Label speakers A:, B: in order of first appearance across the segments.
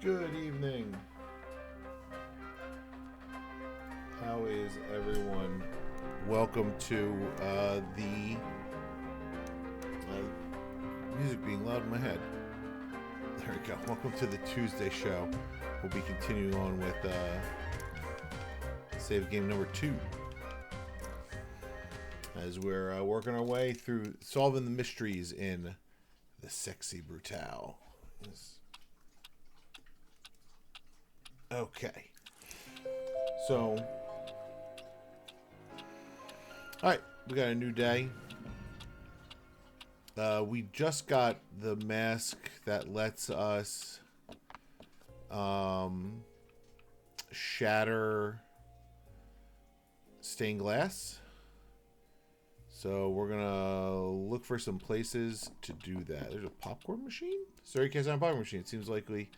A: Good evening. How is everyone? Welcome to the music being loud in my head. There we go. Welcome to the Tuesday show. We'll be continuing on with save game number 2 as we're working our way through solving the mysteries in the sexy Brutale. Yes. Okay. So, alright, we got a new day. We just got the mask that lets us shatter stained glass. So we're gonna look for some places to do that. There's a popcorn machine? Sorry, cast on a popcorn machine. It seems likely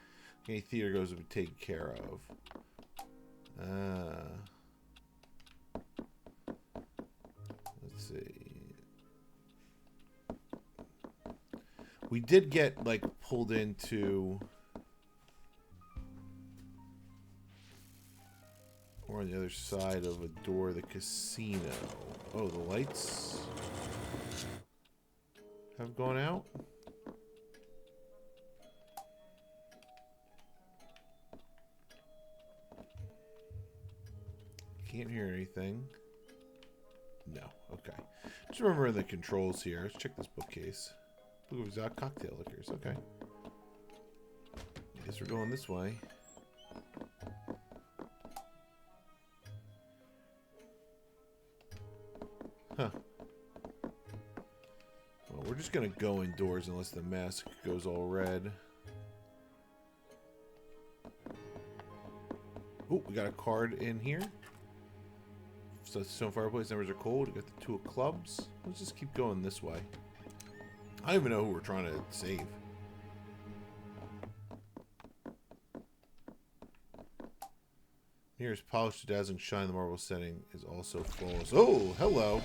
A: any theater goes to be taken care of. Let's see. We did get like pulled into. We're on the other side of a door of the casino. Oh, the lights have gone out. Can't hear anything. No. Okay. Just remember the controls here. Let's check this bookcase. Book of exotic cocktail liquors. Okay. Guess we're going this way. Huh. Well, we're just gonna go indoors unless the mask goes all red. Oh, we got a card in here. So stone fireplace numbers are cold. We got the 2 of clubs. Let's just keep going this way. I don't even know who we're trying to save. Here's polished to dazzling shine. The marble setting is also flawless. Oh, hello.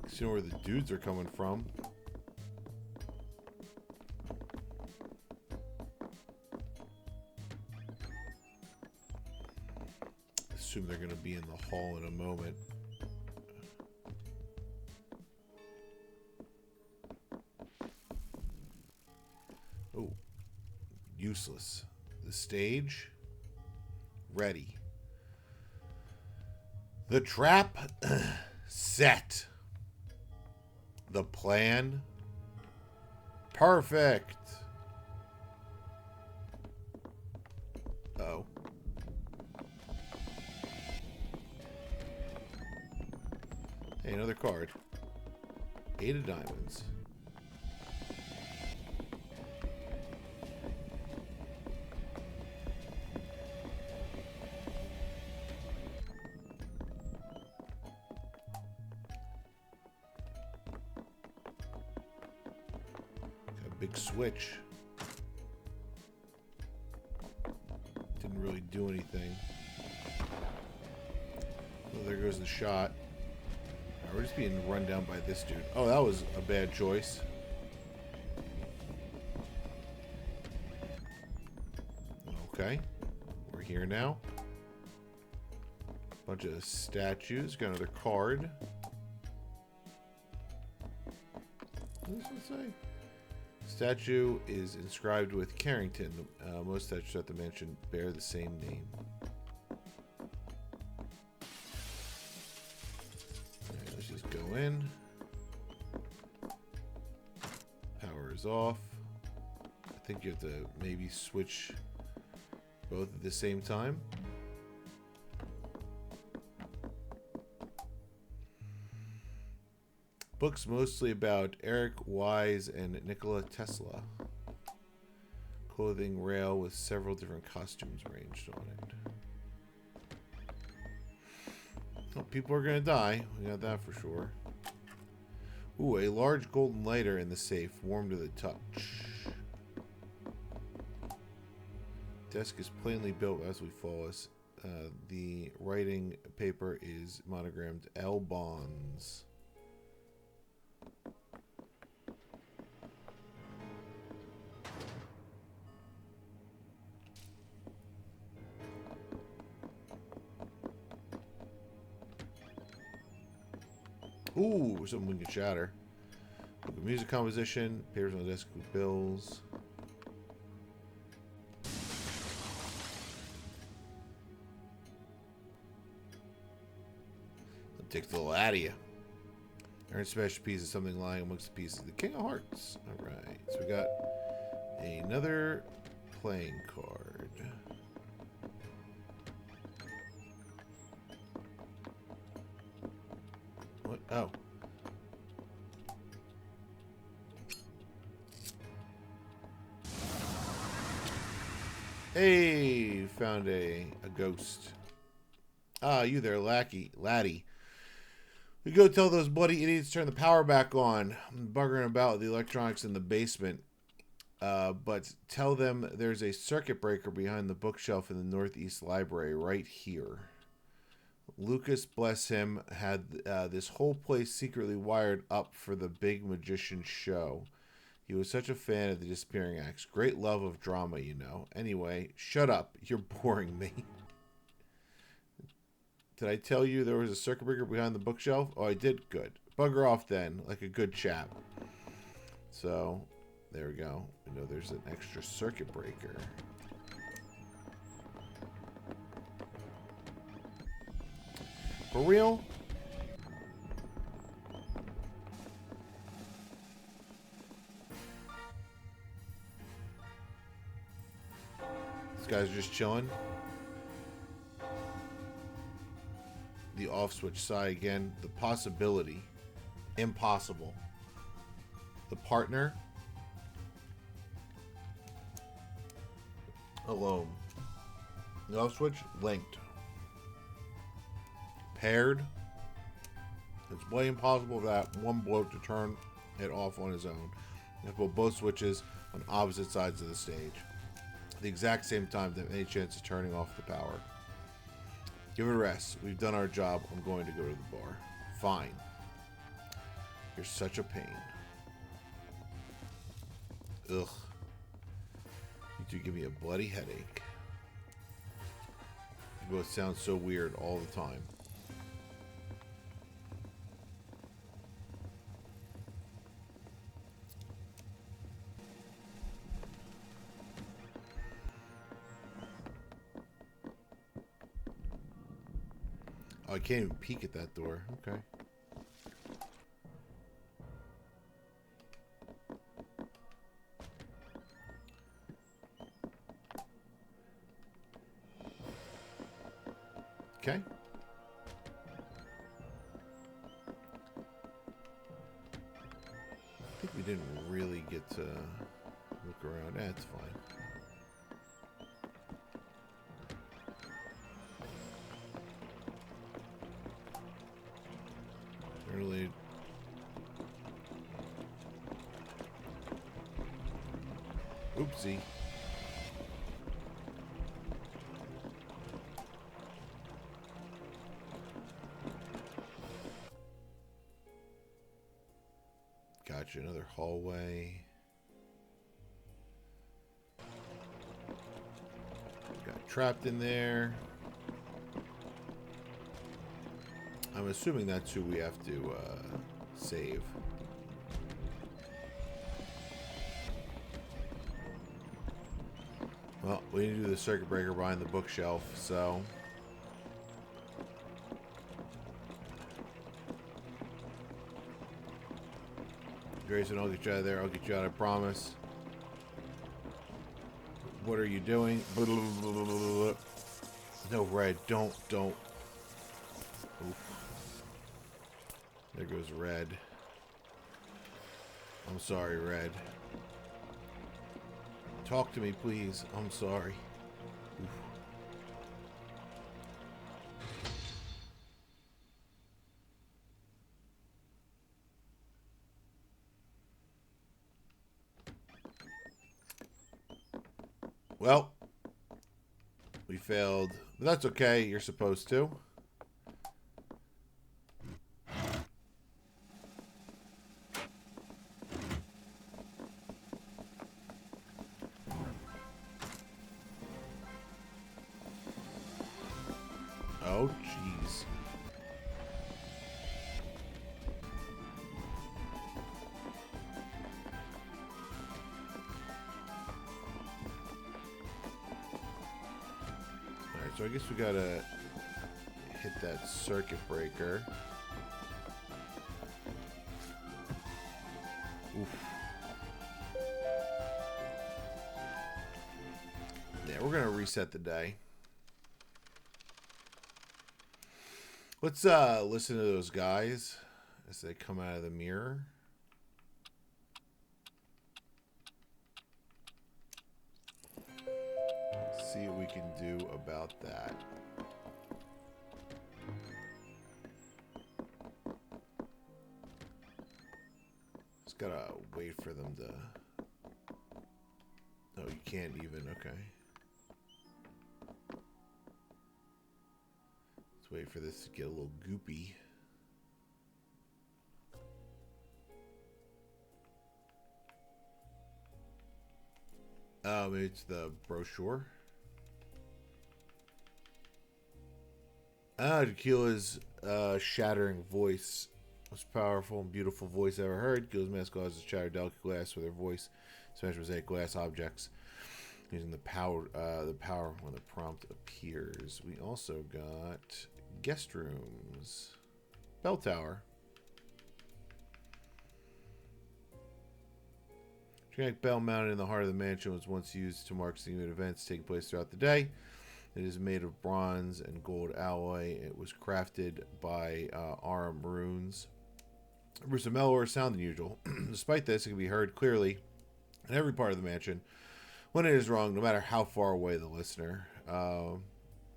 A: See where the dudes are coming from. Assume they're going to be in the hall in a moment. Oh, useless. The stage ready. The trap set. The plan perfect. Oh. Hey, another card. 8 of diamonds. Got a big switch. Didn't really do anything. Well, there goes the shot. We're just being run down by this dude. Oh, that was a bad choice. Okay. We're here now. Bunch of statues. Got another card. What does it say? Statue is inscribed with Carrington. Most statues at the mansion bear the same name. Go in. Power is off. I think you have to maybe switch both at the same time. Books mostly about Eric Wise and Nikola Tesla. Clothing rail with several different costumes arranged on it. Oh, people are gonna die. We got that for sure. Ooh, a large golden lighter in the safe, warm to the touch. Desk is plainly built as we follow. The writing paper is monogrammed L Bonds. Ooh, something we can shatter. Music composition. Papers on the desk with bills. It takes a little out of you. Earn special piece of something lying amongst the pieces. The King of Hearts. Alright. So we got another playing card. What? Oh. Hey, found a ghost. Ah, you there, laddie. We go tell those bloody idiots to turn the power back on. I'm buggering about with the electronics in the basement. But tell them there's a circuit breaker behind the bookshelf in the Northeast Library right here. Lucas, bless him, had this whole place secretly wired up for the big magician show. He was such a fan of the disappearing acts. Great love of drama, you know. Anyway, shut up. You're boring me. Did I tell you there was a circuit breaker behind the bookshelf? Oh, I did? Good. Bugger off then, like a good chap. So, there we go. We know there's an extra circuit breaker. For real? This guy's just chilling. The off switch sigh again. The possibility. Impossible. The partner. Alone. The off switch linked. Paired. It's way impossible for that one bloke to turn it off on his own. You have to put both switches on opposite sides of the stage. At the exact same time to have any chance of turning off the power. Give it a rest. We've done our job. I'm going to go to the bar. Fine. You're such a pain. Ugh. You do give me a bloody headache. You both sound so weird all the time. Oh, I can't even peek at that door. Okay. Okay. I think we didn't really get to look around. That's fine. Really. Oopsie. Gotcha. Another hallway. Got trapped in there. I'm assuming that's who we have to save. Well, we need to do the circuit breaker behind the bookshelf, so... Grayson, I'll get you out of there. I'll get you out, I promise. What are you doing? No, Red, don't. Oof. There goes Red. I'm sorry, Red. Talk to me, please. I'm sorry. Oof. Well, we failed. But that's okay. You're supposed to. Oh, jeez. So I guess we gotta hit that circuit breaker. Oof. Yeah, we're gonna reset the day. Let's listen to those guys as they come out of the mirror. See what we can do about that. Just gotta wait for them to... Oh, you can't even, okay. Let's wait for this to get a little goopy. It's the brochure. Tequila's shattering voice. Most powerful and beautiful voice ever heard. Tequila's mask causes shatter delicate glass with her voice. Smash mosaic glass objects using the power when the prompt appears. We also got guest rooms. Bell tower. Gigantic bell mounted in the heart of the mansion was once used to mark significant events taking place throughout the day. It is made of bronze and gold alloy. It was crafted by Arum runes. Bruce and mellower sound than usual. Despite this, it can be heard clearly in every part of the mansion when it is wrong, no matter how far away the listener.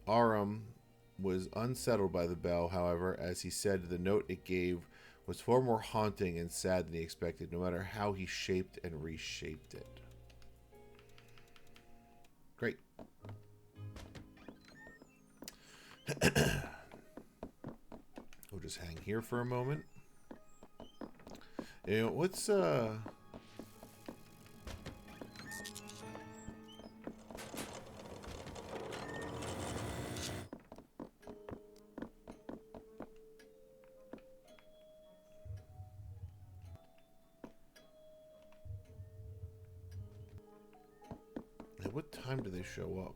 A: Arum was unsettled by the bell, however, as he said the note it gave was far more haunting and sad than he expected, no matter how he shaped and reshaped it. Great. We'll just hang here for a moment. You know, what's what time do they show up?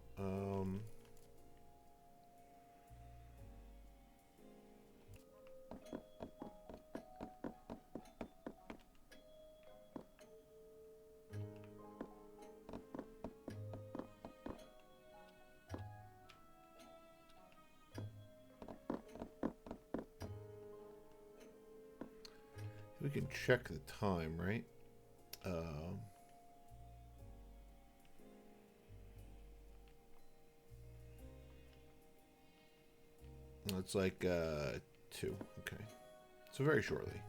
A: We can check the time, right? It's like 2. Okay. So very shortly.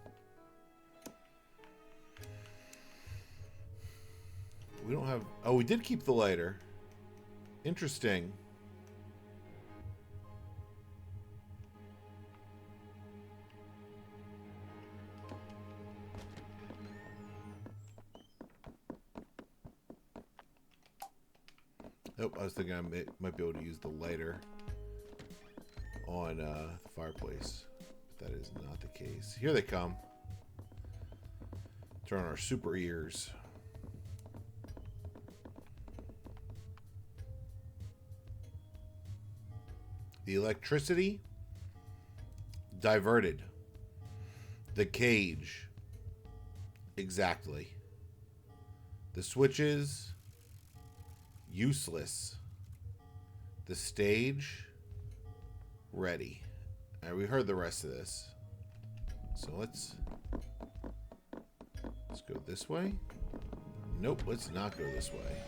A: We don't have... Oh, we did keep the lighter. Interesting. Oh, I was thinking I might be able to use the lighter on the fireplace, but that is not the case. Here they come. Turn on our super ears. The electricity diverted. The cage exactly. The switches useless. The stage ready. All right, we heard the rest of this. So let's go this way. Nope, let's not go this way.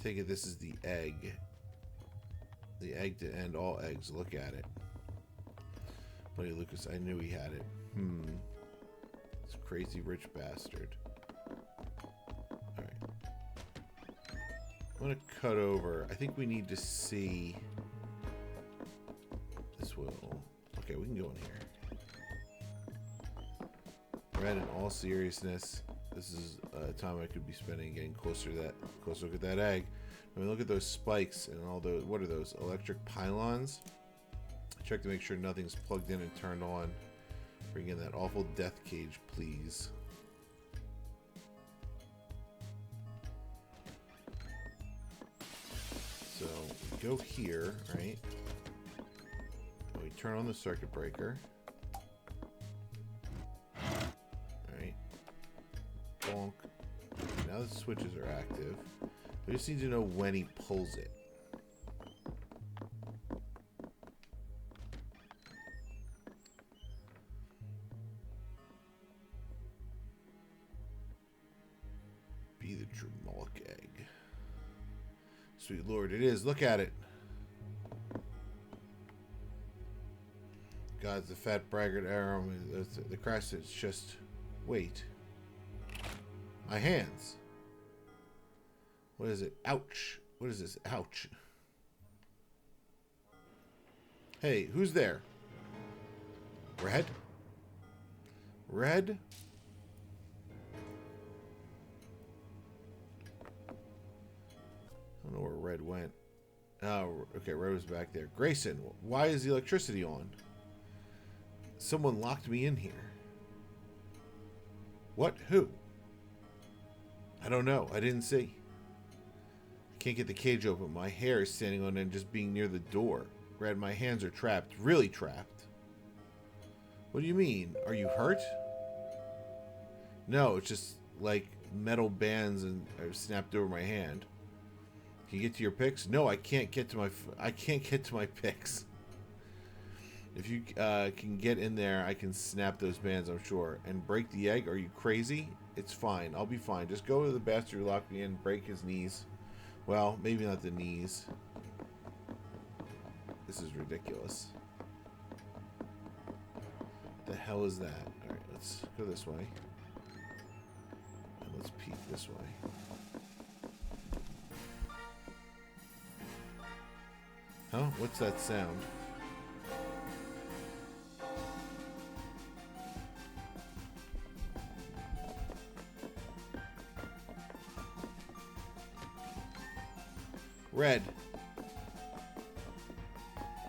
A: Take it this is the egg. The egg to end all eggs. Look at it. Buddy Lucas, I knew he had it. This crazy rich bastard. I'm going to cut over. I think we need to see... This will... Okay, we can go in here. Red, in all seriousness, this is a time I could be spending getting closer to that. Closer look at that egg. I mean, look at those spikes and all those... What are those? Electric pylons? Check to make sure nothing's plugged in and turned on. Bring in that awful death cage, please. go here, right? And we turn on the circuit breaker. Right. Bonk. Now the switches are active. We just need to know when he pulls it. Be the Dremolic egg. Sweet Lord, it is. Look at it. God's the fat braggart arrow. The crest is just... Wait. My hands. What is it? Ouch. What is this? Ouch. Hey, who's there? Red? Red? I don't know where Red went. Oh, okay, Red was back there. Grayson, why is the electricity on? Someone locked me in here. What? Who? I don't know. I didn't see. I can't get the cage open. My hair is standing on end just being near the door. Red, my hands are trapped. Really trapped. What do you mean? Are you hurt? No, it's just like metal bands and are snapped over my hand. Can you get to your picks? No, I can't get to my picks. If you can get in there, I can snap those bands, I'm sure. And break the egg? Are you crazy? It's fine. I'll be fine. Just go to the bastard who locked me in, break his knees. Well, maybe not the knees. This is ridiculous. The hell is that? Alright, let's go this way. And let's peek this way. Huh? What's that sound? Red.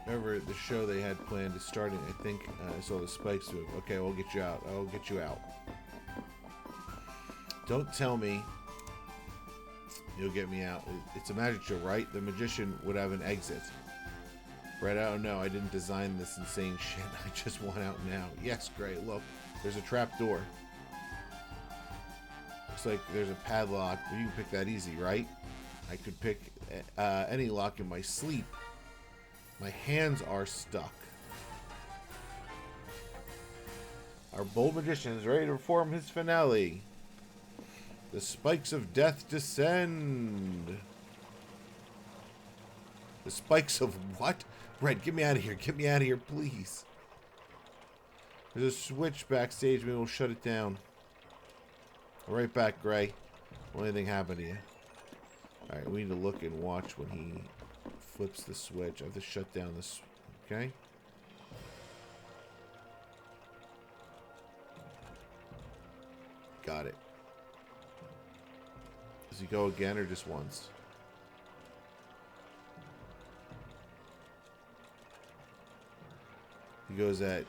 A: Remember the show they had planned is starting. I think I saw the spikes move. Okay, we'll get you out. I'll get you out. Don't tell me you'll get me out. It's a magic show, right? The magician would have an exit. Red, I don't know. I didn't design this insane shit. I just want out now. Yes, great. Look, there's a trap door. Looks like there's a padlock. You can pick that easy, right? I could pick any lock in my sleep. My hands are stuck. Our bold magician is ready to perform his finale. The spikes of death descend. The spikes of what? Red, get me out of here. Get me out of here, please. There's a switch backstage. Maybe we'll shut it down. I'll be right back, Gray. Will anything happen to you? Alright, we need to look and watch when he flips the switch. I have to shut down this. Okay? Got it. Does he go again or just once? He goes at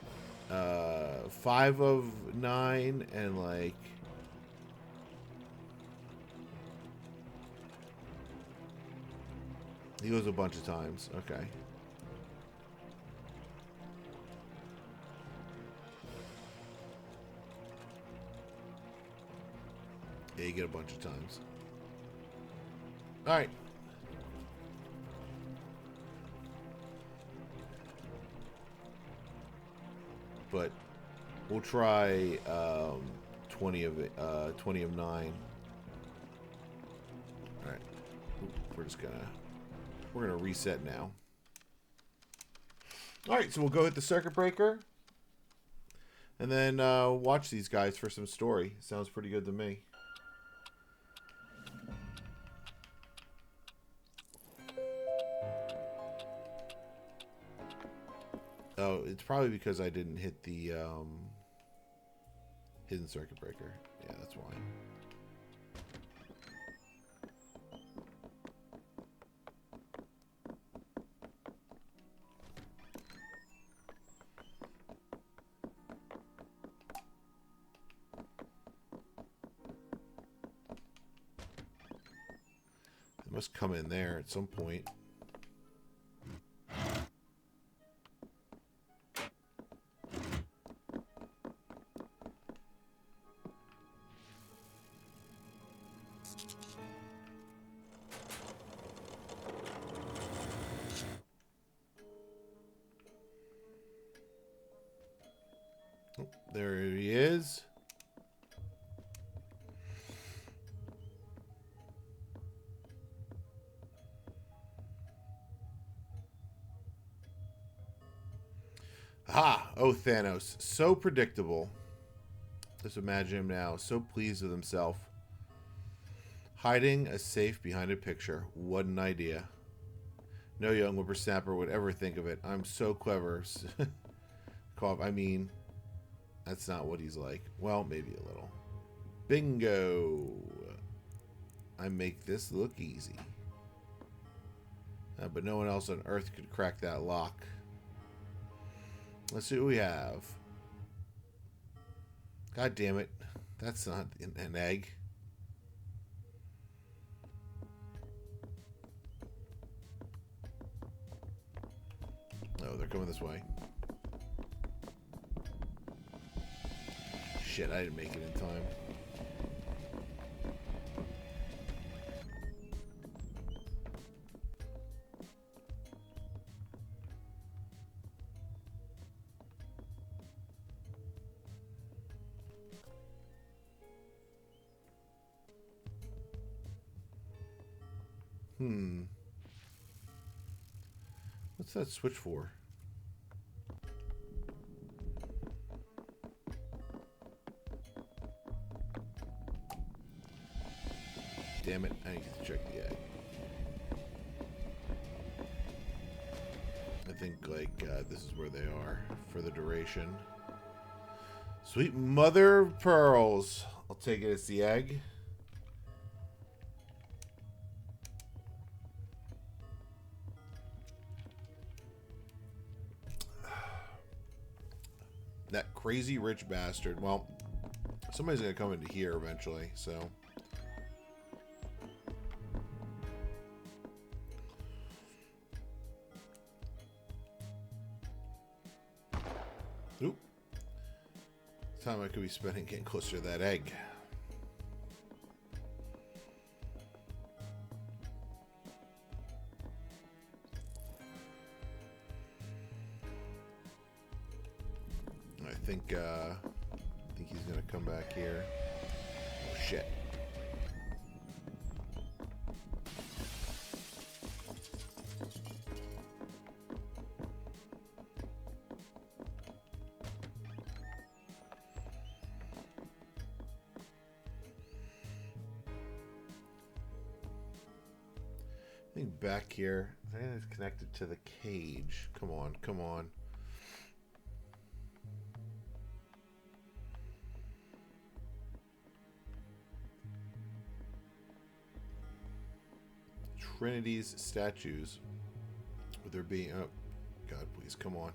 A: 5 of 9 and like... He goes a bunch of times. Okay. Yeah, you get a bunch of times. Alright. But we'll try 20 of 9. Alright. We're gonna reset now. Alright, so we'll go hit the circuit breaker. And then watch these guys for some story. Sounds pretty good to me. Oh, it's probably because I didn't hit the hidden circuit breaker. Yeah, that's why. It must come in there at some point. There he is. Ah! Oh, Thanos. So predictable. Just imagine him now. So pleased with himself. Hiding a safe behind a picture. What an idea. No young whippersnapper would ever think of it. I'm so clever. Cough. I mean, that's not what he's like. Well, maybe a little. Bingo. I make this look easy. But no one else on Earth could crack that lock. Let's see what we have. God damn it. That's not an egg. Oh, they're coming this way. Shit, I didn't make it in time. What's that switch for? Damn it, I need to check the egg. I think, like, this is where they are for the duration. Sweet mother of pearls. I'll take it as the egg. That crazy rich bastard. Well, somebody's going to come into here eventually, so. Oop. Time I could be spending getting closer to that egg. I think he's gonna come back here. Oh shit. I think back here, I think it's connected to the cage. Come on, come on. Trinity's statues. Would there be... Oh, God, please, come on.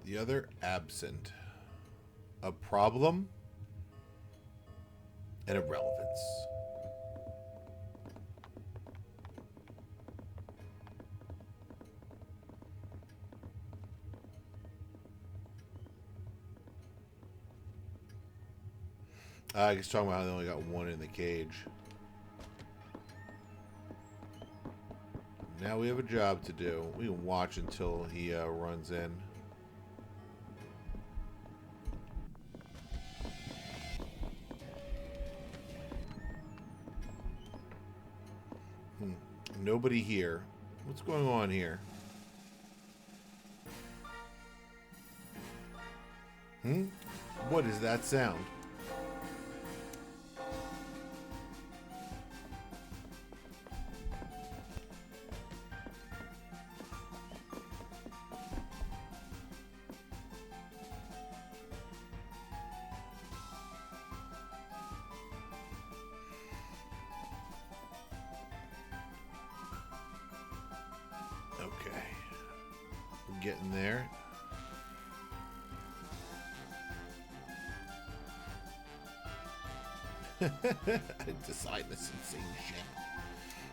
A: The other absent. A problem and a relevance. I was talking about how they only got one in the cage. Now we have a job to do. We can watch until he runs in. Nobody here. What's going on here? What is that sound? getting there. Design this insane shit.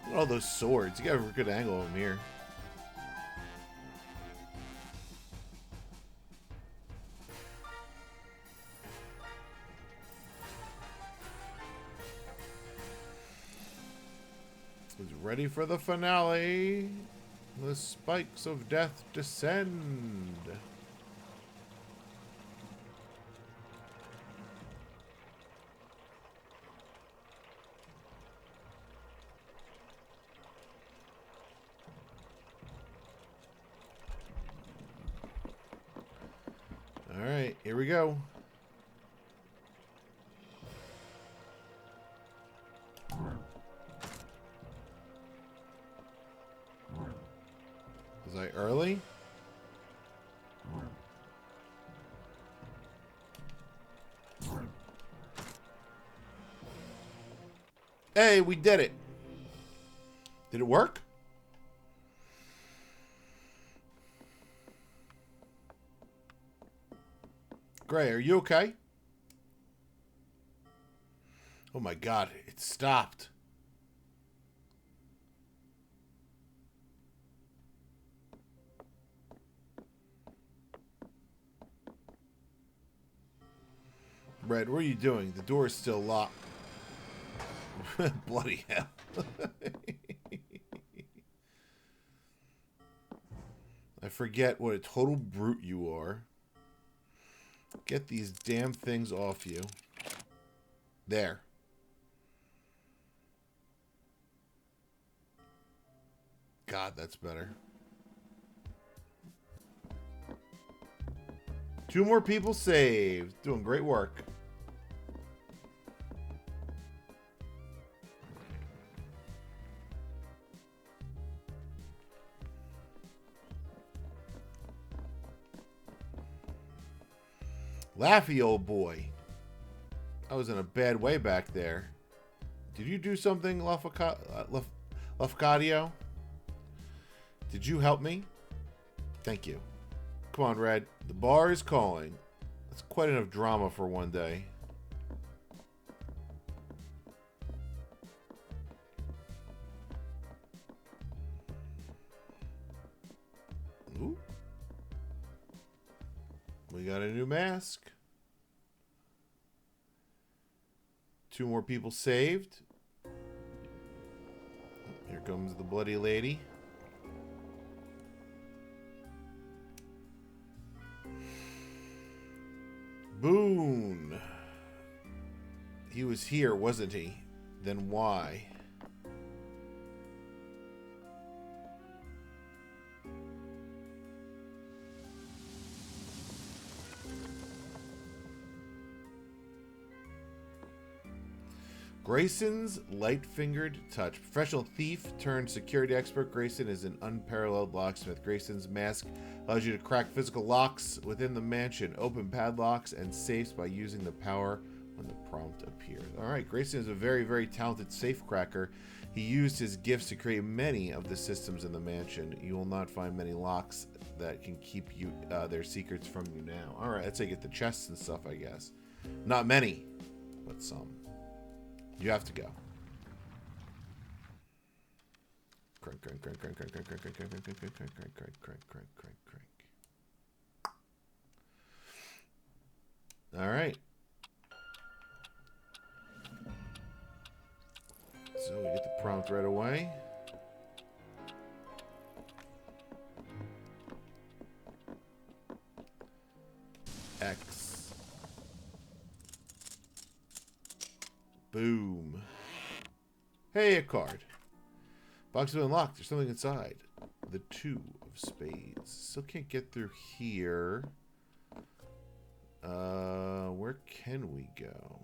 A: Look at all those swords. You got a good angle of them here. He's ready for the finale. The spikes of death descend. All right, here we go. Was I early? Hey, we did it. Did it work? Gray, are you okay? Oh my God, it stopped. Red, what are you doing? The door is still locked. Bloody hell. I forget what a total brute you are. Get these damn things off you. There. God, that's better. 2 more people saved. Doing great work. Laughy, old boy. I was in a bad way back there. Did you do something, Lafcadio? Did you help me? Thank you. Come on, Red. The bar is calling. That's quite enough drama for one day. Ooh. We got a new mask. 2 more people saved. Here comes the bloody lady. Boone. He was here, wasn't he? Then why? Grayson's light-fingered touch. Professional thief turned security expert, Grayson is an unparalleled locksmith. Grayson's mask allows you to crack physical locks within the mansion, open padlocks and safes by using the power when the prompt appears. All right, Grayson is a very, very talented safe cracker. He used his gifts to create many of the systems in the mansion. You will not find many locks that can keep you their secrets from you now. All right, that's how you get the chests and stuff, I guess. Not many, but some. You have to go. Crank, crank, crank, crank, crank, crank, crank, crank, crank, crank, crank, crank, crank, crank, crank, crank, crank, crank. All right. So we get the prompt right away. X. Boom. Hey, a card. Box is unlocked. There's something inside. The 2 of spades. Still can't get through here. Where can we go?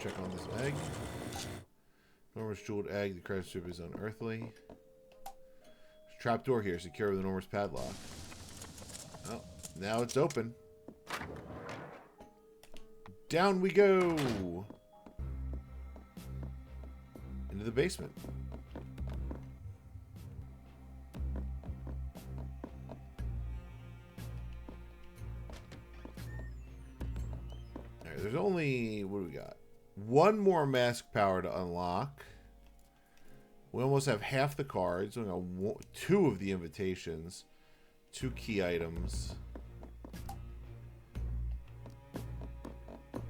A: Check on this egg. Enormous jeweled egg. The credit strip is unearthly. There's a trap door here, secure with an enormous padlock. Oh, now it's open. Down we go. Into the basement. Alright, there's only, what do we got? One more mask power to unlock. We almost have half the cards. We got two of the invitations. 2 key items.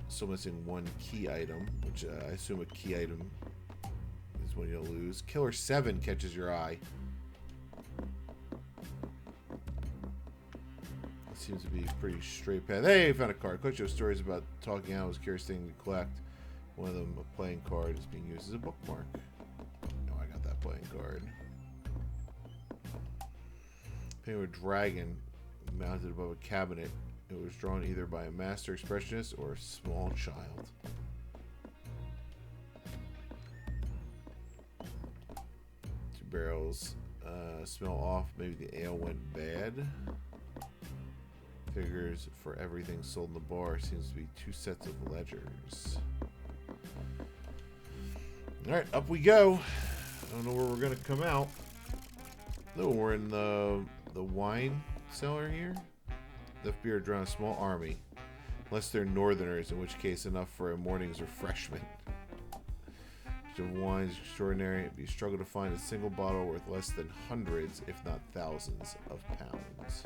A: Still missing 1 key item, which I assume a key item is when you'll lose. Killer 7 catches your eye. It seems to be a pretty straight path. Hey, found a card. Collect your stories about talking out was a curious thing to collect. One of them, a playing card, is being used as a bookmark. Oh, I got that playing card. Painted with a dragon mounted above a cabinet. It was drawn either by a master expressionist or a small child. 2 barrels. Smell off. Maybe the ale went bad. Figures for everything sold in the bar. Seems to be 2 sets of ledgers. Alright, up we go. I don't know where we're going to come out. No, we're in the wine cellar here. The beer drawn a small army. Unless they're northerners, in which case enough for a morning's refreshment. The wine is extraordinary. It'd be a struggle to find a single bottle worth less than hundreds, if not thousands, of pounds.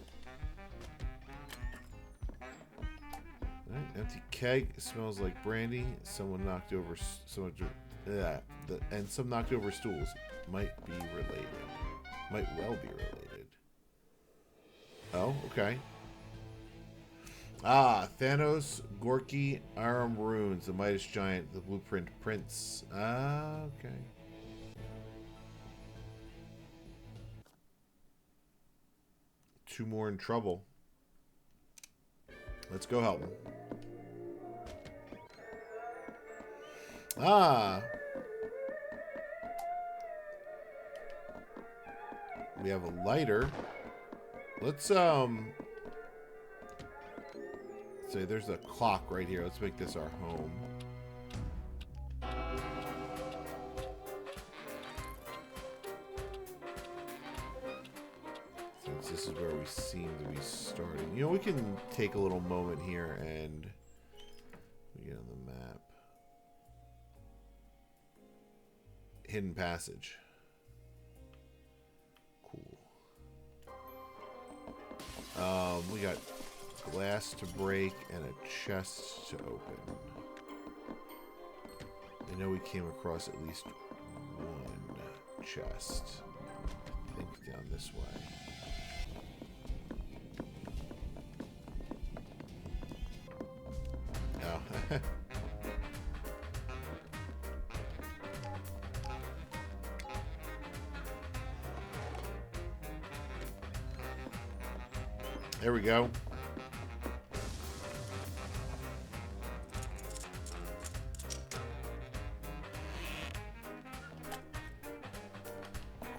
A: Right, empty keg. It smells like brandy. Someone knocked over some knocked over stools. Might be related. Might well be related. Oh, okay. Ah, Thanos, Gorky, Aram Runes, the Midas Giant, the Blueprint Prince. Ah, okay. Two more in trouble. Let's go help him. Ah. We have a lighter. Let's, say there's a clock right here. Let's make this our home. Since this is where we seem to be starting. You know, we can take a little moment here and we get on the map. Hidden passage. Cool. We got glass to break and a chest to open. I know we came across at least one chest. I think down this way. Oh. There we go.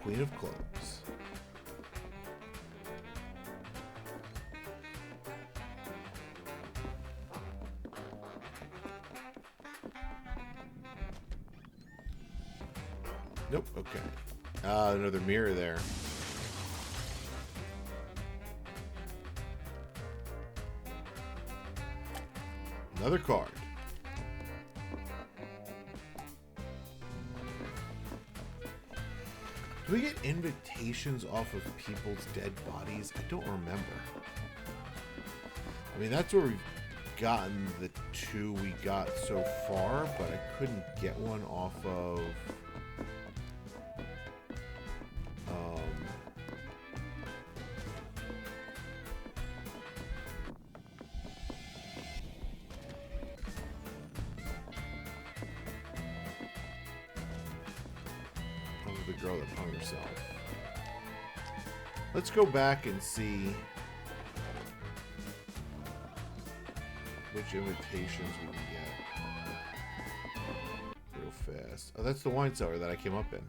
A: Queen of Clubs. Nope, okay. Another mirror there. Another card. Do we get invitations off of people's dead bodies? I don't remember. I mean, that's where we've gotten the 2 we got so far, but I couldn't get one off of... the girl that hung herself. Let's go back and see which invitations we can get real past. Oh, that's the wine cellar that I came up in.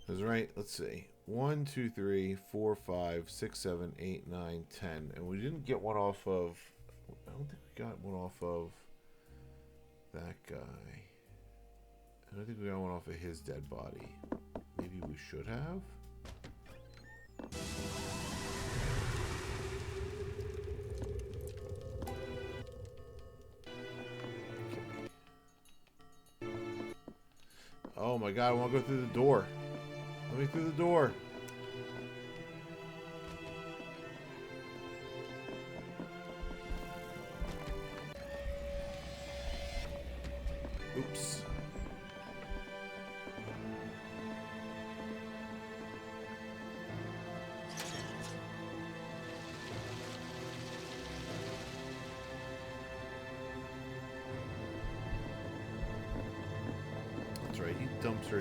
A: That's right. Let's see. 1, 2, 3, 4, 5, 6, 7, 8, 9, 10. And we didn't get one off of... I don't think we got one off of that guy. I don't think we got one off of his dead body. Maybe we should have? Okay. Oh my god, I want to go through the door. Let me through the door. Oops. That's right, he dumps her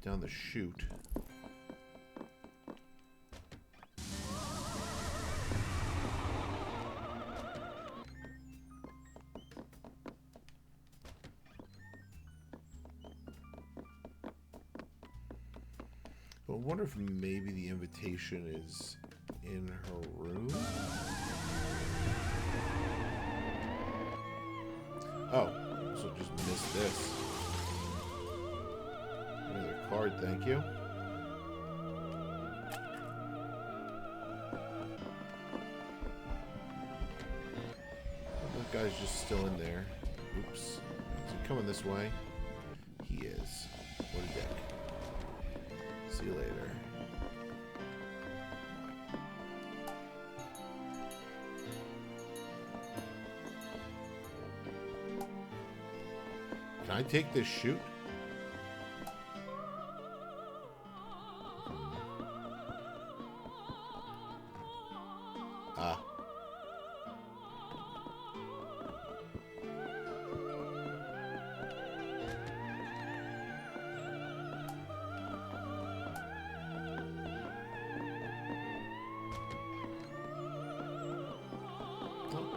A: down the chute. I wonder if maybe the invitation is in her room? Oh, so just missed this. Another card, thank you. That guy's just still in there. Oops. Is he coming this way? He is. What a dick. See you later. Can I take this chute? Ah.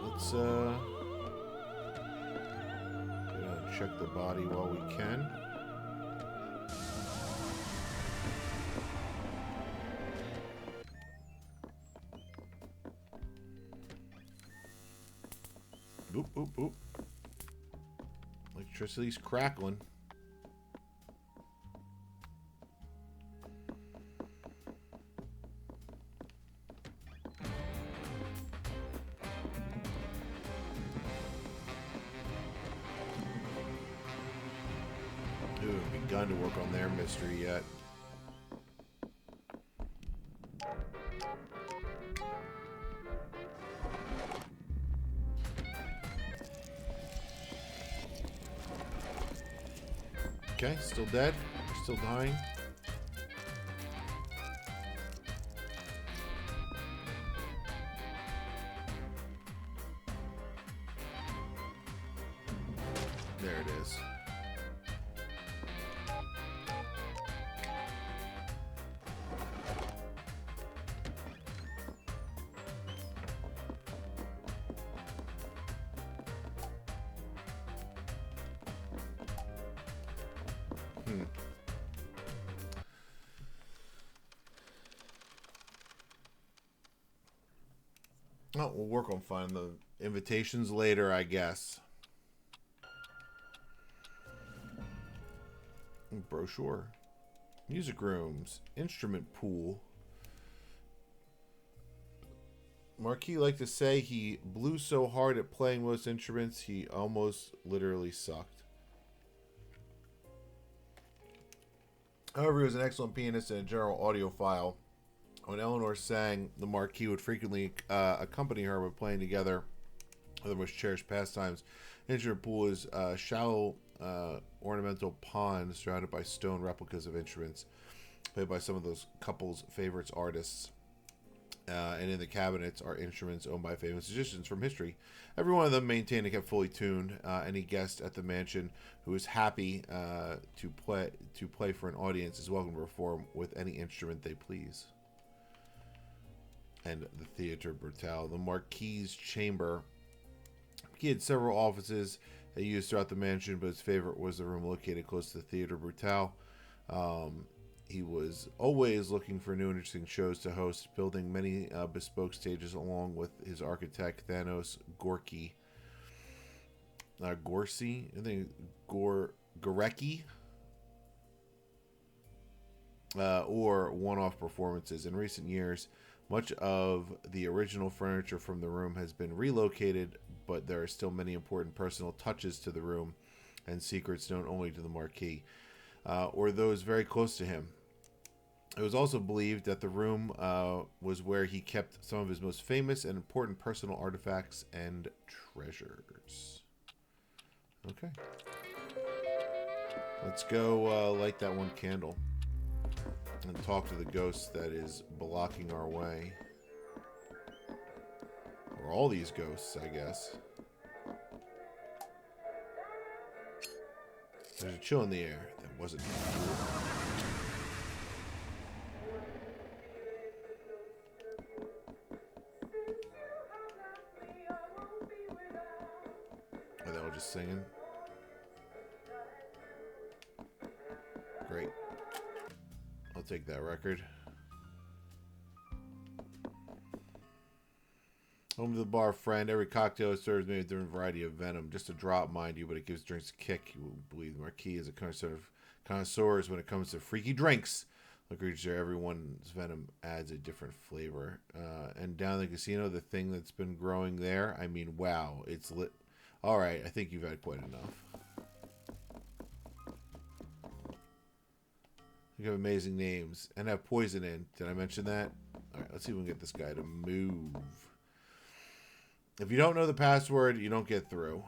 A: Let's check the body while we can. Oop, oop, oop. Electricity's crackling. Begun to work on their mystery yet. Okay, still dead. Still dying. There it is. Oh, we'll work on finding the invitations later, I guess. Brochure. Music rooms. Instrument pool. Marquis liked to say he blew so hard at playing most instruments, he almost literally sucked. However, he was an excellent pianist and a general audiophile. When Eleanor sang, the Marquis would frequently accompany her when playing together. One of the most cherished pastimes. Instrument pool is a shallow ornamental pond surrounded by stone replicas of instruments played by some of those couple's favorites artists. and in the cabinets are instruments owned by famous musicians from history. Every one of them maintained and kept fully tuned. Any guest at the mansion who is happy to play for an audience is welcome to perform with any instrument they please. And the Theatre Brutale. The Marquis's chamber. He had several offices that he used throughout the mansion, but his favorite was the room located close to the Theatre Brutale. He was always looking for new interesting shows to host, building many bespoke stages along with his architect, Thanos Gorky. Gorsey? I think Gorecki? Or one-off performances. In recent years, much of the original furniture from the room has been relocated, but there are still many important personal touches to the room and secrets known only to the Marquis, or those very close to him. It was also believed that the room was where he kept some of his most famous and important personal artifacts and treasures. Okay. Let's go light that one candle and talk to the ghost that is blocking our way. Or all these ghosts, I guess. There's a chill in the air that wasn't cool. Are they all just singing? Great. I'll take that record. Home to the bar, friend. Every cocktail is served made with a different variety of venom. Just a drop, mind you, but it gives drinks a kick. You will believe the Marquis is a connoisseurs when it comes to freaky drinks. Look, everyone's venom adds a different flavor. And down in the casino, the thing that's been growing there, I mean, wow, it's lit. All right, I think you've had quite enough. You have amazing names and have poison in. Did I mention that? All right, let's see if we can get this guy to move. If you don't know the password, you don't get through.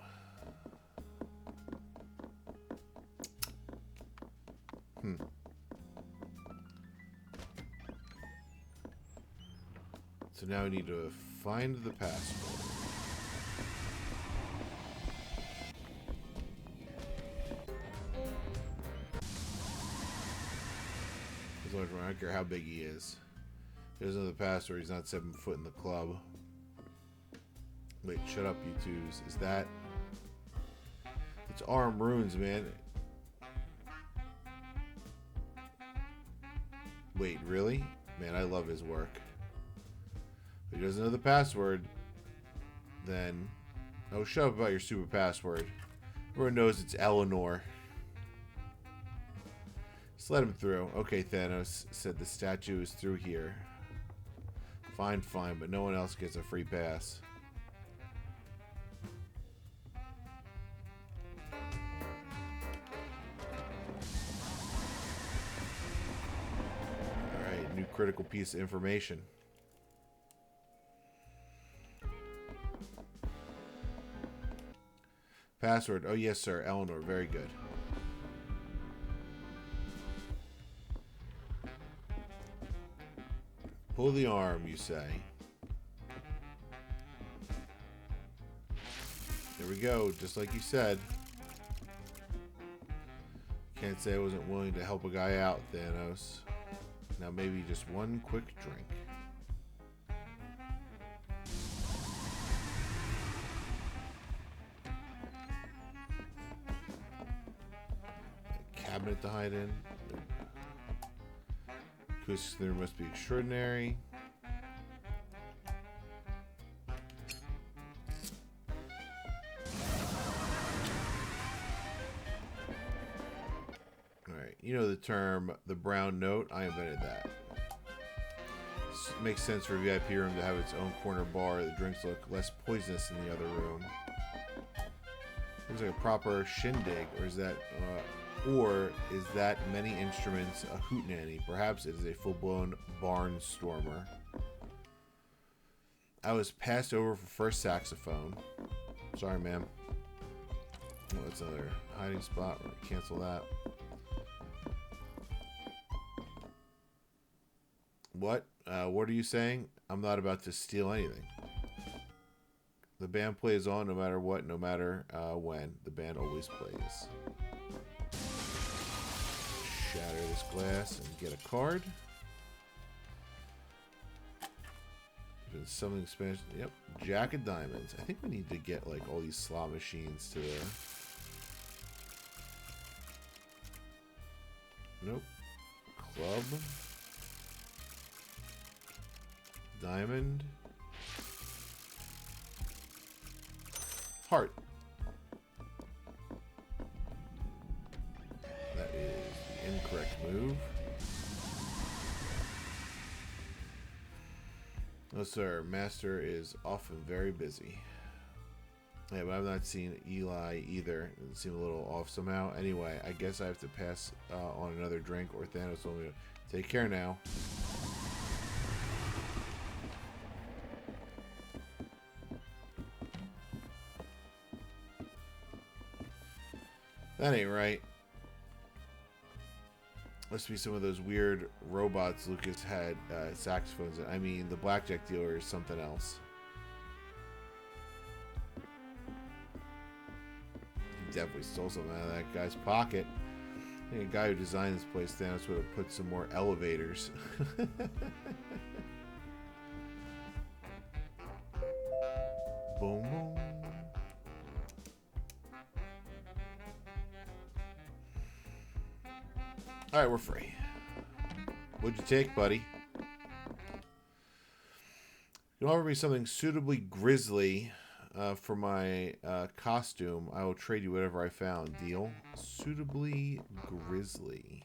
A: So now we need to find the password. I don't care how big he is. If he doesn't know the password, he's not 7 foot in the club. Wait, shut up, you twos. Is that... It's arm runes, man. Wait, really? Man, I love his work. If he doesn't know the password, then... Oh, shut up about your super password. Everyone knows it's Eleanor. Just let him through. Okay, Thanos said the statue is through here. Fine, fine, but no one else gets a free pass. Alright, new critical piece of information. Password. Oh, yes, sir. Eleanor. Very good. Pull the arm, you say. There we go, just like you said. Can't say I wasn't willing to help a guy out, Thanos. Now maybe just one quick drink. A cabinet to hide in. Acoustic there must be extraordinary. Alright, you know the term, the brown note? I invented that. It makes sense for a VIP room to have its own corner bar. The drinks look less poisonous in the other room. Looks like a proper shindig, or is that... Or is that many instruments a hootenanny? Perhaps it is a full-blown barnstormer. I was passed over for first saxophone. Sorry, ma'am. Oh, that's another hiding spot. We're gonna cancel that. What? What are you saying? I'm not about to steal anything. The band plays on no matter what, no matter when. The band always plays. Shatter this glass and get a card. Something expansion. Yep. Jack of Diamonds. I think we need to get like all these slot machines to the... Nope. Club. Diamond. Heart. That is the incorrect move. No, sir. Master is often very busy. Yeah, but I've not seen Eli either. It seemed a little off somehow. Anyway, I guess I have to pass on another drink, or Thanos told me to take care now. That ain't right. Must be some of those weird robots Lucas had saxophones in. I mean, the blackjack dealer is something else. He definitely stole something out of that guy's pocket. I think a guy who designed this place, Thanos, would have put some more elevators. Boom, boom. Alright, we're free. What'd you take, buddy? You offer me something suitably grisly for my costume. I will trade you whatever I found. Deal? Suitably grisly.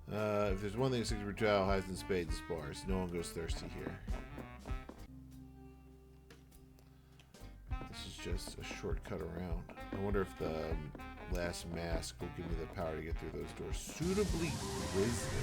A: If there's one thing Brutale has in spades, it's bars. No one goes thirsty here. This is just a shortcut around. I wonder if the last mask will give me the power to get through those doors. Suitably grisly.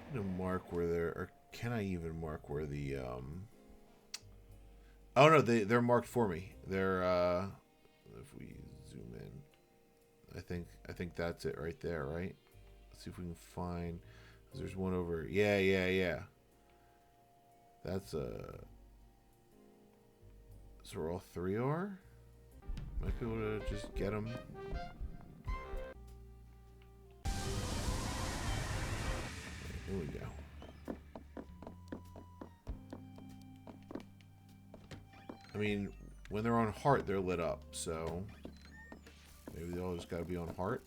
A: I'm gonna mark where they're, or can I even mark where the oh no, they're marked for me. They're if we zoom in, I think that's it right there, right? Let's see if we can find, 'cause there's one over. Yeah. That's so where all three are. Might be able to just get them. Here we go. I mean, when they're on heart, they're lit up, so maybe they all just gotta be on heart.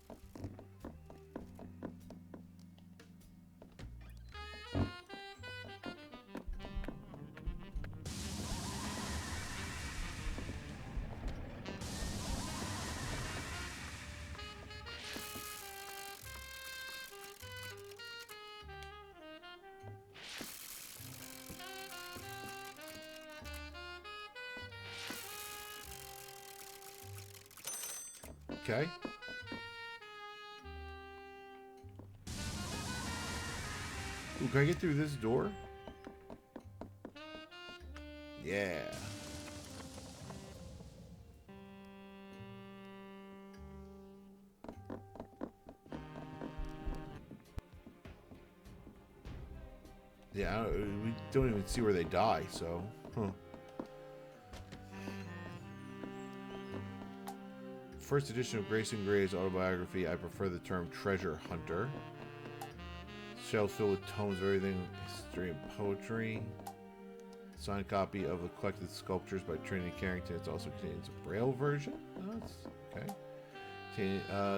A: Okay. Ooh, can I get through this door? Yeah. Yeah, we don't even see where they die, so... Huh. First edition of Grayson Gray's autobiography, I prefer the term treasure hunter. Shelves filled with tomes of everything, history and poetry. Signed copy of the collected sculptures by Trinity Carrington. It also contains a braille version. Oh, that's okay.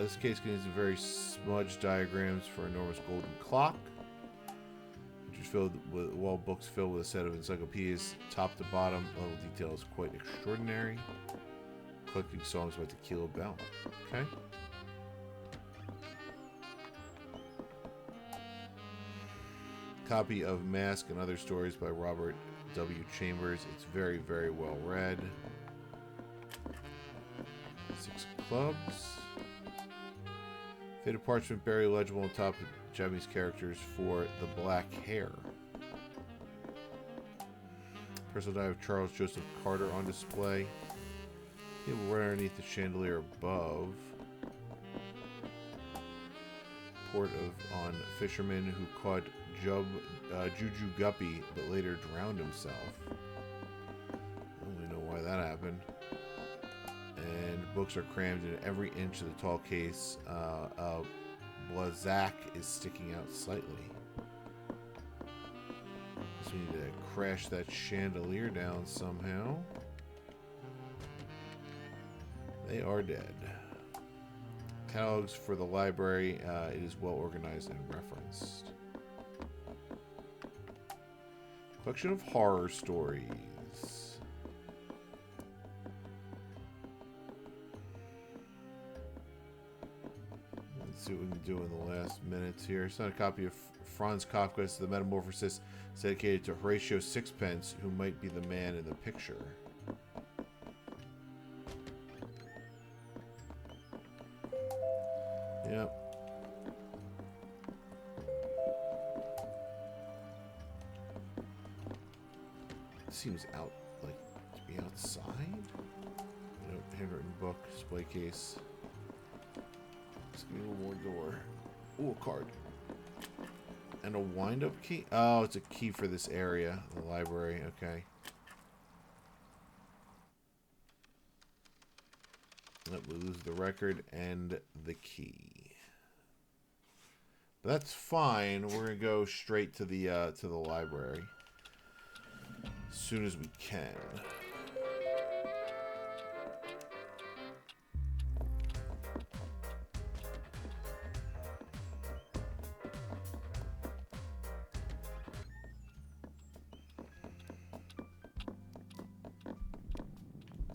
A: This case contains very smudged diagrams for enormous golden clock, which is filled with wall books filled with a set of encyclopedias, top to bottom. Level detail is quite extraordinary. Collecting songs by Tequila Bell. Okay. Copy of Mask and Other Stories by Robert W. Chambers. It's very, very well read. 6 clubs. Faded parchment, barely legible on top of Japanese characters for the black hair. Personal diary of Charles Joseph Carter on display. People right underneath the chandelier above. Report on fisherman who caught Juju Guppy but later drowned himself. I don't really know why that happened. And books are crammed in every inch of the tall case. Blazak is sticking out slightly. So we need to crash that chandelier down somehow. They are dead. Catalogs for the library. It is well organized and referenced. Collection of horror stories. Let's see what we can do in the last minutes here. It's not a copy of Franz Kafka's The Metamorphosis. It's dedicated to Horatio Sixpence, who might be the man in the picture. Yep. Seems out like to be outside. Nope, handwritten book, display case. Just give me one more door. Ooh, a card. And a wind-up key? Oh, it's a key for this area, the library. Okay. Let me lose the record and the key. But that's fine. We're gonna go straight to the library as soon as we can.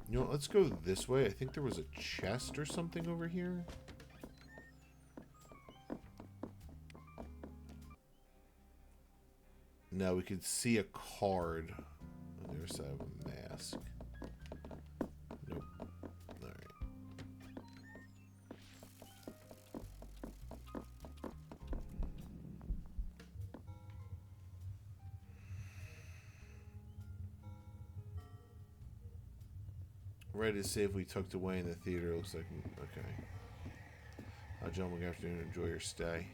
A: You know, let's go this way. I think there was a chest or something over here. No, we could see a card on the other side of a mask. Nope. Alright. Ready to safely tucked away in the theater. Looks like, okay. Gentlemen, good afternoon. Enjoy your stay.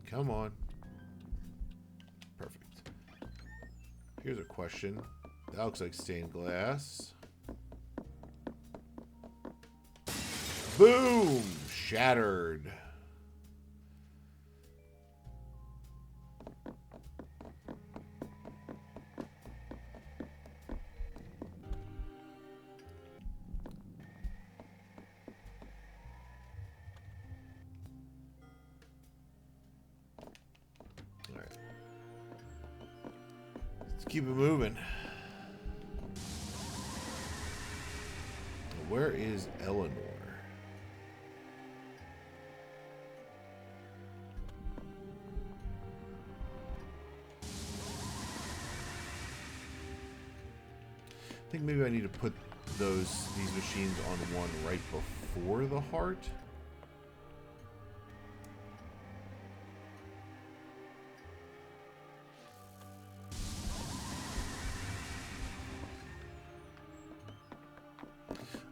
A: Come on. Perfect. Here's a question. That looks like stained glass. Boom! Shattered. Keep it moving. Where is Eleanor? I think maybe I need to put these machines on one right before the heart.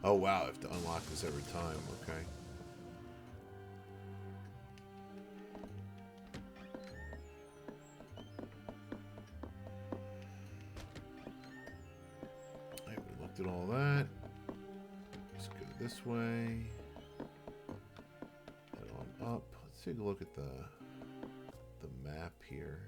A: Oh wow, I have to unlock this every time, okay. I haven't looked at all that. Let's go this way. Head on up. Let's take a look at the map here.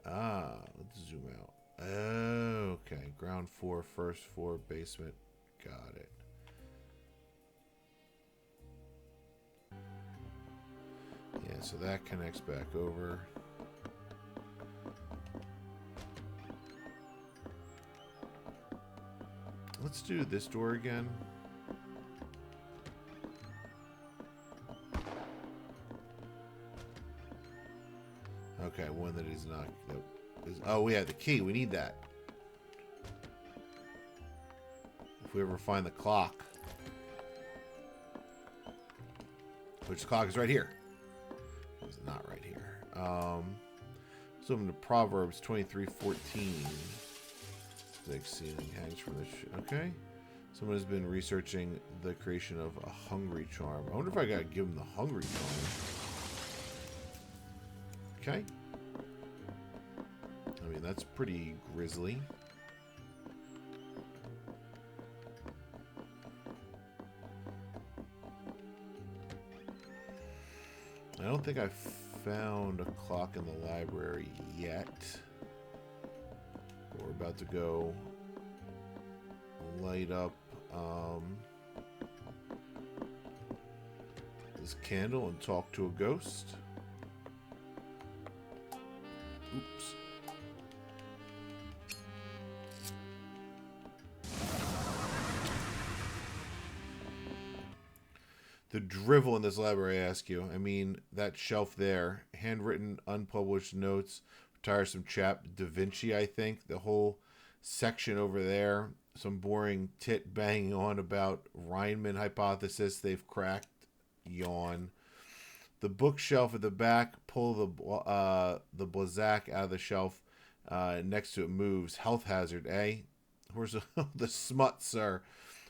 A: Ah, let's zoom out. Oh, okay. Ground floor, first floor, basement. Got it. Yeah, so that connects back over. Let's do this door again. Okay, one that is not. That is, oh, we have the key. We need that. If we ever find the clock. Which the clock is right here. It's not right here. So I'm to Proverbs 23:14. Thick ceiling hangs from the... Okay. Someone has been researching the creation of a hungry charm. I wonder if I gotta give him the hungry charm. Okay. I mean, that's pretty grisly. I don't think I found a clock in the library yet. But we're about to go light up this candle and talk to a ghost. Oops. The drivel in this library, I ask you. I mean, that shelf there, handwritten, unpublished notes, tiresome chap, Da Vinci, I think. The whole section over there, some boring tit banging on about Riemann hypothesis they've cracked. Yawn. The bookshelf at the back, pull the Blazak out of the shelf. Next to it moves. Health hazard, eh? Where's the smut, sir?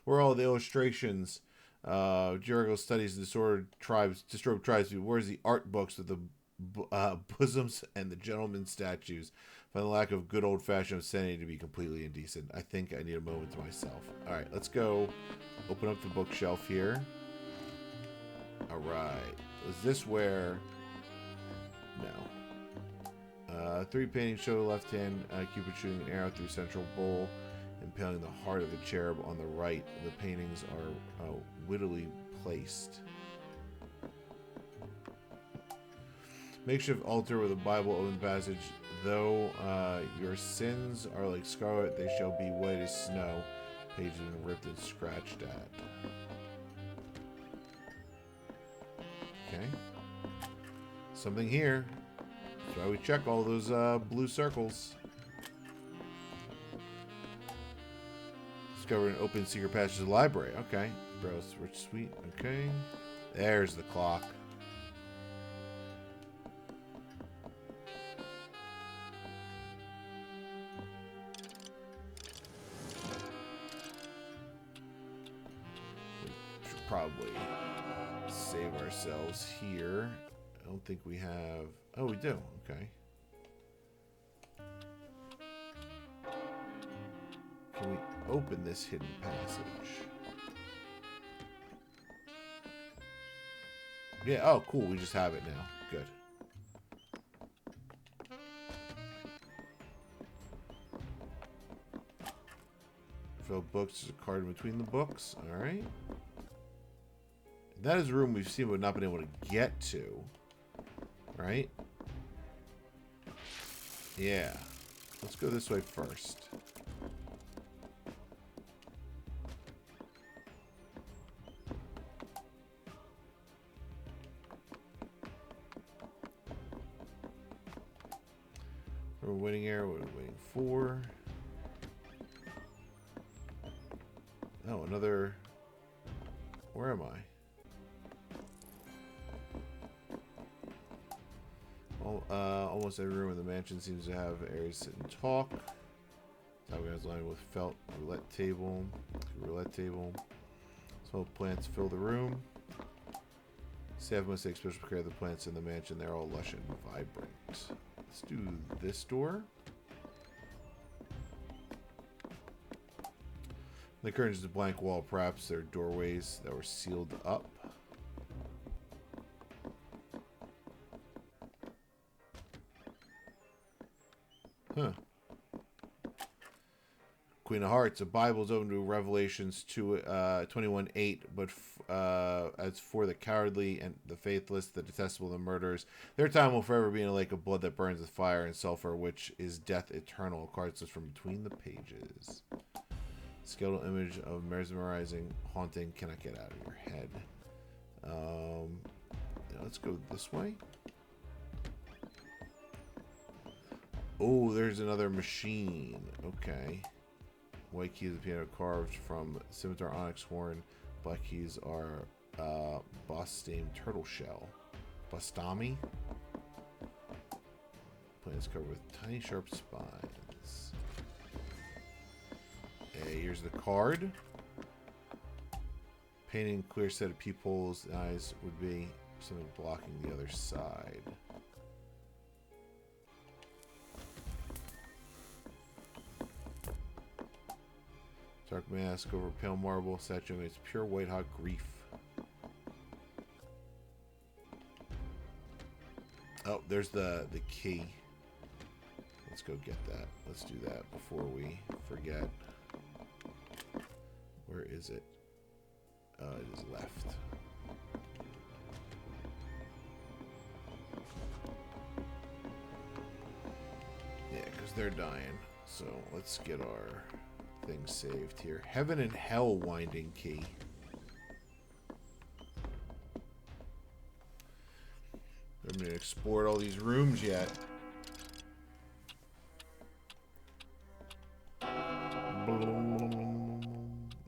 A: Where are all the illustrations? Jericho studies disturbed tribes. Where's the art books with the bosoms and the gentleman statues? Find the lack of good old-fashioned obscenity to be completely indecent. I think I need a moment to myself. All right, let's go open up the bookshelf here. All right, is this where? No. 3 paintings show left hand Cupid shooting an arrow through central bowl, impaling the heart of the cherub on the right. The paintings are wittily placed. Makeshift altar with a Bible open passage. Though your sins are like scarlet, they shall be white as snow. Page has been ripped and scratched at. Okay. Something here. That's why we check all those blue circles. Discover an open secret passage to the library. Okay. Browse rich suite. Okay. There's the clock. We should probably save ourselves here. I don't think we have... Oh, we do. Okay. Can we open this hidden passage? Yeah, oh, cool. We just have it now. Good. Fill books. There's a card in between the books. All right. That is a room we've seen but not been able to get to. Right? Yeah. Let's go this way first. We're waiting here. What are we waiting for? Oh, another... Where am I? Almost every room in the mansion seems to have areas to sit and talk. Top guys lined with felt roulette table. Small plants fill the room. Staff must take special care of the plants in the mansion. They're all lush and vibrant. Let's do this door. The curtains is a blank wall. Perhaps they're doorways that were sealed up. Huh. Queen of Hearts. The Bible's open to Revelations 21:8, but as for the cowardly and the faithless, the detestable, the murderers, their time will forever be in a lake of blood that burns with fire and sulfur, which is death eternal. Cards just from between the pages. Skeletal image of mesmerizing, haunting, cannot get out of your head. Let's go this way. Oh, there's another machine. Okay. White keys, the piano carved from scimitar onyx horn. Black keys are boss-stained turtle shell. Bastami. Plant is covered with tiny sharp spines. Hey, here's the card. Painting a clear set of peepholes. The eyes would be something blocking the other side. Dark mask over pale marble statue. It's pure white hot grief. Oh, there's the key. Let's go get that. Let's do that before we forget. Where is it? It is left. Yeah, because they're dying. So let's get our thing saved here. Heaven and Hell winding key. I haven't explored all these rooms yet.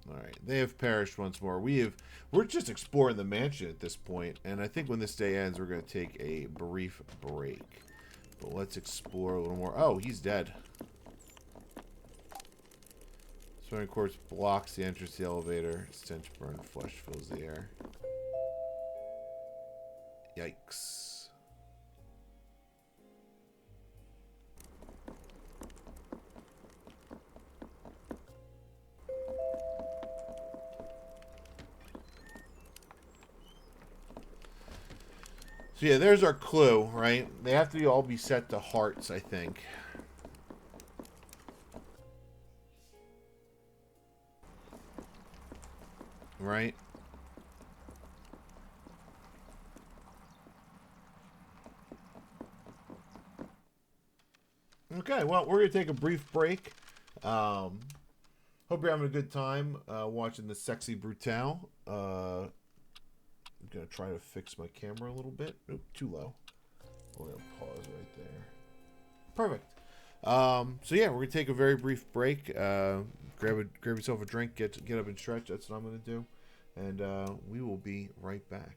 A: Alright, they have perished once more. We're just exploring the mansion at this point, and I think when this day ends, we're going to take a brief break. But let's explore a little more. Oh, he's dead. Swimming corpse blocks the entrance to the elevator. Stench burned flesh fills the air. Yikes. So yeah, there's our clue, right? They have to all be set to hearts, I think. Right? Okay, well, we're going to take a brief break. Hope you're having a good time watching the sexy Brutale. I'm going to try to fix my camera a little bit. Oop, too low. We're going to pause right there. Perfect. So yeah, we're going to take a very brief break. Grab yourself a drink, get up and stretch. That's what I'm going to do. And we will be right back.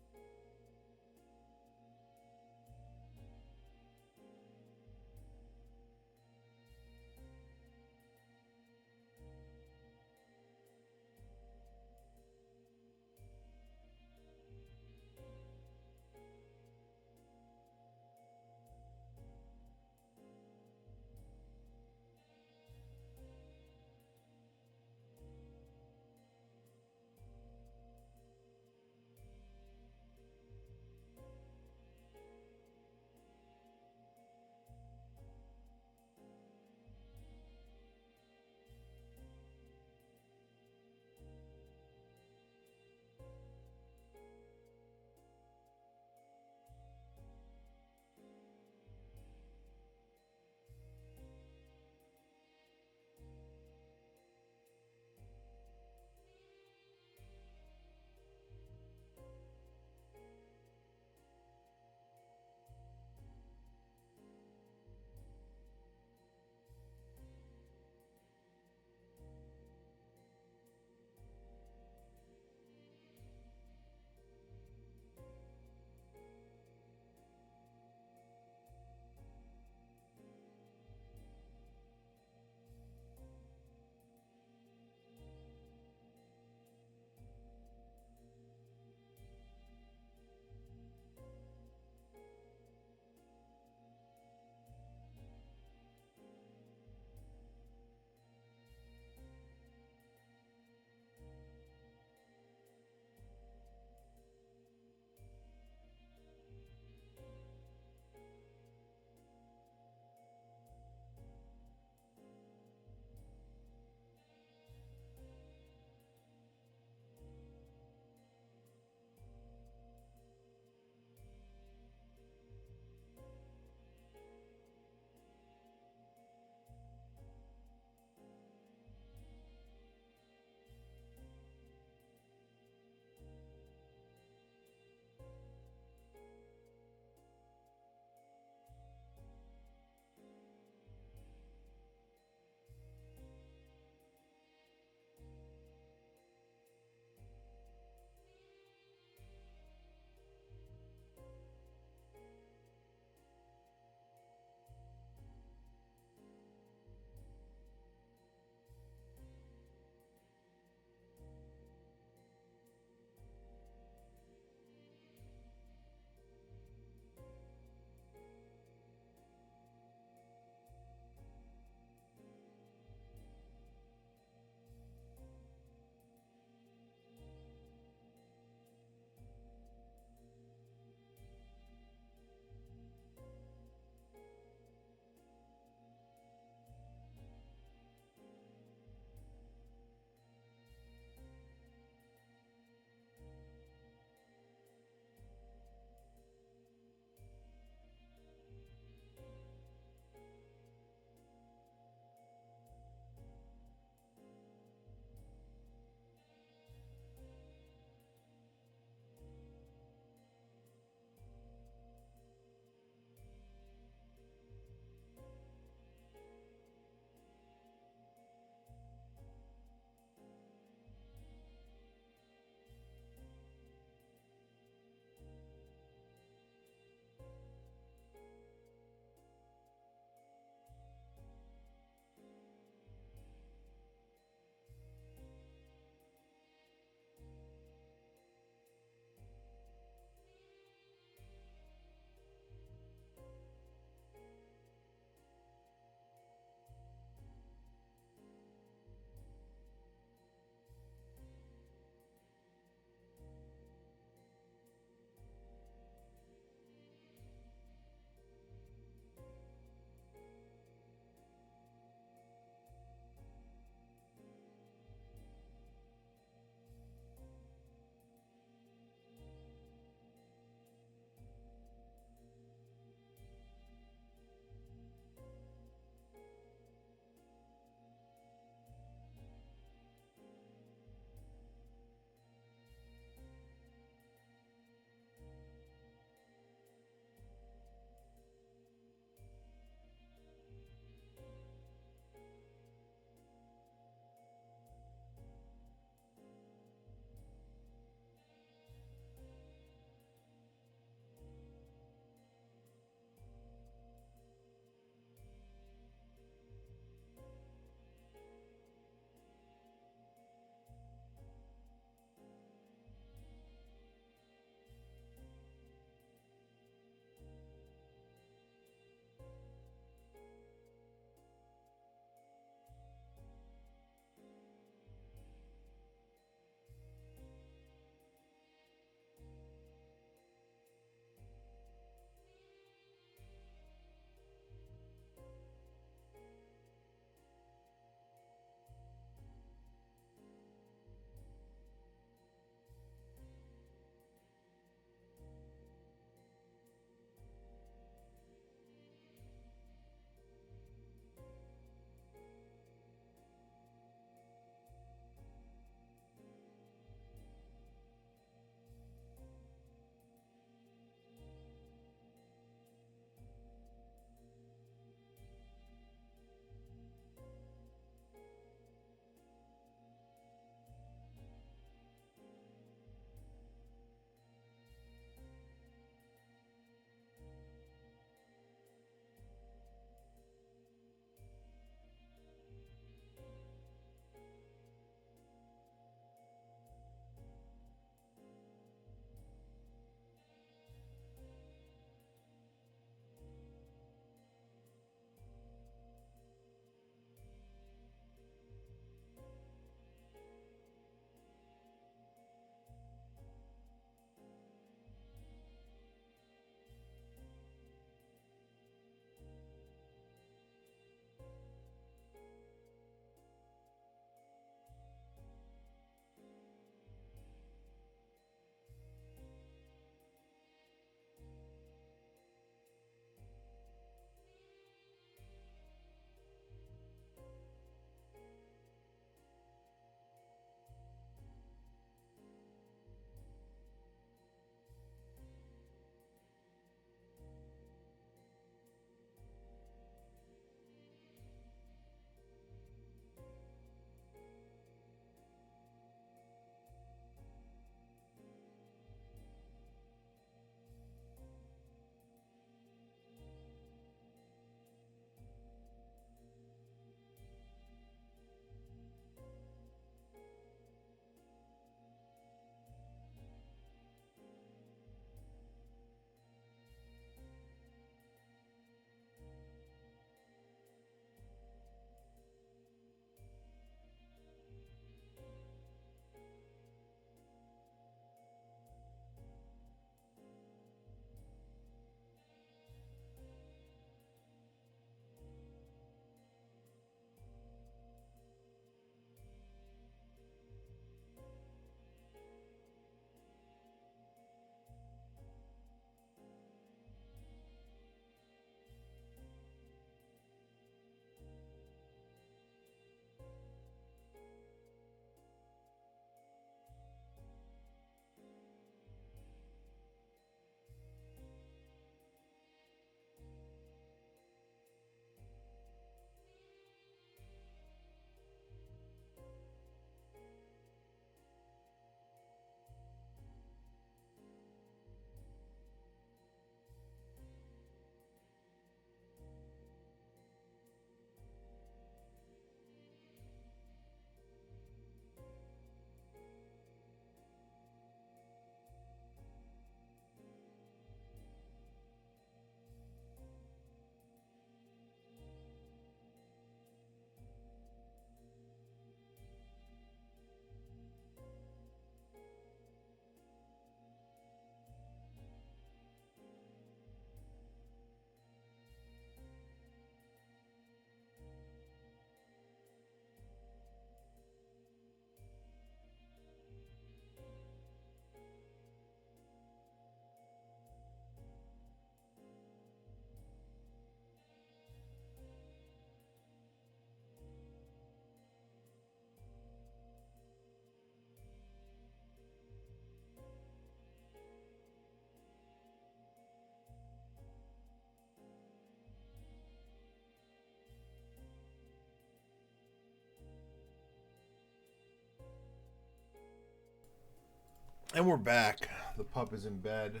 A: And we're back. The pup is in bed.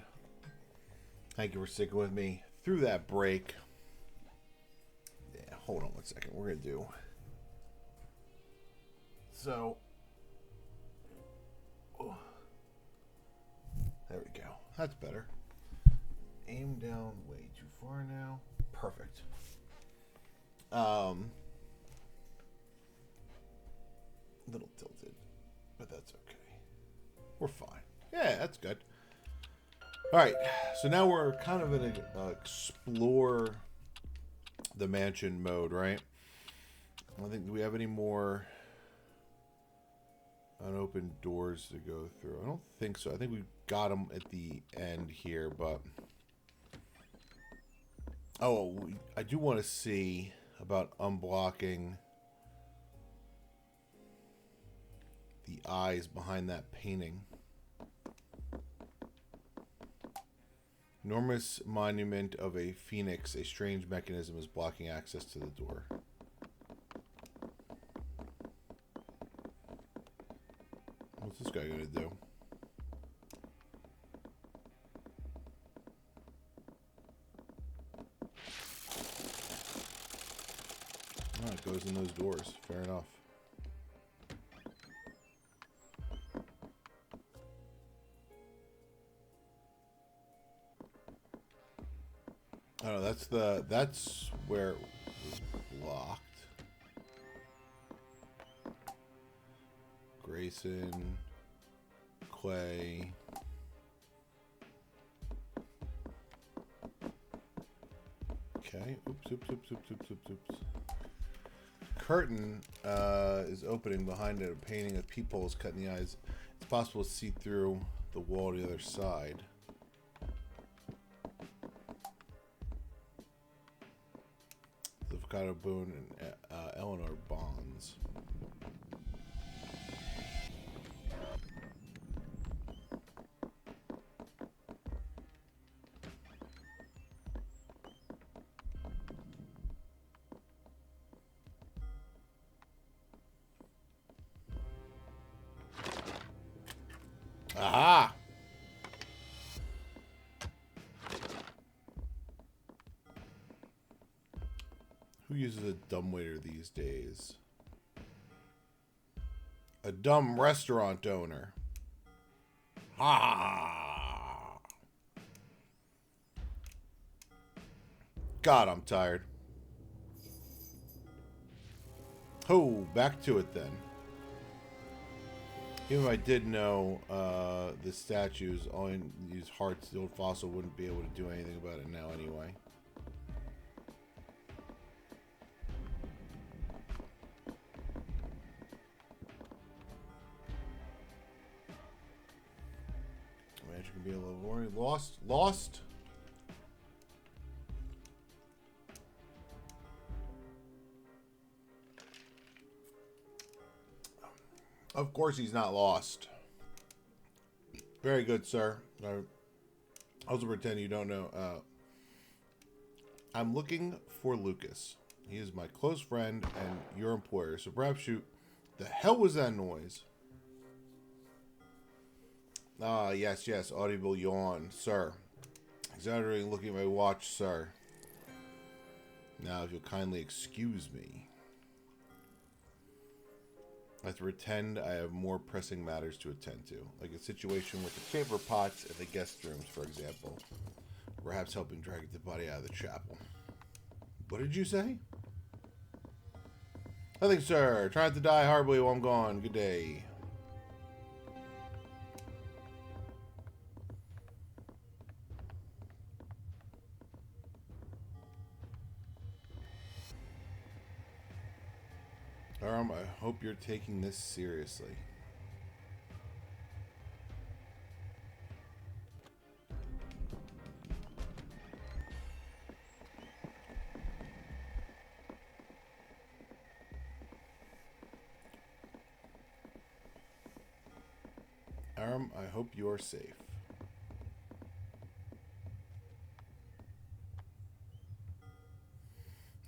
A: Thank you for sticking with me through that break. Yeah, hold on one second. We're going to do... So... Oh, there we go. That's better. Aim down way too far now. Perfect. A little tilted, but that's okay. We're fine. Yeah, that's good. All right, so now we're kind of in a explore the mansion mode, right? I don't think, do we have any more unopened doors to go through? I don't think so. I think we got them at the end here, but... Oh, I do want to see about unblocking the eyes behind that painting. Enormous monument of a phoenix. A strange mechanism is blocking access to the door. What's this guy gonna do? Oh, it goes in those doors. Fair enough. Oh, that's where it was blocked. Grayson, Clay. Okay. Oops. Curtain is opening behind it. A painting of peepholes cut in the eyes. It's possible to see through the wall to the other side. Avocado Boone and Eleanor Bonds. Aha! Who uses a dumbwaiter these days? A dumb restaurant owner. Ha! God, I'm tired. Oh, back to it then. Even if I did know the statues, all these hearts, the old fossil wouldn't be able to do anything about it now anyway. Magic can be a little worried. Lost. Of course he's not lost. Very good, sir. I also pretend you don't know. I'm looking for Lucas. He is my close friend and your employer. So perhaps you... The hell was that noise? Ah, yes. Audible yawn. Sir. Exaggerating looking at my watch, sir. Now, if you'll kindly excuse me. I have to pretend I have more pressing matters to attend to, like a situation with the chamber pots in the guest rooms, for example. Perhaps helping drag the body out of the chapel. What did you say? Nothing, sir. Trying to die horribly while I'm gone. Good day. I hope you're taking this seriously. I hope you're safe.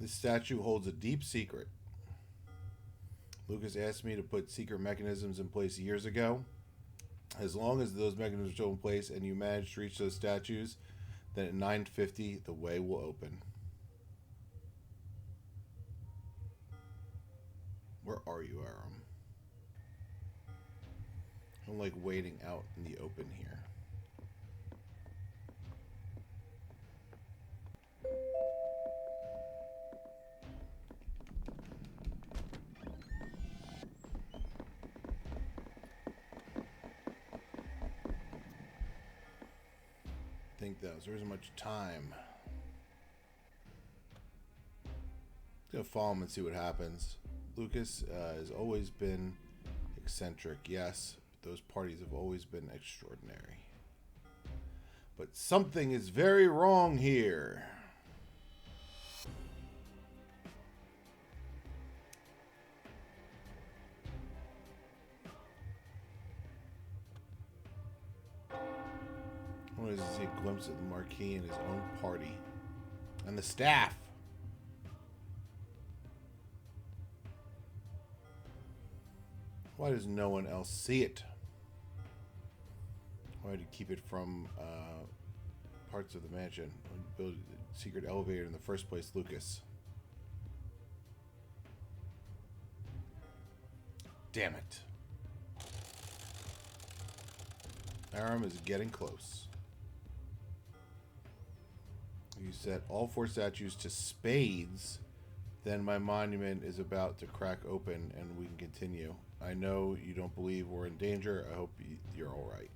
A: This statue holds a deep secret. Lucas asked me to put secret mechanisms in place years ago. As long as those mechanisms are still in place and you manage to reach those statues, then at 9:50 the way will open. Where are you, Aram? I'm like waiting out in the open here. Think though, there isn't much time. I'm gonna follow him and see what happens. Lucas has always been eccentric, yes, but those parties have always been extraordinary. But something is very wrong here. I want to see a glimpse of the Marquis and his own party. And the staff. Why does no one else see it? Why did you keep it from parts of the mansion? Build a secret elevator in the first place, Lucas. Damn it. Aram is getting close. You set all 4 statues to spades, then my monument is about to crack open and we can continue. I know you don't believe we're in danger. I hope you're all right.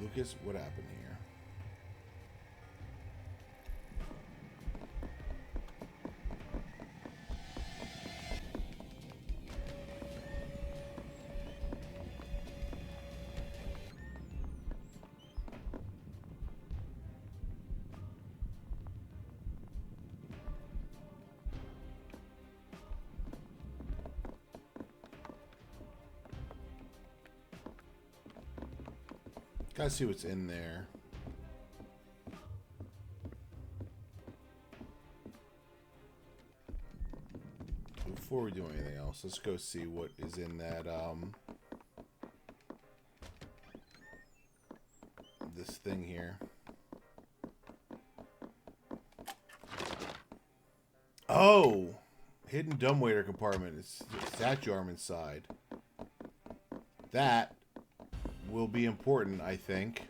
A: Lucas, what happened here? Gotta see what's in there. Before we do anything else, let's go see what is in that this thing here. Oh! Hidden dumbwaiter compartment. It's a statue arm inside. That will be important, I think.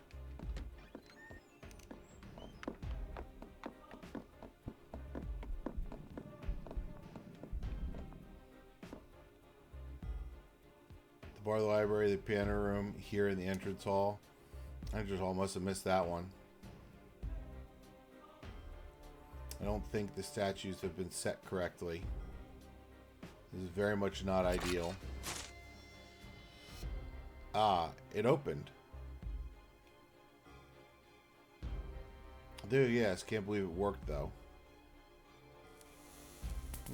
A: The bar, the library, the piano room, here in the entrance hall. Entrance hall must have missed that one. I don't think the statues have been set correctly. This is very much not ideal. Ah, it opened. There, yes, can't believe it worked though.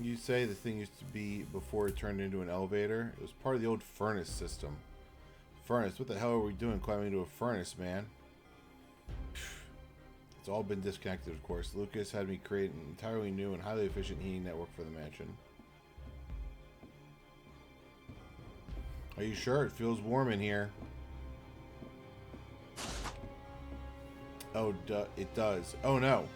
A: You say the thing used to be before it turned into an elevator? It was part of the old furnace system. Furnace? What the hell are we doing climbing into a furnace, man? It's all been disconnected, of course. Lucas had me create an entirely new and highly efficient heating network for the mansion. Are you sure? It feels warm in here. Oh, it does. Oh, no.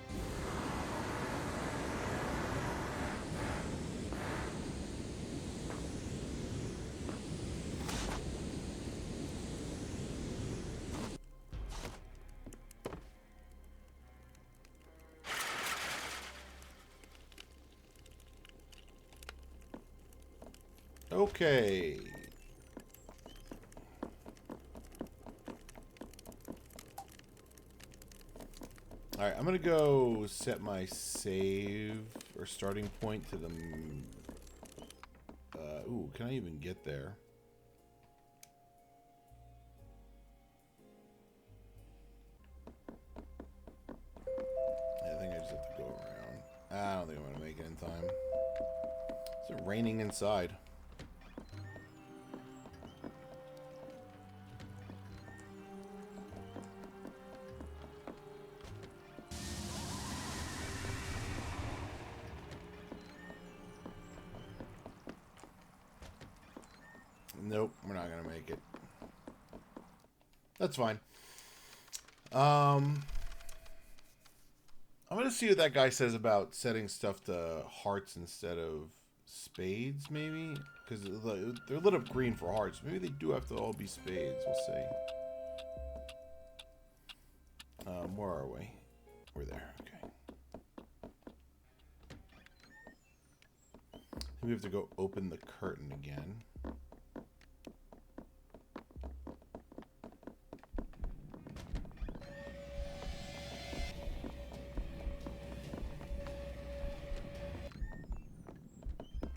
A: Okay. Alright, I'm gonna go set my save or starting point to the... ooh, can I even get there? I think I just have to go around. I don't think I'm gonna make it in time. Is it raining inside? Nope, we're not gonna make it. That's fine. I'm gonna see what that guy says about setting stuff to hearts instead of spades, maybe? Because they're lit up green for hearts. Maybe they do have to all be spades. We'll see. Where are we? We're there. Okay. We have to go open the curtain again.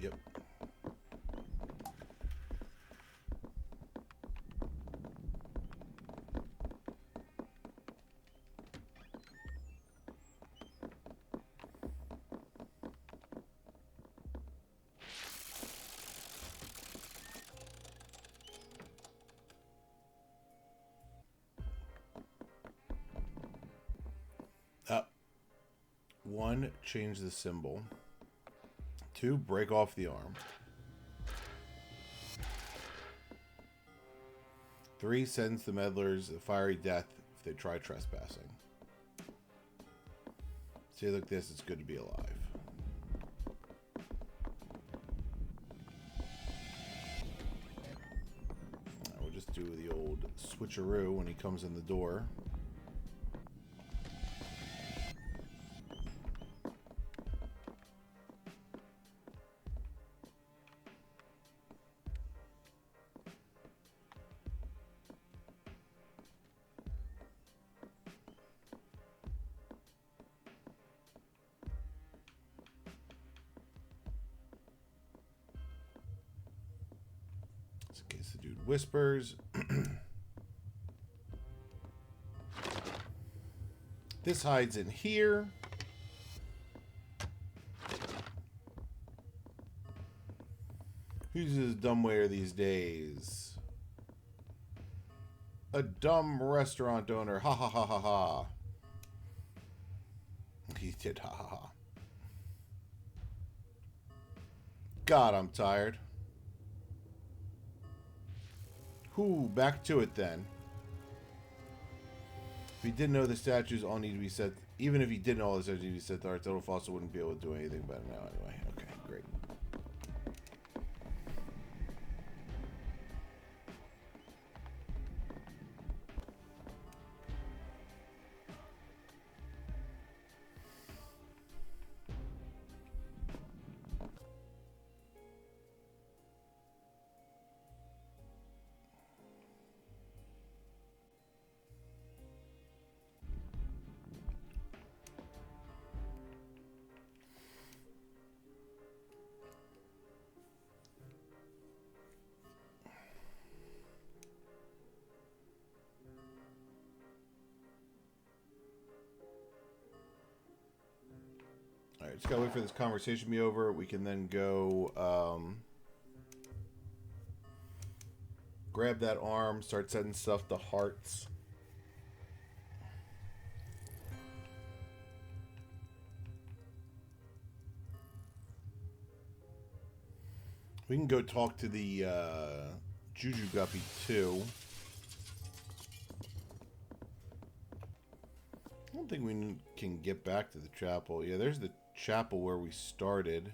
A: Yep. One, change the symbol. 2, break off the arm. 3, sends the meddlers a fiery death if they try trespassing. See, look this, it's good to be alive. We'll just do the old switcheroo when he comes in the door. In case the dude whispers. This hides in here. Who's this dumbwaiter these days? A dumb restaurant owner. Ha ha ha ha ha. He did ha ha ha. God, I'm tired. Whew, back to it then. If he didn't know the statues all need to be set, even if he didn't know all the statues need to be set to art, Total Fossil wouldn't be able to do anything about it now anyway. Okay, great. Alright, just gotta wait for this conversation to be over. We can then go grab that arm, start setting stuff to hearts. We can go talk to the Juju Guppy too. I don't think we can get back to the chapel. Yeah, there's the chapel where we started,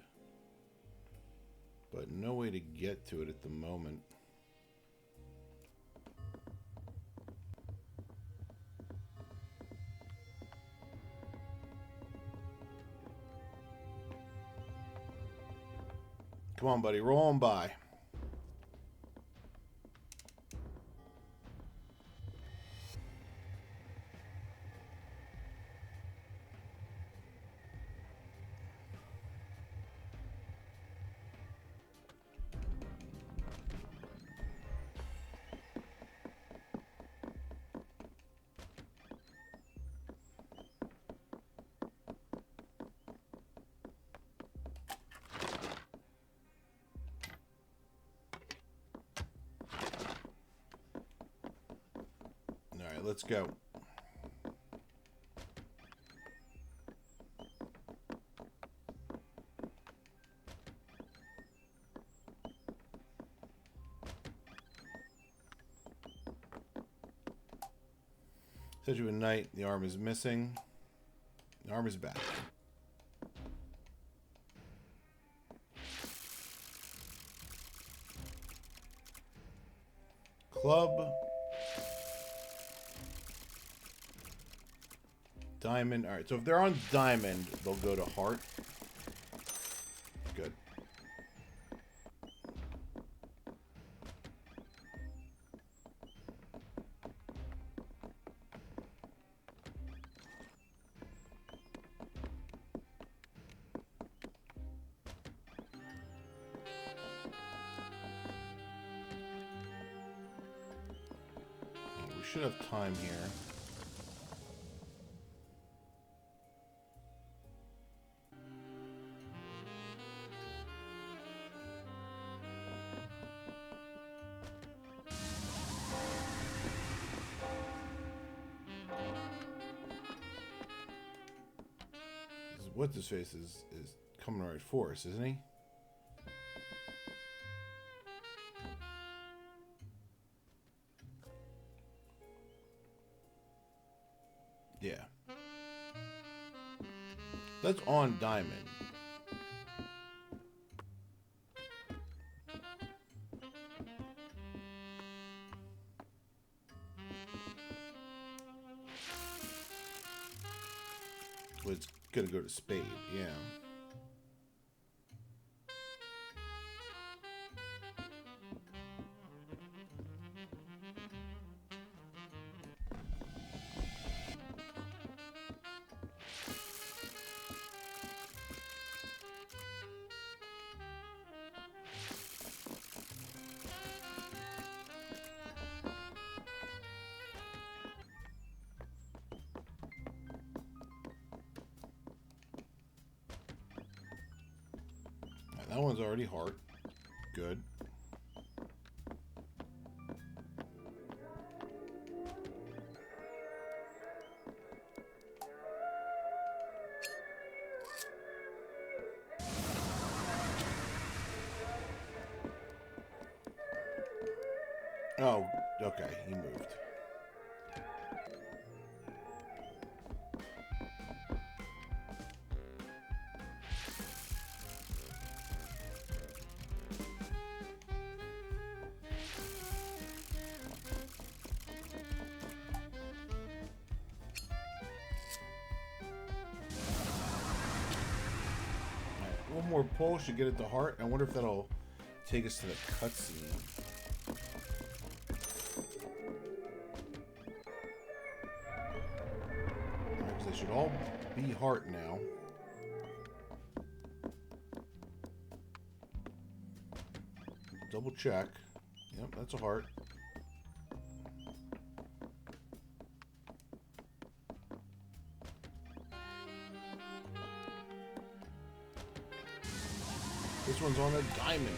A: but no way to get to it at the moment. Come on, buddy, roll on by. Alright, let's go. Touch you at night. The arm is missing. The arm is back. Club. Diamond. Alright, so if they're on diamond, they'll go to heart. Good. We should have time here. What's his face is coming right for us, isn't he? Yeah. That's on diamond. Well, it's gonna go to spade, yeah. That one's already hard. Good. Oh, okay. He moved. One more pull should get it to heart. I wonder if that'll take us to the cutscene. Because they should all be heart now. Double check. Yep, that's a heart. This one's on a diamond.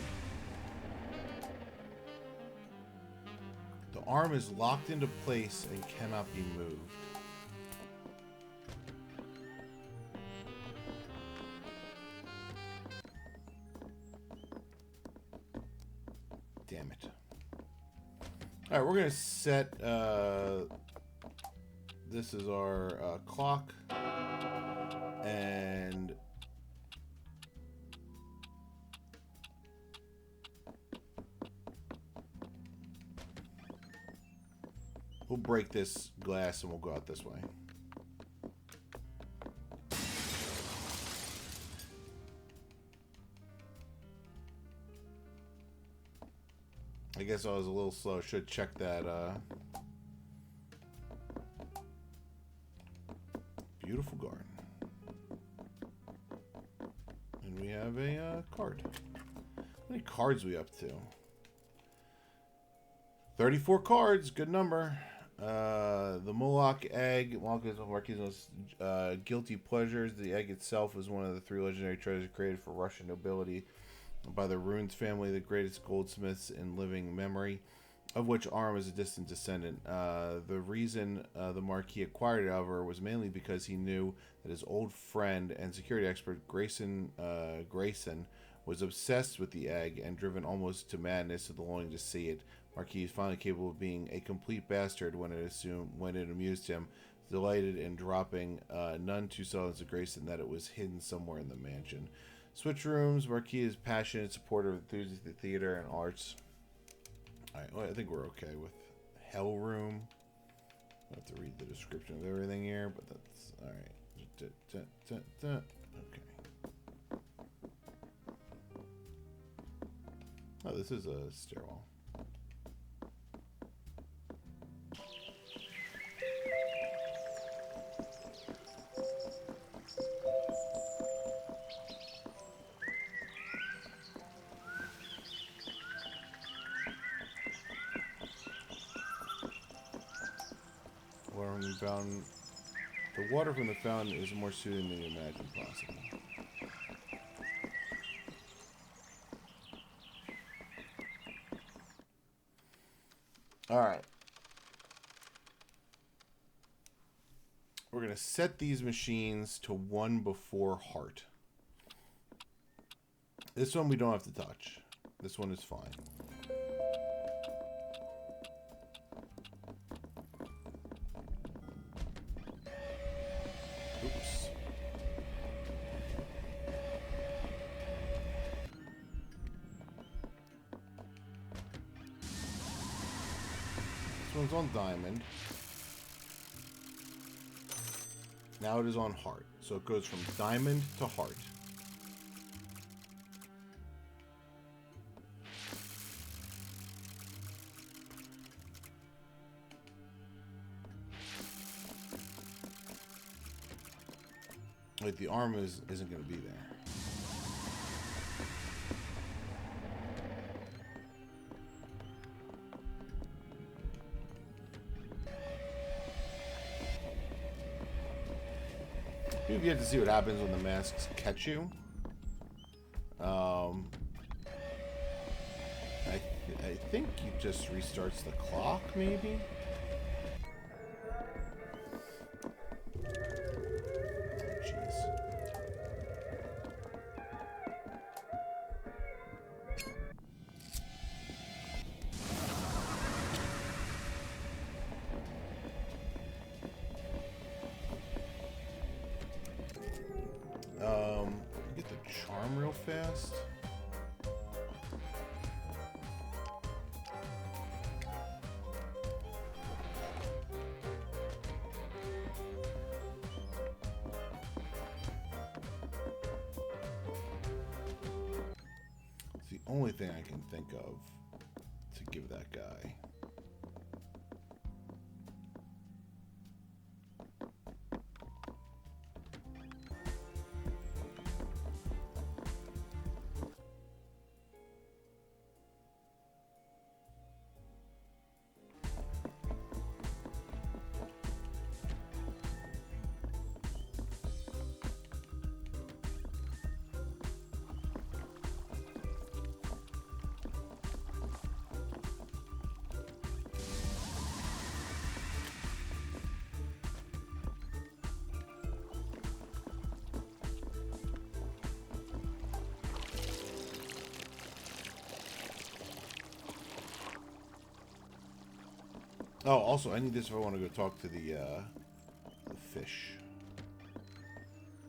A: The arm is locked into place and cannot be moved. Damn it. Alright, we're going to set... this is our clock. And... we'll break this glass and we'll go out this way. I guess I was a little slow. Should check that. Beautiful garden. And we have a card. How many cards are we up to? 34 cards. Good number. The Moloch egg. Marquis's guilty pleasures. The egg itself was one of the 3 legendary treasures created for Russian nobility by the Runes family, the greatest goldsmiths in living memory, of which Arm is a distant descendant. The reason the Marquis acquired it, however, was mainly because he knew that his old friend and security expert Grayson was obsessed with the egg and driven almost to madness with the longing to see it. Marquis is finally capable of being a complete bastard when it amused him, delighted in dropping none too subtle as a grace in that it was hidden somewhere in the mansion. Switch rooms. Marquis is passionate supporter of enthusiast theater and arts. Alright, well, I think we're okay with Hell Room. I have to read the description of everything here, but that's alright. Okay. Oh, this is a stairwell. The water from the fountain is more soothing than you imagine possible. Alright. We're going to set these machines to 1 before heart. This one we don't have to touch. This one is fine. Oops. This one's on diamond. Now it is on heart. So it goes from diamond to heart. Like the arm isn't going to be there. We've yet to see what happens when the masks catch you. I think he just restarts the clock, maybe? Get the charm real fast. It's the only thing I can think of to give that guy. Oh, also, I need this if I want to go talk to the fish.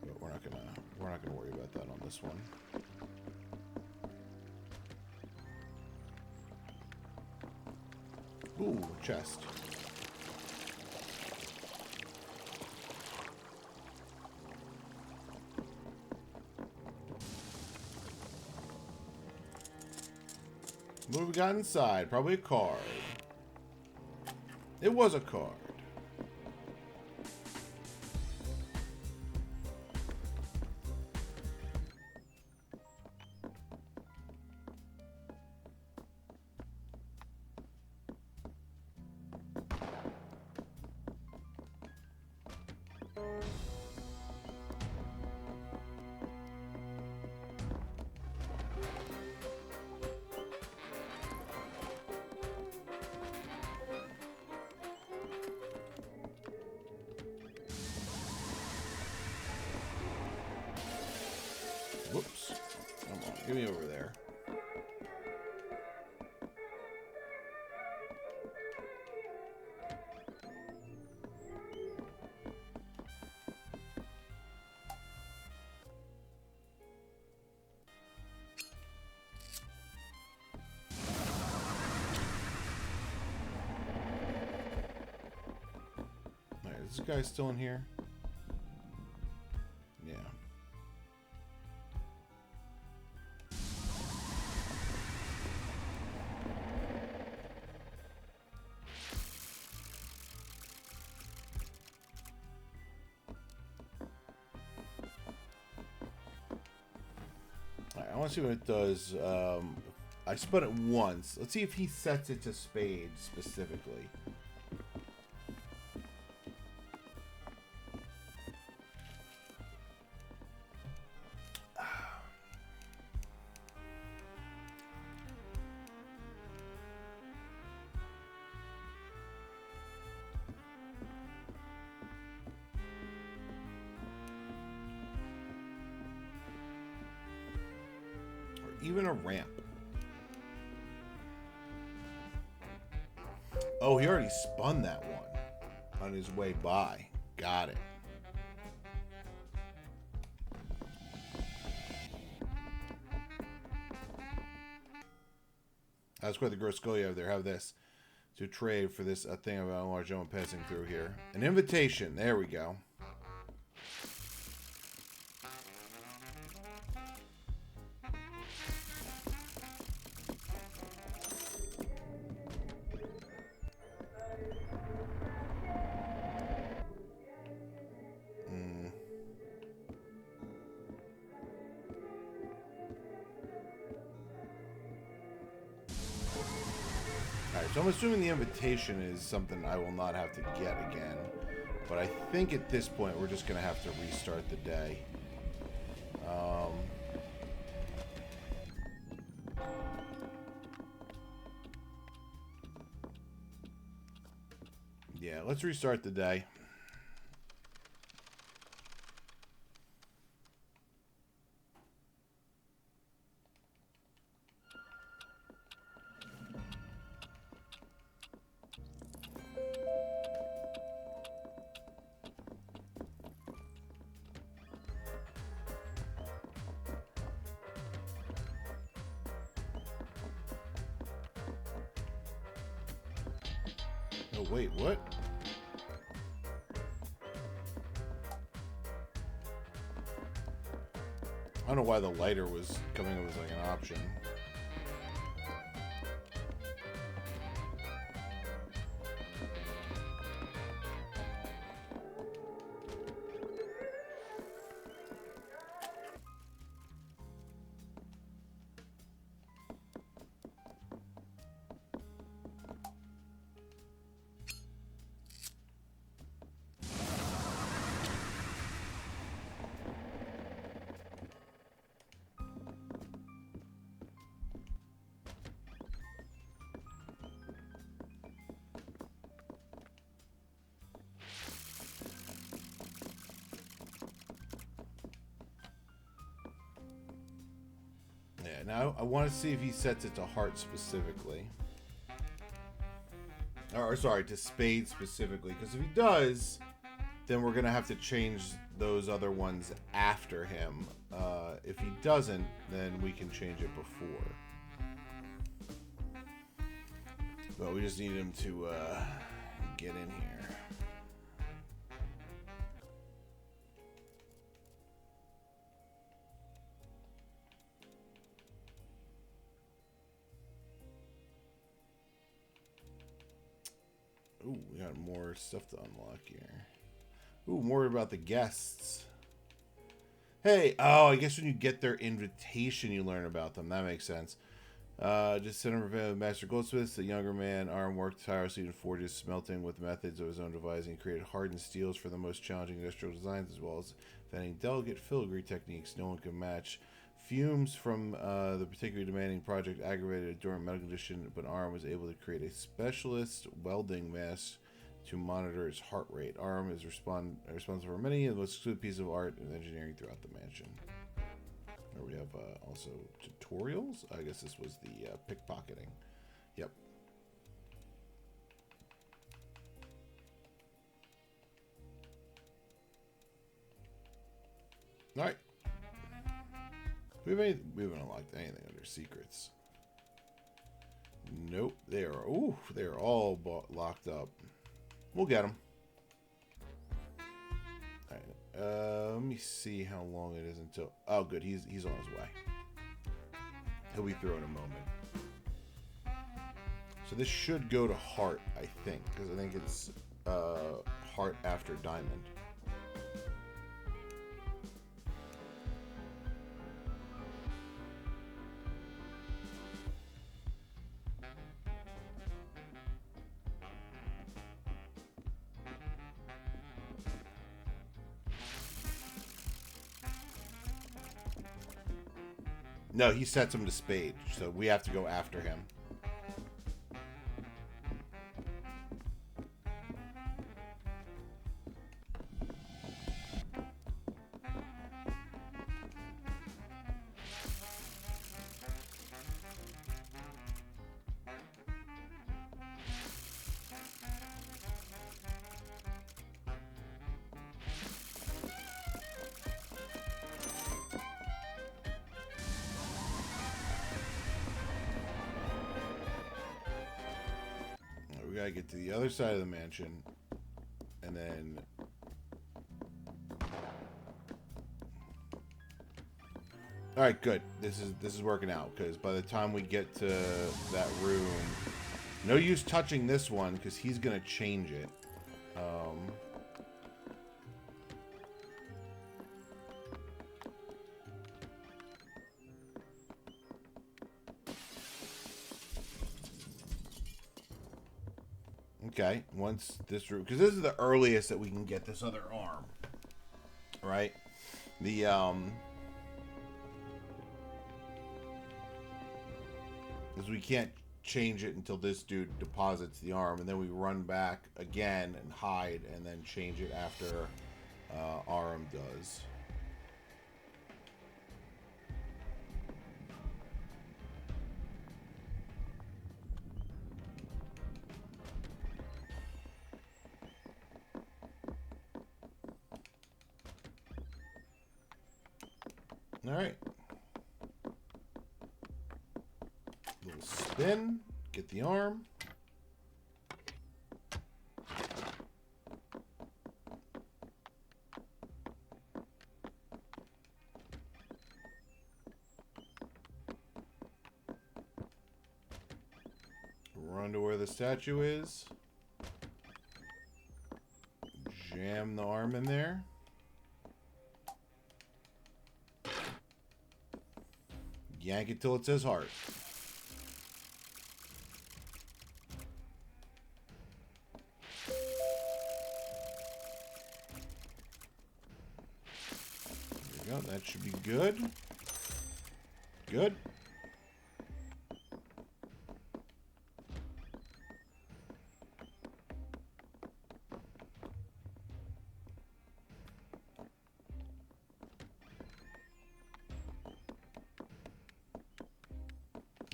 A: But we're not gonna worry about that on this one. Ooh, a chest. What have we got inside? Probably a card. It was a card. Whoops. Come on, get me over there. Is this guy still in here? Yeah. I want to see what it does. I spun it once. Let's see if he sets it to spade specifically. Even a ramp. Oh, he already spun that one on his way by. Got it. That's quite the gross skull you have there. Have this to trade for this thing about a large gentleman passing through here. An invitation. There we go. So I'm assuming the invitation is something I will not have to get again. But I think at this point we're just going to have to restart the day. Yeah, let's restart the day. Oh, wait, what? I don't know why the lighter was coming up as like an option. Yeah, now I want to see if he sets it to heart specifically. Or sorry, to spade specifically. Because if he does, then we're going to have to change those other ones after him. If he doesn't, then we can change it before. But we just need him to get in here. Ooh, we got more stuff to unlock here. Ooh, more about the guests. Hey, oh, I guess when you get their invitation, you learn about them. That makes sense. Just sent over Master Goldsmiths, the younger man. Arm worked tirelessly in forges, smelting with methods of his own devising. Created hardened steels for the most challenging industrial designs, as well as inventing delicate filigree techniques no one can match. Fumes from the particularly demanding project aggravated a dormant medical condition, but Arm was able to create a specialist welding mask to monitor his heart rate. Arm is responsible for many of the most exclusive pieces of art and engineering throughout the mansion. Here we have also tutorials. I guess this was the pickpocketing. Yep. All right. We haven't unlocked anything under secrets. Nope. They are all locked up. We'll get them. Alright, let me see how long it is until... Oh, good. He's on his way. He'll be through in a moment. So this should go to Heart, I think. Because I think it's Heart after Diamond. No, he sets him to Spade, so we have to go after him. We gotta get to the other side of the mansion, and then... Alright, good. This is working out, because by the time we get to that room... No use touching this one, because he's gonna change it. Okay, once this room, because this is the earliest that we can get this other arm, right? The because we can't change it until this dude deposits the arm, and then we run back again and hide, and then change it after Aram does. All right. Little spin. Get the arm. Run to where the statue is. Jam the arm in there. Yank it till it says Heart. There we go. That should be good. Good.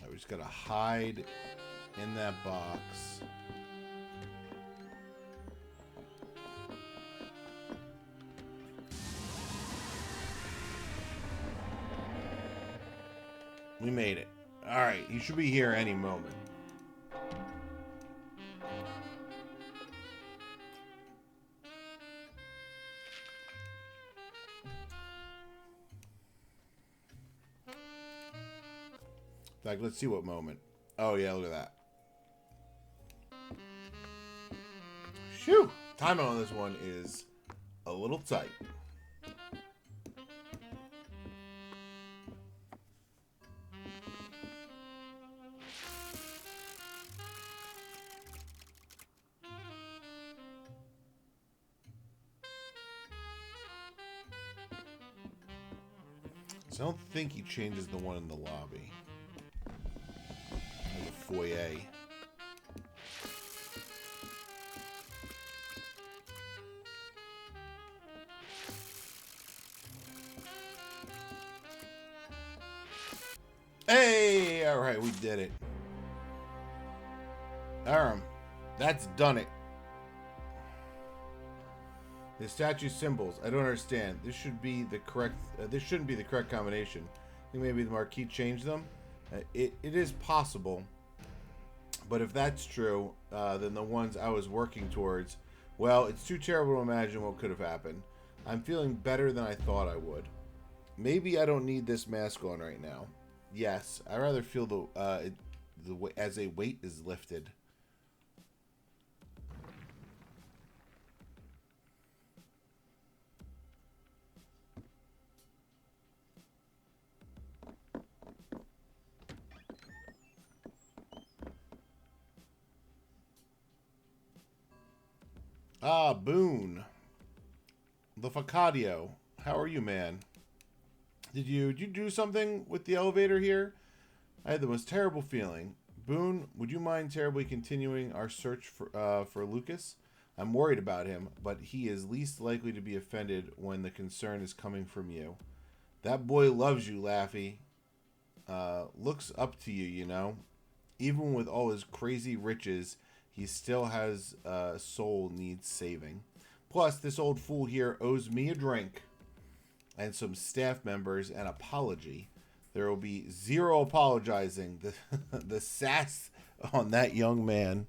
A: We just gotta hide in that box. We made it. Alright, he should be here any moment. In fact, let's see what moment. Oh, yeah, look at that. Phew! Timing on this one is a little tight. So I don't think he changes the one in the lobby. Or the foyer. Hey! Alright, we did it. Aram, that's done it. The statue symbols. I don't understand. This should be the correct. This shouldn't be the correct combination. I think maybe the Marquis changed them. It is possible, but if that's true, then the ones I was working towards, well, it's too terrible to imagine what could have happened. I'm feeling better than I thought I would. Maybe I don't need this mask on right now. Yes, I rather feel the as a weight is lifted. Ah, Boone. The Facadio. How are you, man? Did you do something with the elevator here? I had the most terrible feeling. Boone, would you mind terribly continuing our search for Lucas? I'm worried about him, but he is least likely to be offended when the concern is coming from you. That boy loves you, Laffy. Looks up to you, you know. Even with all his crazy riches, he still has a soul needs saving. Plus, this old fool here owes me a drink and some staff members an apology. There will be zero apologizing. The sass on that young man.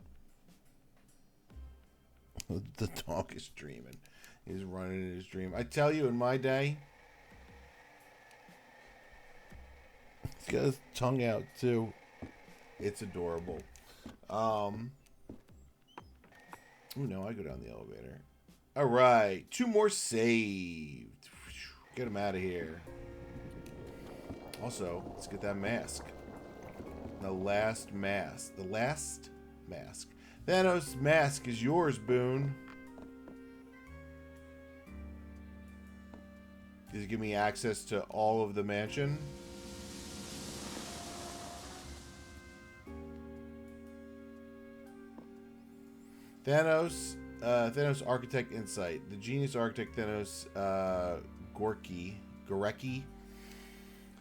A: The dog is dreaming. He's running in his dream. I tell you, in my day, he's got his tongue out too. It's adorable. Oh no, I go down the elevator. All right, 2 more saved. Get him out of here. Also, let's get that mask. The last mask. The last mask. Thanos' mask is yours, Boone. Does it give me access to all of the mansion? Thanos Architect Insight. The genius architect Thanos Gorecki.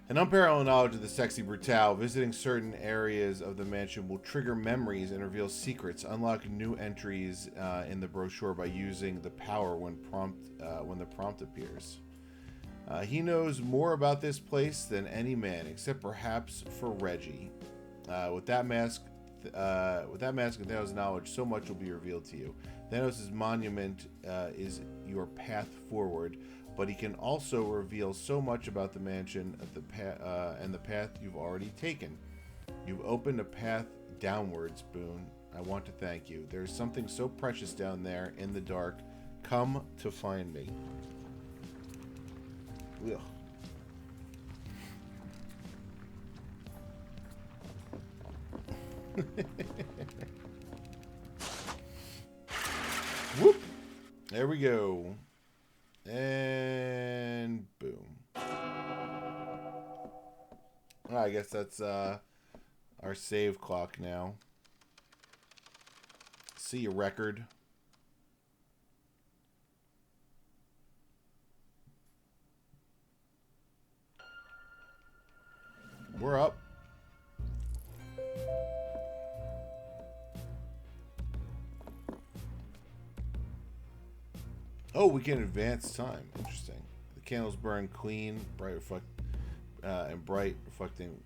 A: An unparalleled knowledge of the sexy Brutale. Visiting certain areas of the mansion will trigger memories and reveal secrets. Unlock new entries in the brochure by using the power when the prompt appears. He knows more about this place than any man, except perhaps for Reggie. With that mask and Thanos' knowledge, so much will be revealed to you. Thanos' monument is your path forward, but he can also reveal so much about the mansion and the path you've already taken. You've opened a path downwards, Boone. I want to thank you. There's something so precious down there in the dark. Come to find me. Ugh. Whoop! There we go. And boom. I guess that's our save clock now. See your record. We're up. Oh, we can advance time. Interesting. The candles burn clean, bright reflecting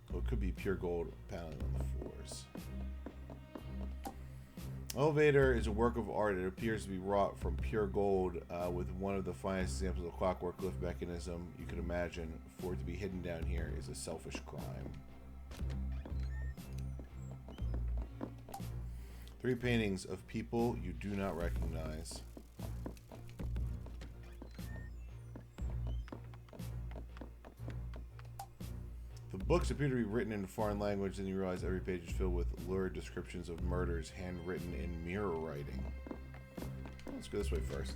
A: what could be pure gold paneling on the floors. Elevator is a work of art. It appears to be wrought from pure gold with one of the finest examples of clockwork lift mechanism you could imagine. For it to be hidden down here is a selfish crime. 3 paintings of people you do not recognize. The books appear to be written in a foreign language, then you realize every page is filled with lurid descriptions of murders handwritten in mirror writing. Let's go this way first.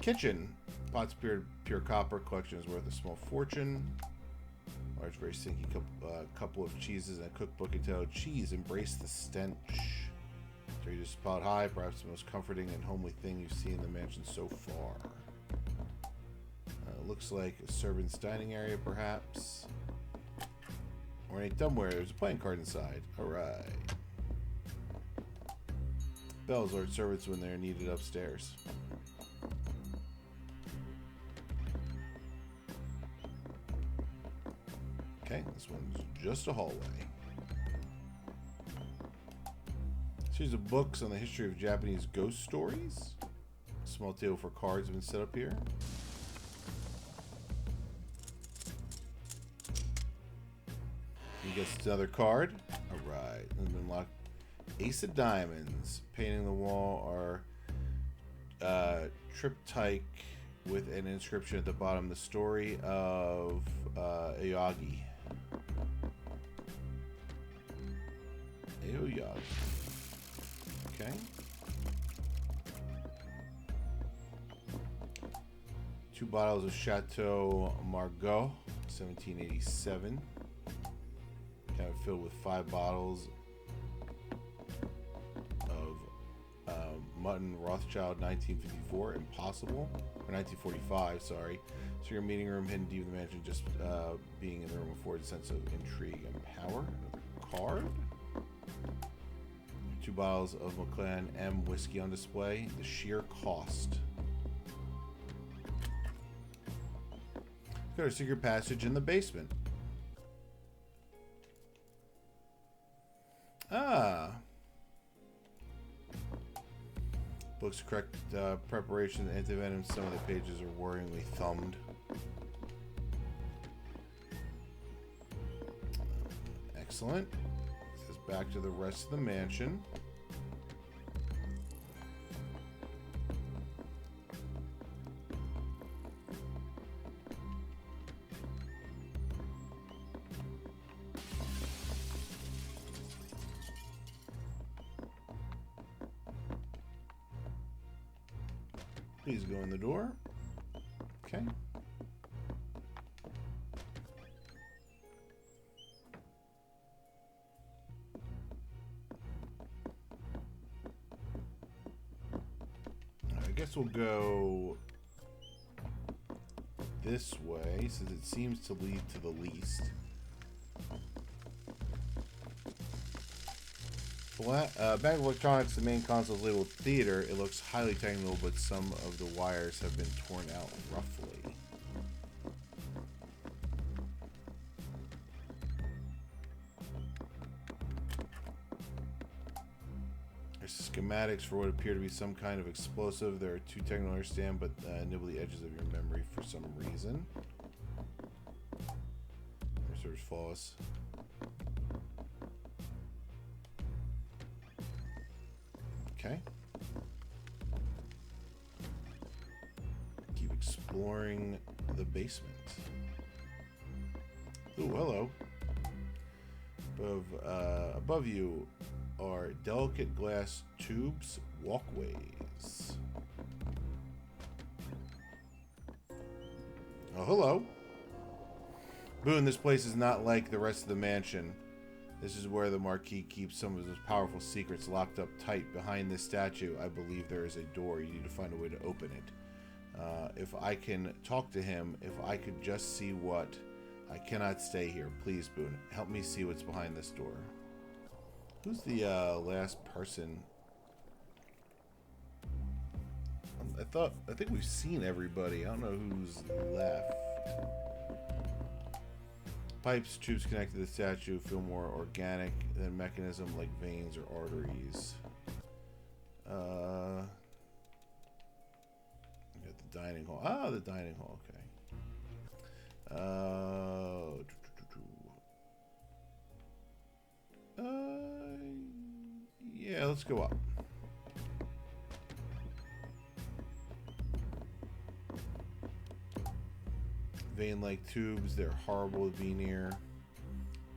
A: Kitchen. Pots pure copper. Collection is worth a small fortune. Large, very stinky couple of cheeses and a cookbook entitled Cheese, Embrace the Stench. So you just spot high, perhaps the most comforting and homely thing you've seen in the mansion so far. Looks like a servant's dining area, perhaps. Or any dumbware. There's a playing card inside. Alright. Bells alert servants when they're needed upstairs. Okay, this one's just a hallway. Series of books on the history of Japanese ghost stories. Small table for cards have been set up here. He gets another card. Alright. And unlock Ace of Diamonds. Painting the wall are triptych with an inscription at the bottom. The story of Aoyagi. Aoyagi. Okay. 2 bottles of Chateau Margaux, 1787. Kind of filled with 5 bottles of Mutton Rothschild 1954, Impossible, or 1945, sorry. So your meeting room hidden deep in the mansion, just being in the room affords a sense of intrigue and power. Another card. 2 bottles of Macallan M whiskey on display. The sheer cost. Got a secret passage in the basement. Ah. Books correct preparation of antivenom. Some of the pages are worryingly thumbed. Excellent. It says back to the rest of the mansion. Please go in the door. Okay. I guess we'll go this way, since it seems to lead to the least. Back of electronics, the main console is labeled theater. It looks highly technical, but some of the wires have been torn out roughly. There's schematics for what appear to be some kind of explosive. There are 2 technical understand, but nibble the edges of your memory for some reason. Research flawless. Okay. Keep exploring the basement. Ooh, hello. Above you are delicate glass tubes, walkways. Oh, hello. Boone, this place is not like the rest of the mansion. This is where the Marquis keeps some of his powerful secrets locked up tight. Behind this statue, I believe there is a door. You need to find a way to open it. If I can talk to him, if I could just see what... I cannot stay here. Please, Boone, help me see what's behind this door. Who's the last person? I think we've seen everybody. I don't know who's left. Pipes, tubes connected to the statue feel more organic than mechanism like veins or arteries. We got the dining hall. Ah, the dining hall. Okay. Yeah, let's go up. Vein-like tubes, they're horrible to be near.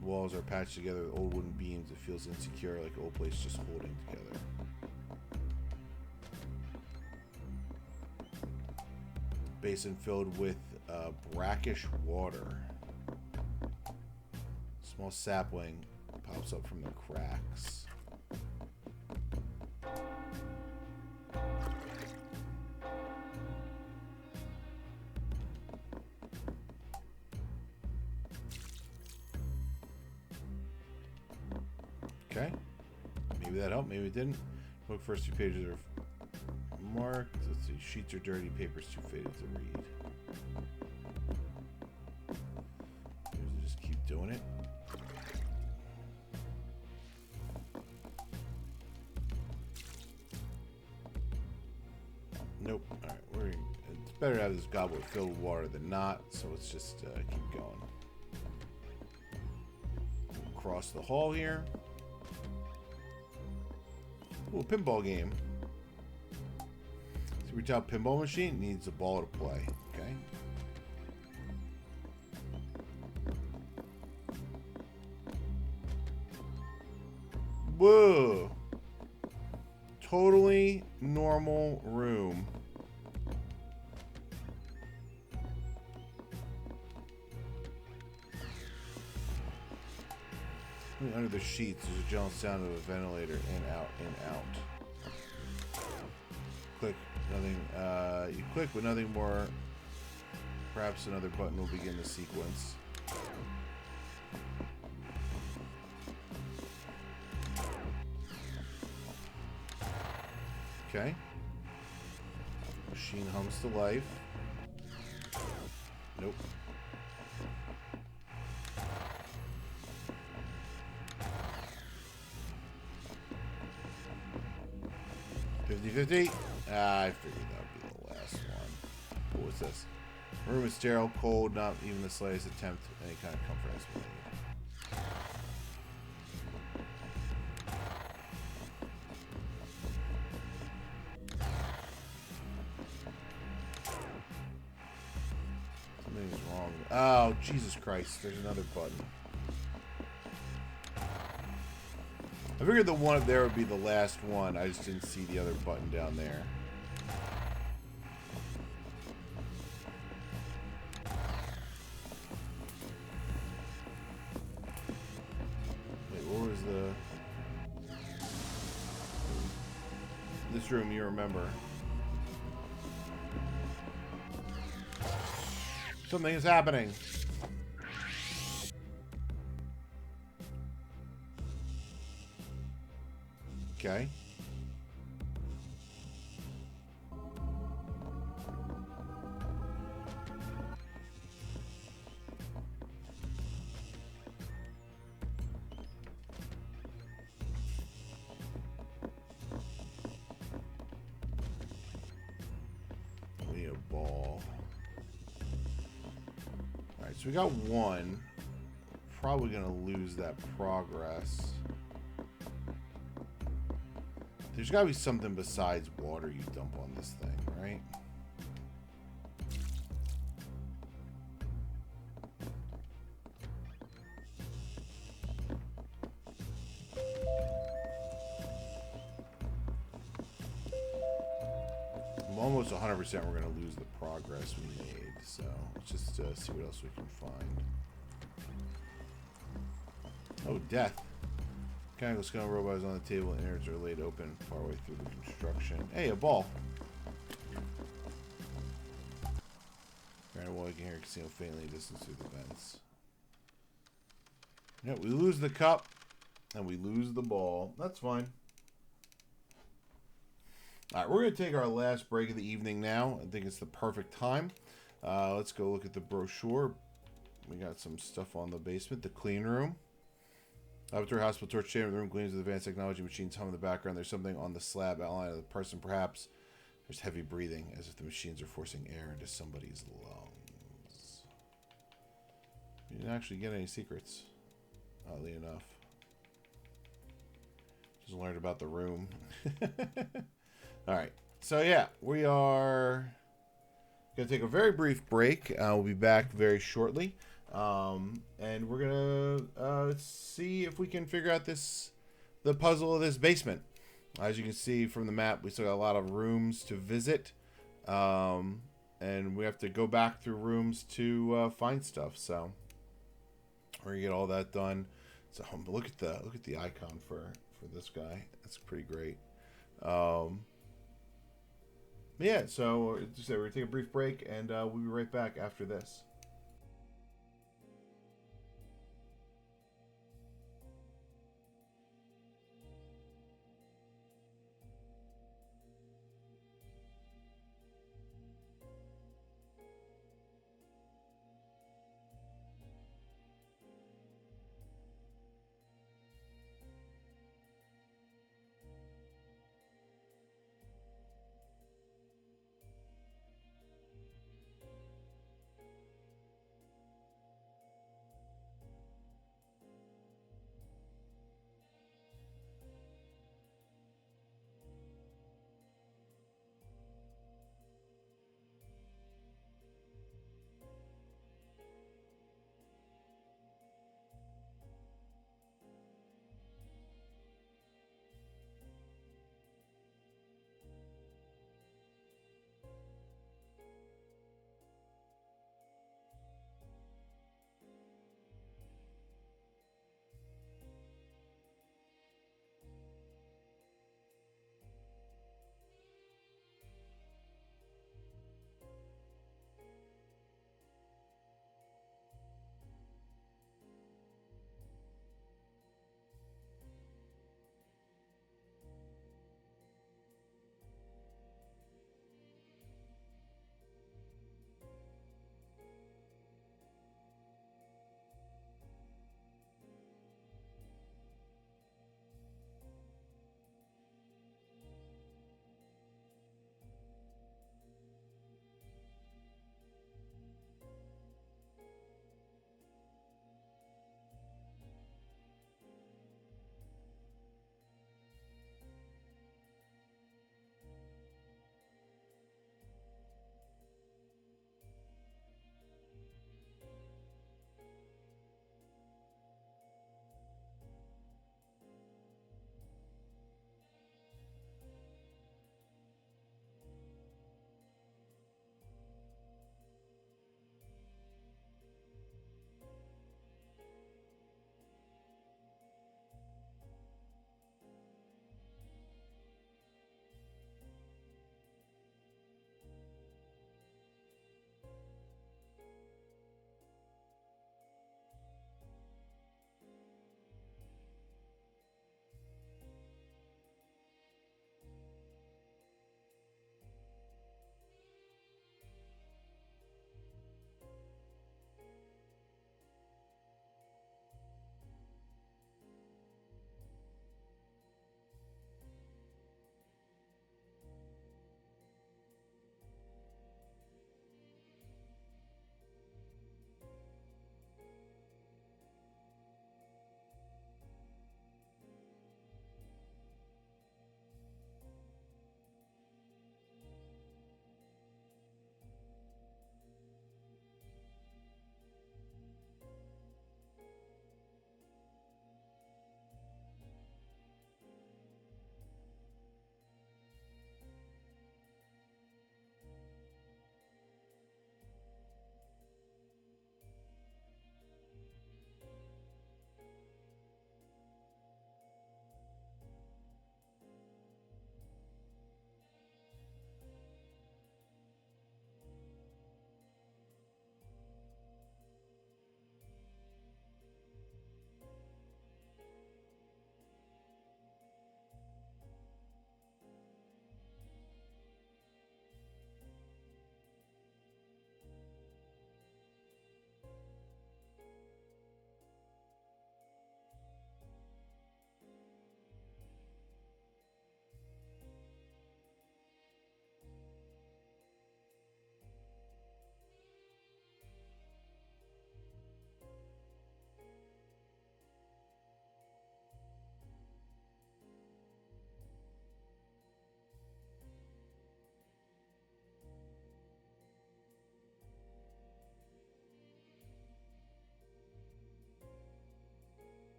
A: Walls are patched together with old wooden beams. It feels insecure, like an old place just holding together. Basin filled with brackish water. Small sapling pops up from the cracks. Okay. Maybe that helped, maybe it didn't. Look, first 2 pages are marked. Let's see. Sheets are dirty, papers too faded to read. Just keep doing it. Nope. Alright, it's better to have this goblet filled with water than not, so let's just keep going. Across the hall here. Ooh, a pinball game. Brutale pinball machine needs a ball to play. Okay. Whoa. Totally normal room. Under the sheets, there's a gentle sound of a ventilator in, out, in, out. Click, nothing, you click, but nothing more. Perhaps another button will begin the sequence. Okay. Machine hums to life. Nope. $50-50. I figured that would be the last one. What was this? Room is sterile, cold, not even the slightest attempt at any kind of comfort has been made. Something's wrong. Oh, Jesus Christ. There's another button. I figured the one up there would be the last one. I just didn't see the other button down there. Wait, what was the... This room, you remember. Something is happening. Okay. We need a ball. Alright, so we got one. Probably gonna lose that progress. There's gotta be something besides water you dump on this thing, right? I'm almost 100% we're gonna lose the progress we made, so let's just see what else we can find. Oh, death. Mechanical skeleton robot is on the table and innards are laid open far away through the construction. Hey, a ball. Granted, wall you can hear casino faintly distance through the vents. Yeah, we lose the cup and we lose the ball. That's fine. Alright, we're going to take our last break of the evening now. I think it's the perfect time. Let's go look at the brochure. We got some stuff on the basement. The clean room. Laboratory hospital torch chamber. The room gleams with advanced technology machines hum in the background. There's something on the slab outline of the person, perhaps. There's heavy breathing, as if the machines are forcing air into somebody's lungs. You didn't actually get any secrets, oddly enough. Just learned about the room. Alright, so yeah, we are going to take a very brief break. We'll be back very shortly. And we're gonna see if we can figure out the puzzle of this basement. As you can see from the map, we still got a lot of rooms to visit, and we have to go back through rooms to find stuff. So we're gonna get all that done. So look at the icon for this guy. That's pretty great. Yeah. So just we're gonna take a brief break, and we'll be right back after this.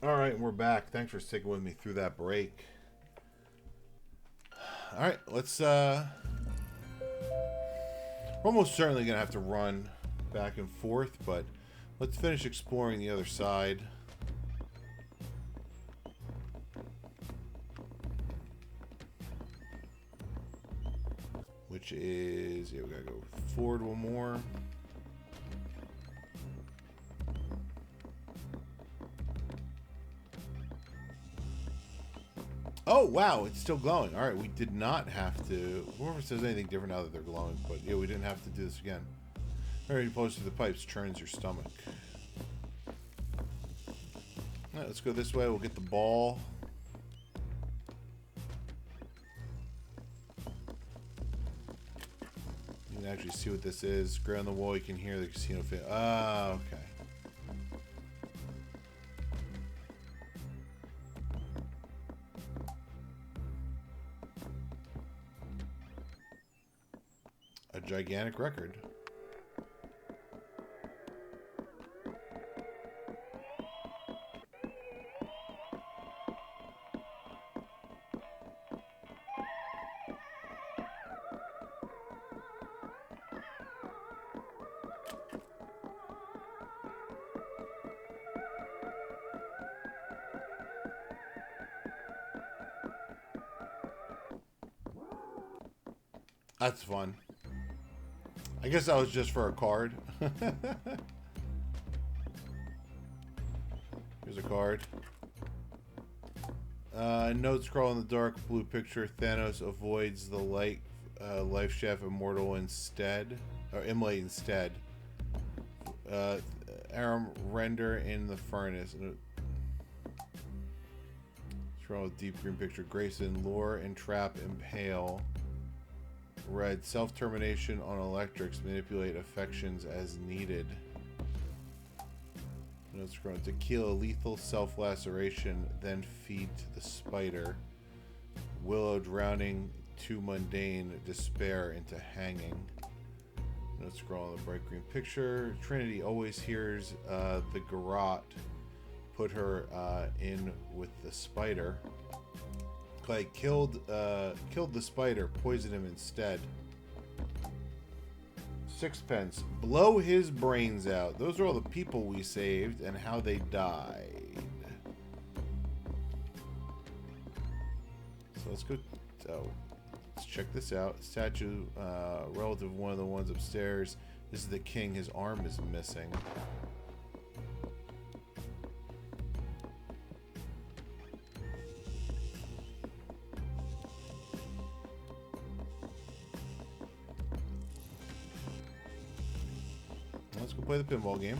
A: All right, we're back. Thanks for sticking with me through that break. All right, let's. We're almost certainly gonna have to run back and forth, but let's finish exploring the other side. Which is, yeah, we gotta go forward one more. Oh, wow, it's still glowing. All right, we did not have to. I wonder if there's anything different now that they're glowing, but yeah, we didn't have to do this again. Very close to the pipes churns your stomach. All right, let's go this way. We'll get the ball. You can actually see what this is. Gray on the wall, you can hear the casino fit. Ah, okay. A gigantic record. That's fun. I guess that was just for a card. Here's a card. Note scroll in the dark blue picture. Thanos avoids the light life shaft immortal instead. Or immolate instead. Aram render in the furnace. Scroll with deep green picture. Grayson lure and trap impale. Red, self-termination on electrics. Manipulate affections as needed. Notes grown. Tequila, lethal self-laceration, then feed to the spider. Willow, drowning, too mundane, despair into hanging. Notes scroll on the bright green picture. Trinity always hears the garrote. Put her in with the spider. Clay killed the spider, poisoned him instead. Sixpence, blow his brains out. Those are all the people we saved and how they died. So let's go. Oh, let's check this out. Statue, relative of one of the ones upstairs. This is the king. His arm is missing. Let's go play the pinball game.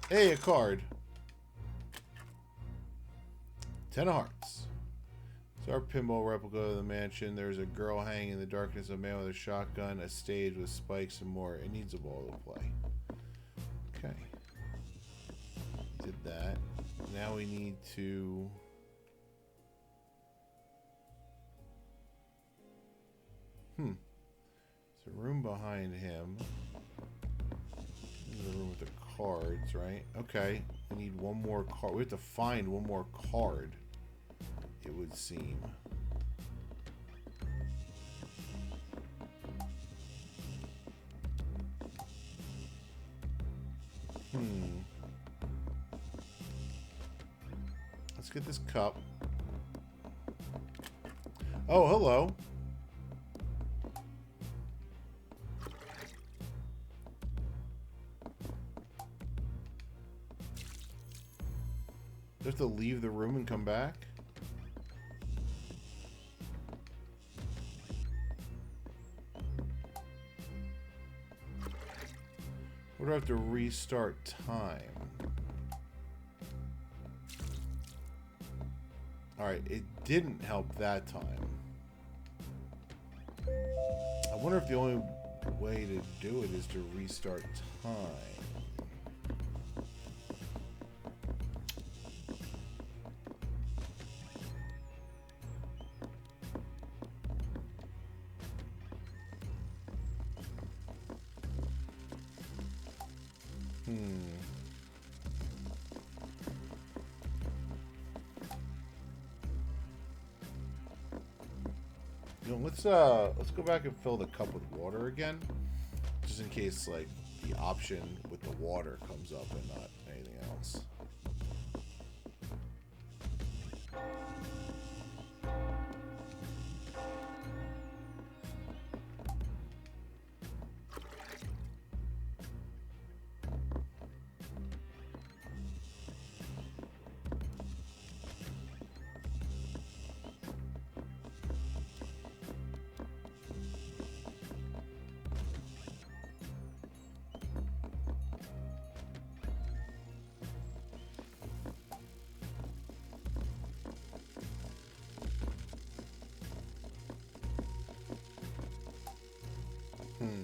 A: Hey, a card. 10 of hearts. It's our pinball replica of the mansion. There's a girl hanging in the darkness, a man with a shotgun, a stage with spikes, and more. It needs a ball to play. Okay. Did that. Now we need to... There's a room behind him. This is the room with the cards, right? Okay. We need one more card. We have to find one more card, it would seem. Let's get this cup. Oh, hello. Do I have to leave the room and come back? Or do I have to restart time? Alright, it didn't help that time. I wonder if the only way to do it is to restart time. Hmm. You know, let's go back and fill the cup with water again, just in case like the option with the water comes up and not anything else. Hmm.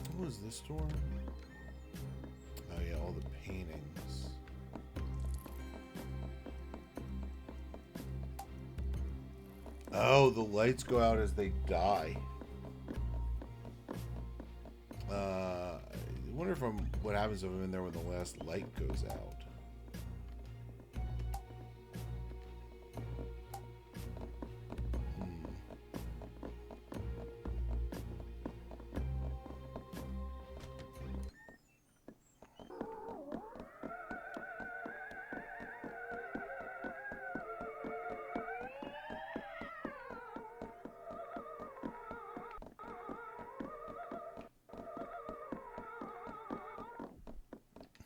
A: What was this door? Oh yeah, all the paintings. Oh, the lights go out as they die. I wonder what happens if I'm in there when the last light goes out.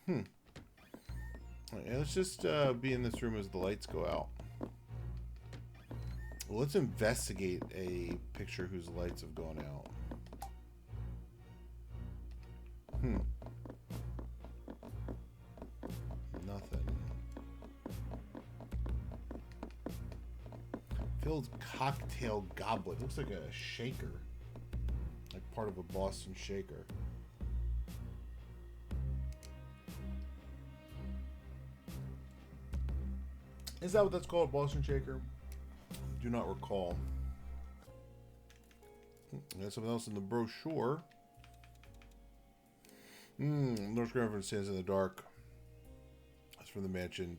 A: Hmm. Yeah, let's just be in this room as the lights go out. Well, let's investigate a picture whose lights have gone out. Hmm. Nothing. Filled cocktail goblet. Looks like a shaker. Like part of a Boston shaker. Is that what that's called, Boston shaker? Do not recall. There's something else in the brochure. North Grandford stands in the dark. That's from the mansion.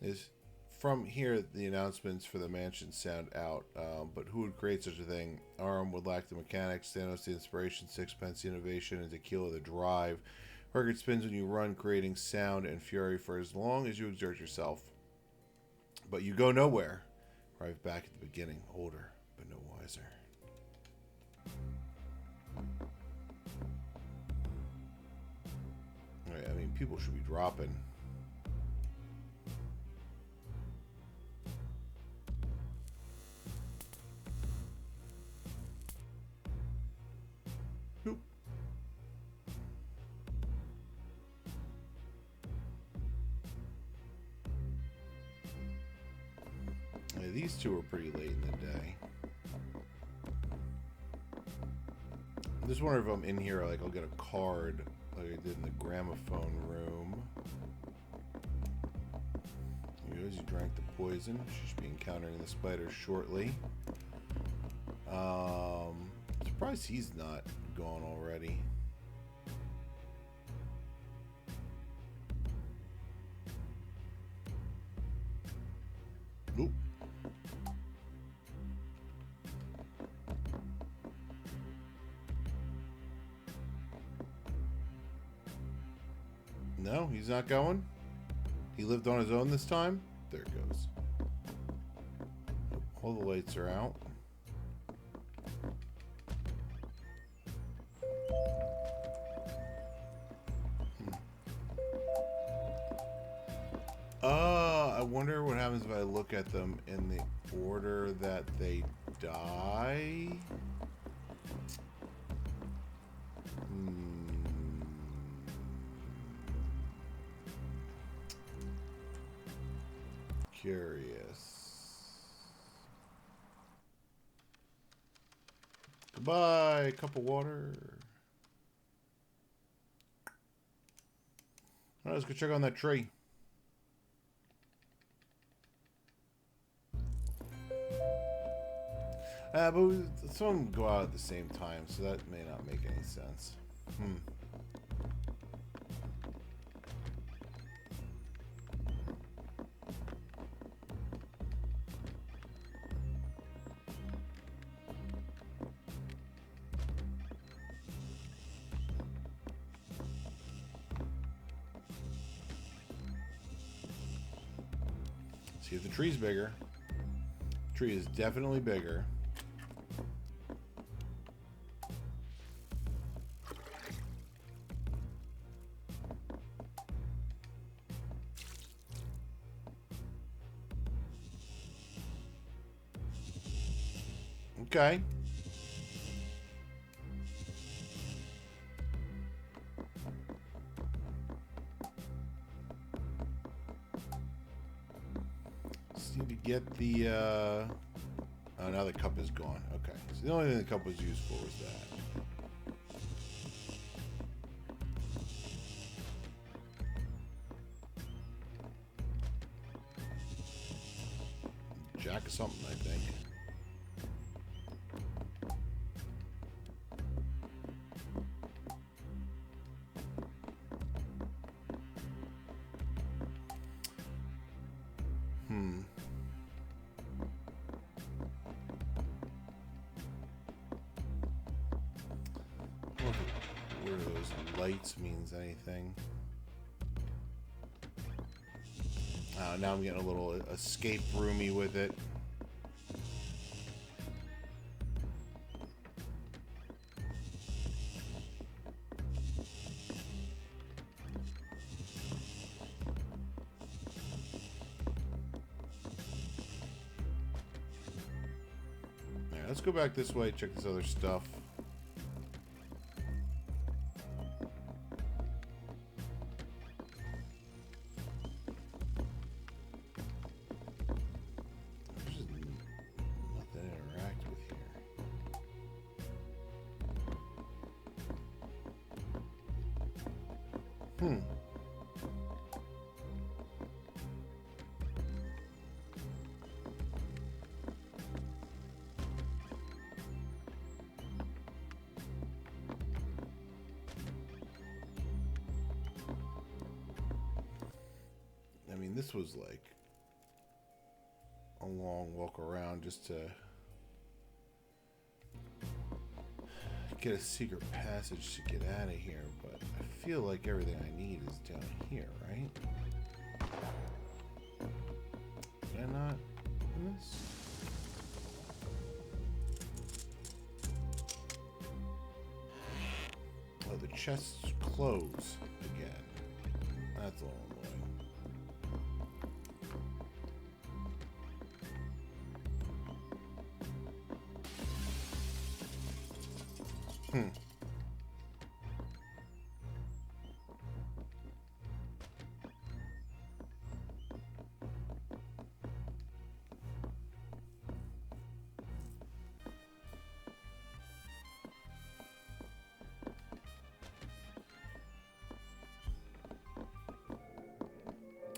A: Is from here the announcements for the mansion sound out. But who would create such a thing? Aram would lack the mechanics, Thanos the inspiration, sixpence the innovation, and tequila the drive. Record spins when you run, creating sound and fury for as long as you exert yourself. But you go nowhere. Arrive back at the beginning, older, but no wiser. Right, I mean, people should be dropping. Nope. Yeah, these two are pretty late in the day. I just wonder if I'm in here, like, I'll get a card like I did in the gramophone room. Here goes, you drank the poison. She should be encountering the spider shortly. Surprised he's not gone already. Oop. No, he's not going. He lived on his own this time. There it goes. All the lights are out. I wonder what happens if I look at them in the order that they die. Curious. Goodbye, cup of water. All right, let's go check on that tree. But some of them go out at the same time, so that may not make any sense. See if the tree's bigger. The tree is definitely bigger. Okay. Just need to get the oh, now the cup is gone. Okay. So the only thing the cup was used for was that. Jack of something, I think. Where those lights means anything. Now I'm getting a little escape roomy with it. Alright, let's go back this way, check this other stuff. I mean, this was like a long walk around just to get a secret passage to get out of here, but I feel like everything I need is down here, right? Did I not do this? Oh, the chests close again. That's a little annoying.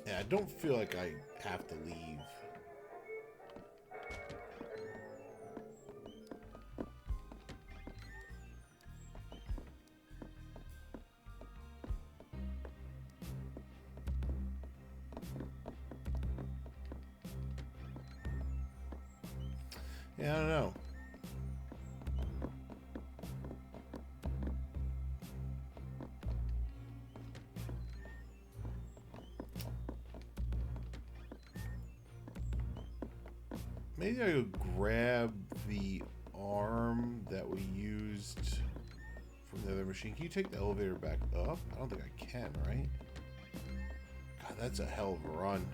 A: Yeah, I don't feel like I have to leave. Yeah, I don't know. Maybe I could grab the arm that we used from the other machine. Can you take the elevator back up? I don't think I can, right? God, that's a hell of a run.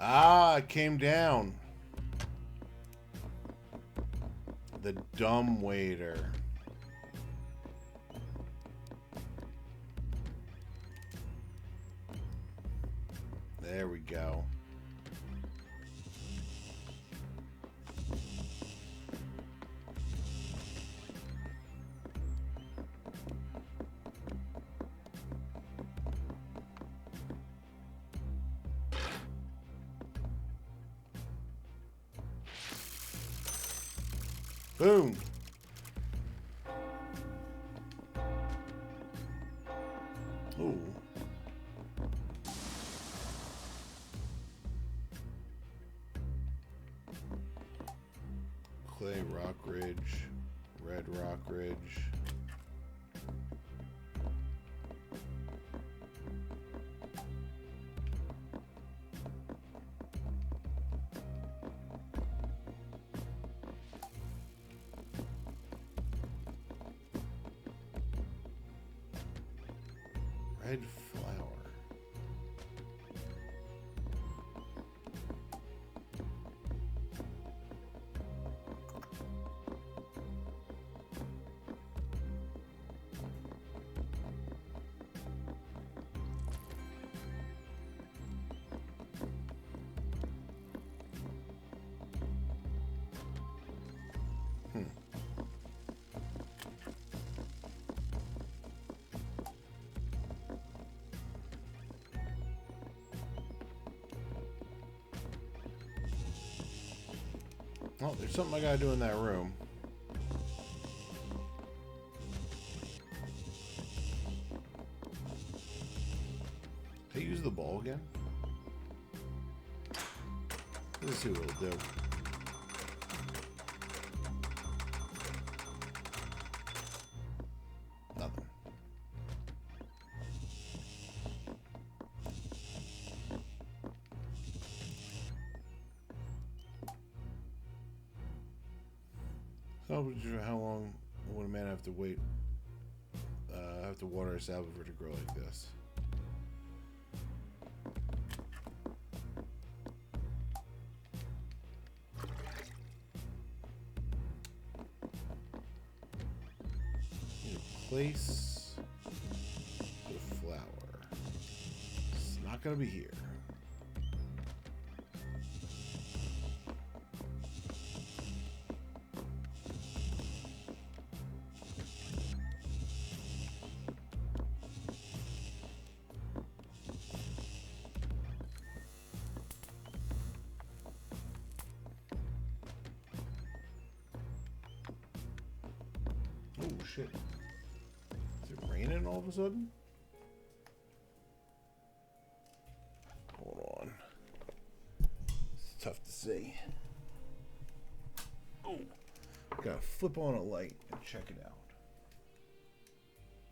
A: Ah, it came down. The dumb waiter. There we go. Boom. Ooh. Clay Rock Ridge, Red Rock Ridge. Red flower. Oh, there's something I gotta do in that room. Did I use the ball again? Let's see what it'll do. Nothing. How long would a man have to wait? Have to water a salad for it to grow like this? Need a place for the flower. It's not gonna be here. Oh shit. Is it raining all of a sudden? Hold on. It's tough to see. Oh. Gotta flip on a light and check it out.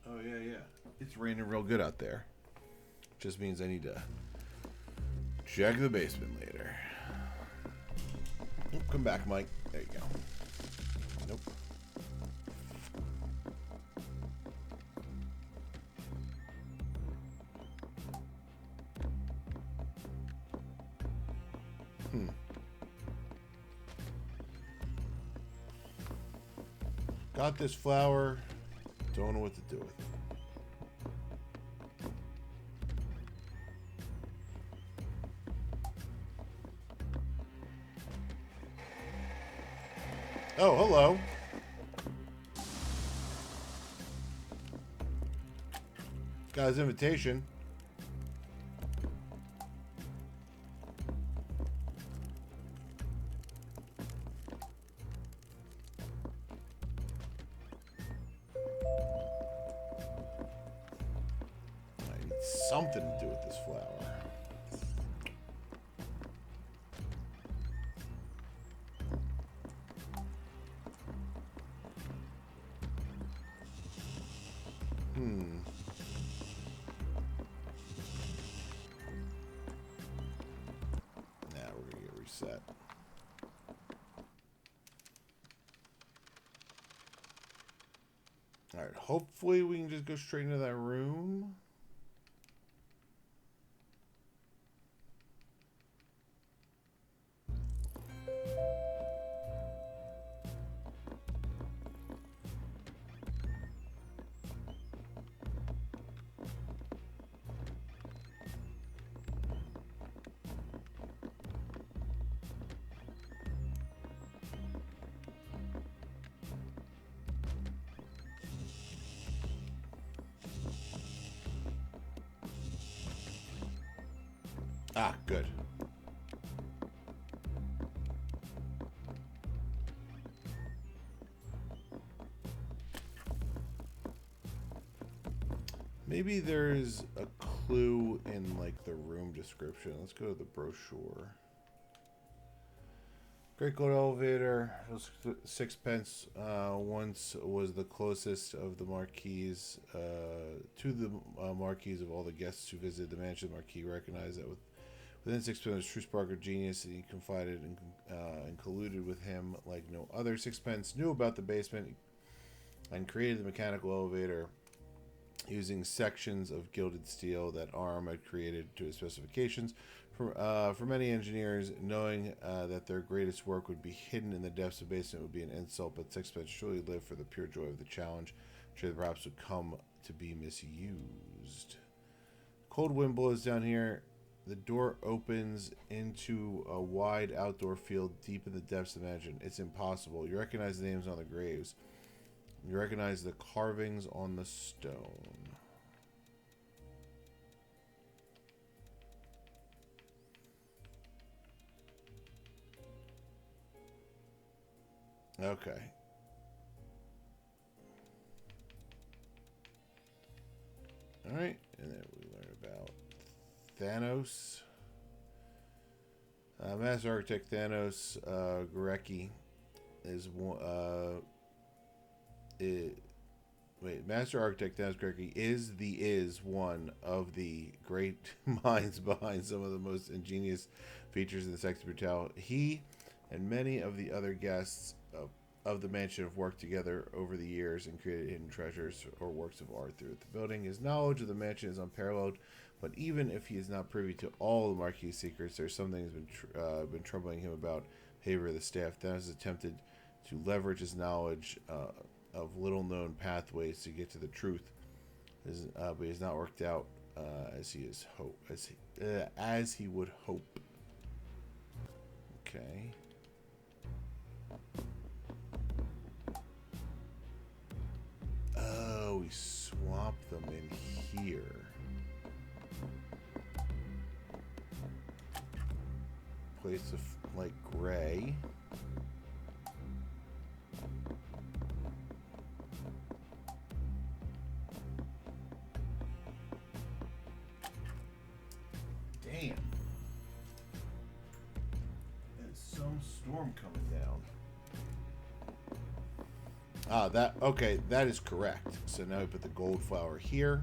A: Oh yeah. It's raining real good out there. Just means I need to check the basement later. Oh, come back, Mike. There you go. Nope. Got this flower. Don't know what to do with it. Oh, hello. Got his invitation. I need something to do with this flower. Now we're gonna get reset. Alright, hopefully we can just go straight into that room. Ah, good. maybe there's a clue in like the room description. Let's go to the brochure. Great gold elevator. Sixpence once was the closest of the marquees to the marquees of all the guests who visited the mansion. The marquis recognized that within sixpence was true spark of genius, and he confided and colluded with him like no other. Sixpence knew about the basement and created the mechanical elevator using sections of gilded steel that Arm had created to his specifications. For many engineers, knowing that their greatest work would be hidden in the depths of the basement would be an insult, but Sixpence truly lived for the pure joy of the challenge, which perhaps would come to be misused. Cold wind blows down here. The door opens into a wide outdoor field deep in the depths of the mansion. It's impossible. You recognize the names on the graves. You recognize the carvings on the stone. Okay. Alright, and then we learn about Thanos. Master Architect Thanos Gurecki is one. Master Architect Thanos Gurecki is one of the great minds behind some of the most ingenious features in the Sex Brutale. He and many of the other guests of the mansion have worked together over the years and created hidden treasures or works of art throughout the building. His knowledge of the mansion is unparalleled, but even if he is not privy to all the Marquis' secrets, there's something that's been troubling him about behavior of the staff. Thanos has attempted to leverage his knowledge of little-known pathways to get to the truth, but he has not worked out as he would hope. Okay. Oh, we swap them in here. Place of like gray. Damn. There's some storm coming down. Okay, that is correct. So now we put the gold flower here.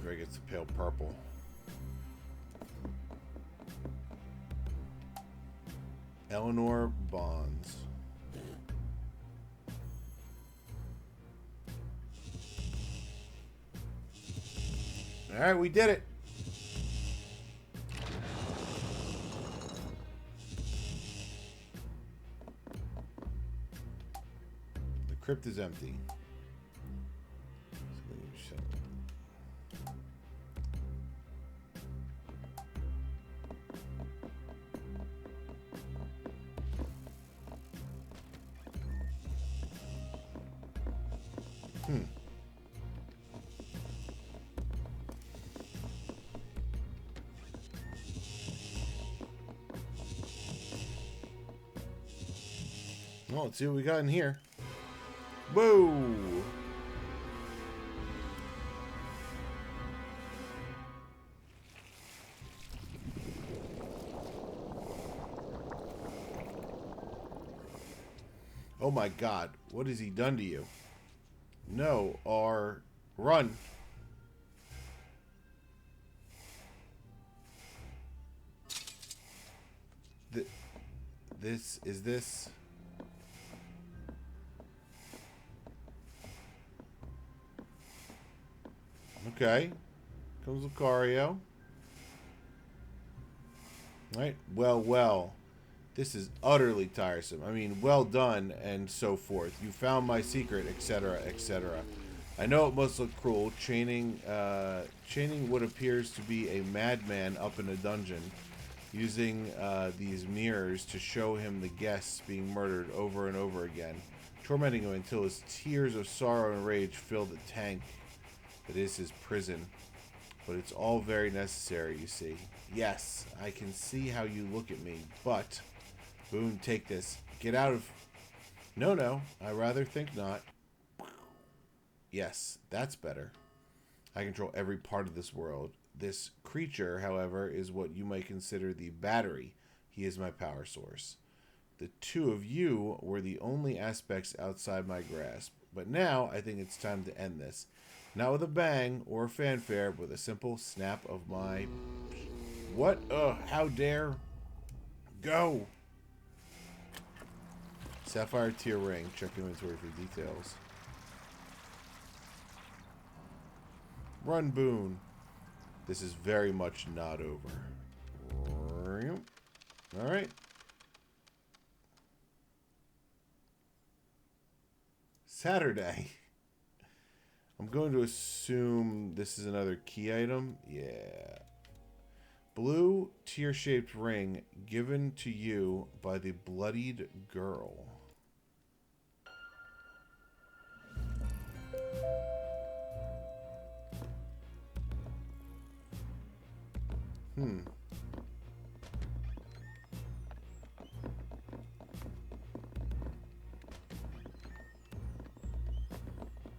A: Ray gets the pale purple. Eleanor Bonds. All right, we did it. The crypt is empty. Well, let's see what we got in here. Whoa! Oh my God, what has he done to you? No, or run. This. Okay. Comes Lucario. Right. Well. This is utterly tiresome. I mean, well done, and so forth. You found my secret, etc., etc. I know it must look cruel, chaining what appears to be a madman up in a dungeon, using these mirrors to show him the guests being murdered over and over again, tormenting him until his tears of sorrow and rage fill the tank that is his prison. But it's all very necessary, you see. Yes, I can see how you look at me, but Boone, take this. Get out of... No, I rather think not. Yes, that's better. I control every part of this world. This creature, however, is what you might consider the battery. He is my power source. The two of you were the only aspects outside my grasp. But now, I think it's time to end this. Not with a bang or a fanfare, but with a simple snap of my... What? How dare? Go! Sapphire tier ring. Check inventory for details. Run, Boone. This is very much not over. Alright. Saturday. I'm going to assume this is another key item. Yeah. Blue tear-shaped ring given to you by the bloodied girl.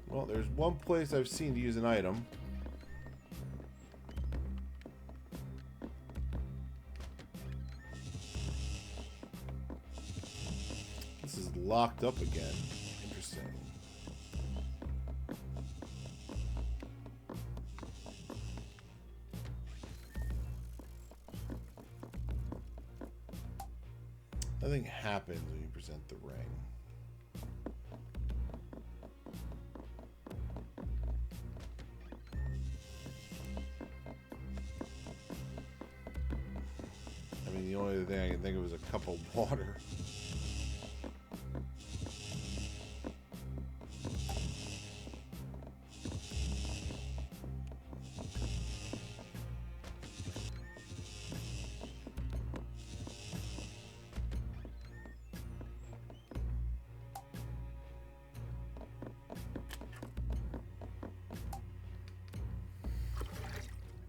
A: Well, there's one place I've seen to use an item. This is locked up again. Interesting. Nothing happens when you present the ring. I mean, the only other thing I can think of is a cup of water.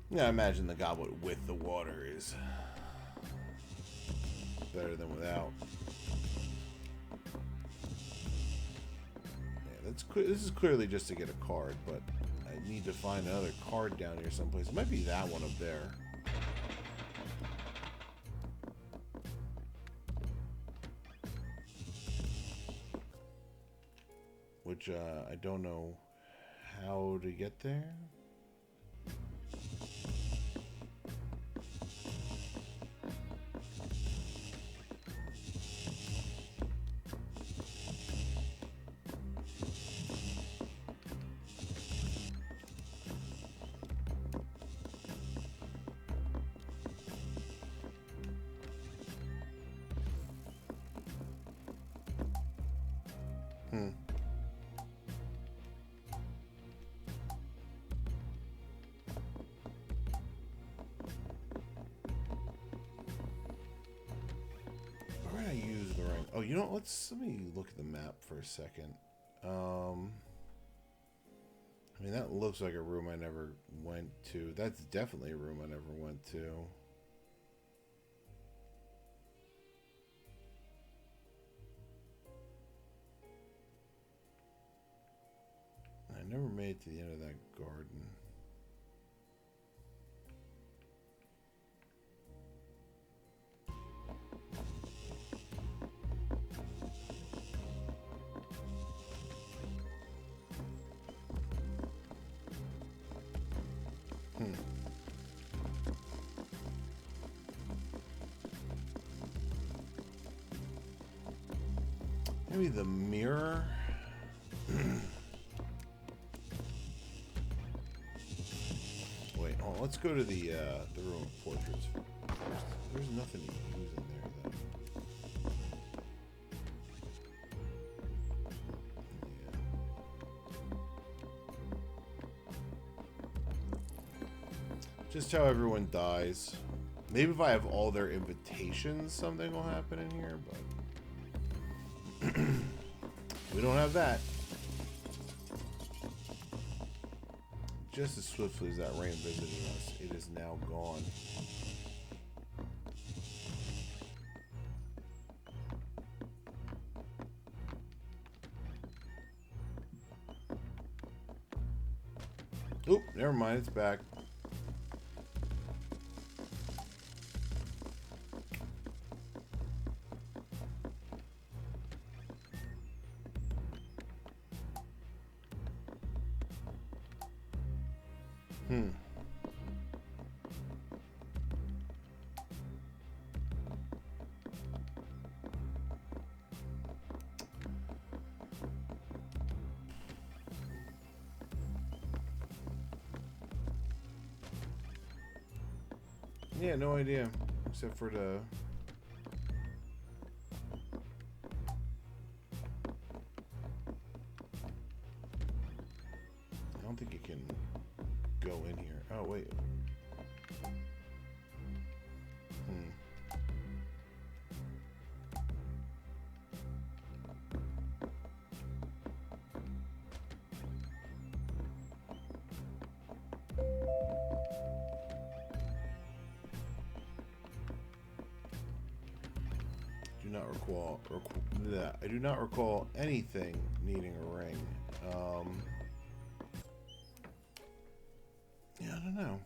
A: Yeah, I imagine the goblet with the water is better than without. Yeah, this is clearly just to get a card, but I need to find another card down here someplace. It might be that one up there. Which I don't know how to get there. Oh, you know, let me look at the map for a second. I mean, that looks like a room I never went to. That's definitely a room I never went to. I never made it to the end of that garden. Maybe the mirror. Wait, let's go to the room of portraits first. There's nothing to use in there though. Yeah. Just how everyone dies. Maybe if I have all their invitations, something will happen in here, but we don't have that. Just as swiftly as that rain visited us, it is now gone. Oop, never mind, it's back. Yeah, no idea. Except for the... I don't think you can go in here. Oh, wait. I do not recall anything needing a ring. Yeah, I don't know.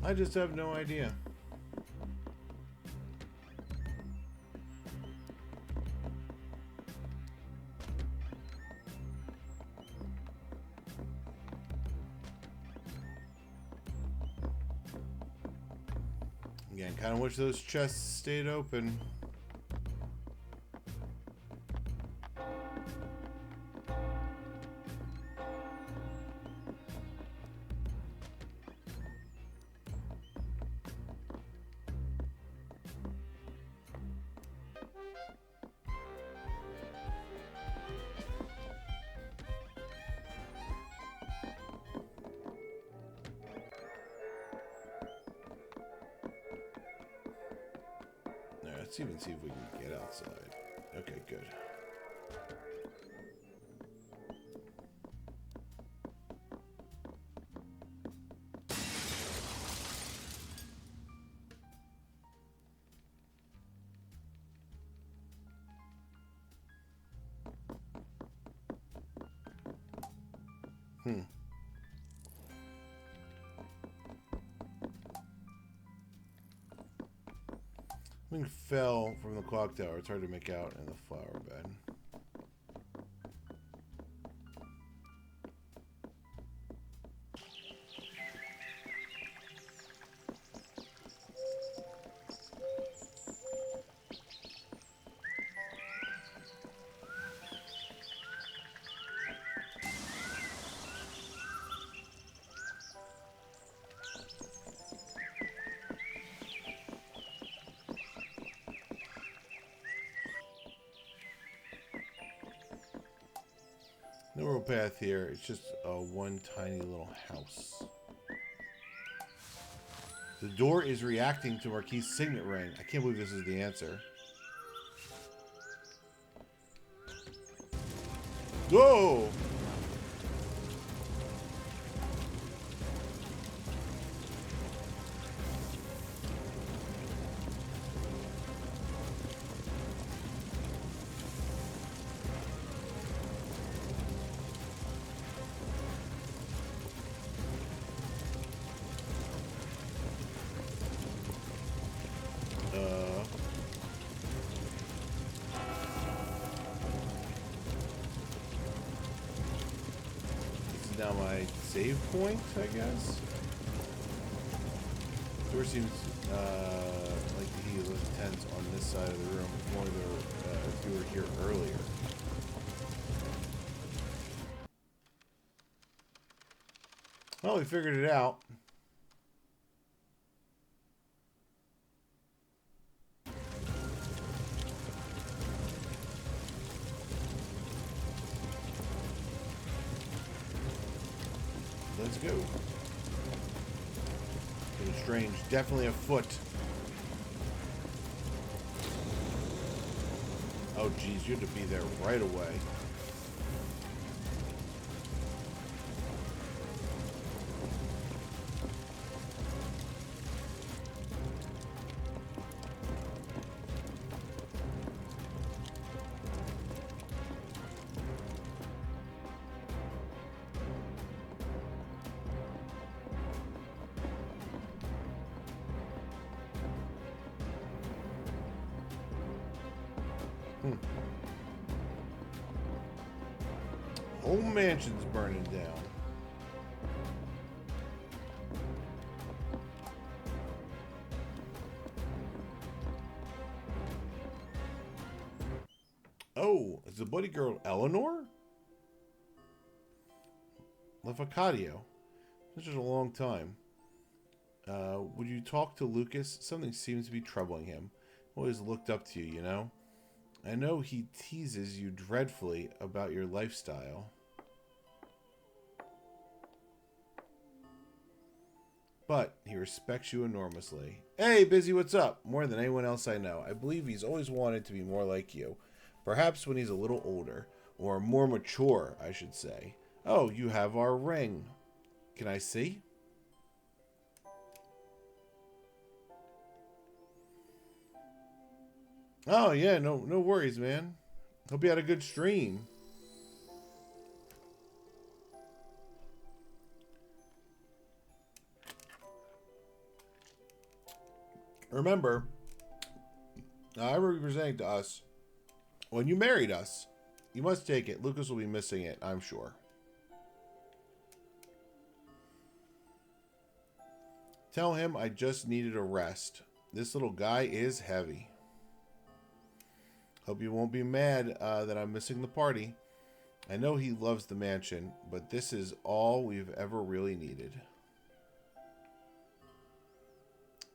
A: I just have no idea. Again, kind of wish those chests stayed open. Let's even see if we can get outside. Okay, good. Something fell from the clock tower. It's hard to make out in the flower bed. No real path here. It's just one tiny little house. The door is reacting to Marquis' signet ring. I can't believe this is the answer. Whoa! Now my save point, I guess. Door seems like the heat was intense on this side of the room. More if you were here earlier. Well, we figured it out. Let's go. Getting strange. Definitely a foot. Oh, geez, you have to be there right away. Whole mansion's burning down. Oh, is the bloody girl Eleanor? Lefacadio. This is a long time. Would you talk to Lucas? Something seems to be troubling him. Always looked up to you, you know? I know he teases you dreadfully about your lifestyle. But he respects you enormously. Hey, Busy, what's up? More than anyone else I know. I believe he's always wanted to be more like you. Perhaps when he's a little older. Or more mature, I should say. Oh, you have our ring. Can I see? Oh, yeah, no worries, man. Hope you had a good stream. Remember, I remember presenting to us, when you married us, you must take it. Lucas will be missing it, I'm sure. Tell him I just needed a rest. This little guy is heavy. Hope you won't be mad that I'm missing the party. I know he loves the mansion, but this is all we've ever really needed.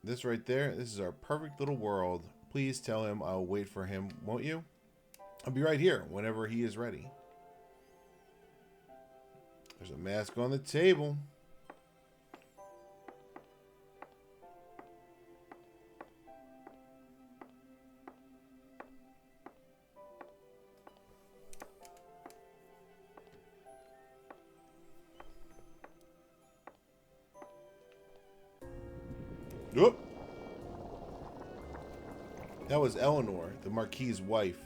A: This right there, this is our perfect little world. Please tell him I'll wait for him, won't you? I'll be right here whenever he is ready. There's a mask on the table. Whoop. That was Eleanor, the Marquis's wife.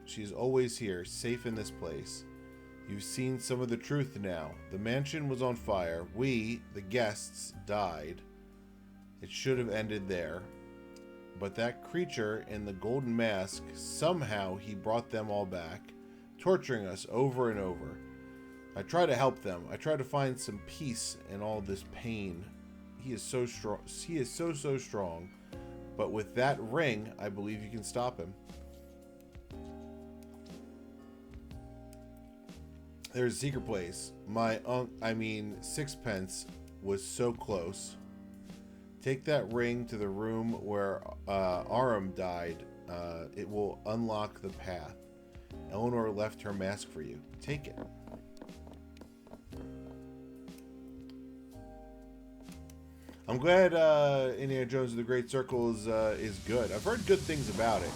A: She's always here, safe in this place. You've seen some of the truth now. The mansion was on fire. We, the guests, died. It should have ended there. But that creature in the golden mask, somehow he brought them all back, torturing us over and over. I try to help them. I try to find some peace in all this pain. He is so strong. He is so strong. But with that ring, I believe you can stop him. There's a secret place. Sixpence was so close. Take that ring to the room where Aram died. It will unlock the path. Eleanor left her mask for you. Take it. I'm glad Indiana Jones and the Great Circle is good. I've heard good things about it.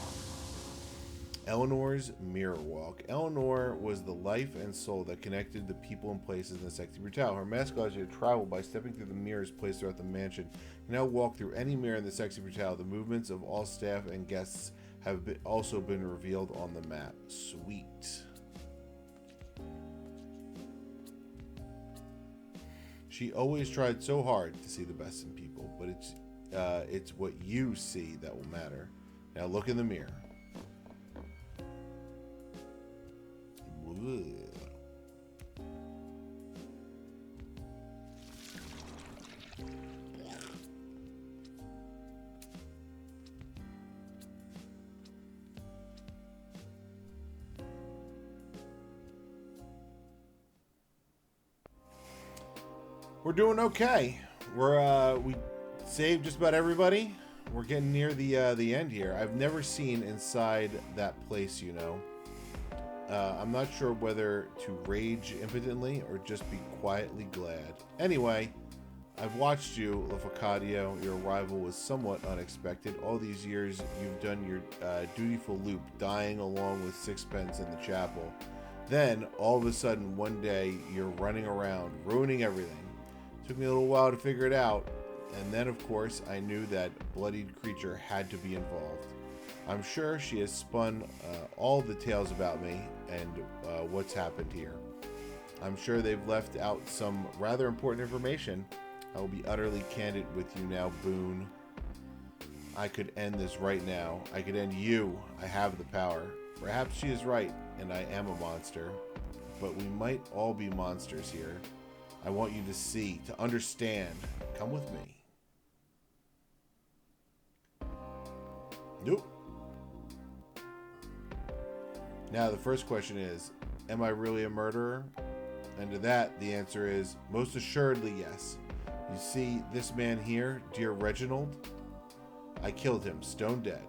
A: Eleanor's Mirror Walk. Eleanor was the life and soul that connected the people and places in the Sexy Brutale. Her mask allows you to travel by stepping through the mirrors placed throughout the mansion. You can now walk through any mirror in the Sexy Brutale. The movements of all staff and guests have also been revealed on the map. Sweet. She always tried so hard to see the best in people, but it's what you see that will matter. Now look in the mirror. Ugh. We're doing okay. We saved just about everybody. We're getting near the end here. I've never seen inside that place, you know. I'm not sure whether to rage impotently or just be quietly glad. Anyway, I've watched you, Lefocadio. Your arrival was somewhat unexpected. All these years, you've done your dutiful loop, dying along with sixpence in the chapel. Then, all of a sudden, one day, you're running around, ruining everything. Took me a little while to figure it out, and then, of course, I knew that bloodied creature had to be involved. I'm sure she has spun all the tales about me and what's happened here. I'm sure they've left out some rather important information. I will be utterly candid with you now, Boone. I could end this right now. I could end you. I have the power. Perhaps she is right, and I am a monster. But we might all be monsters here. I want you to see, to understand. Come with me. Nope. Now, the first question is, am I really a murderer? And to that, the answer is, most assuredly, yes. You see, this man here, dear Reginald, I killed him, stone dead.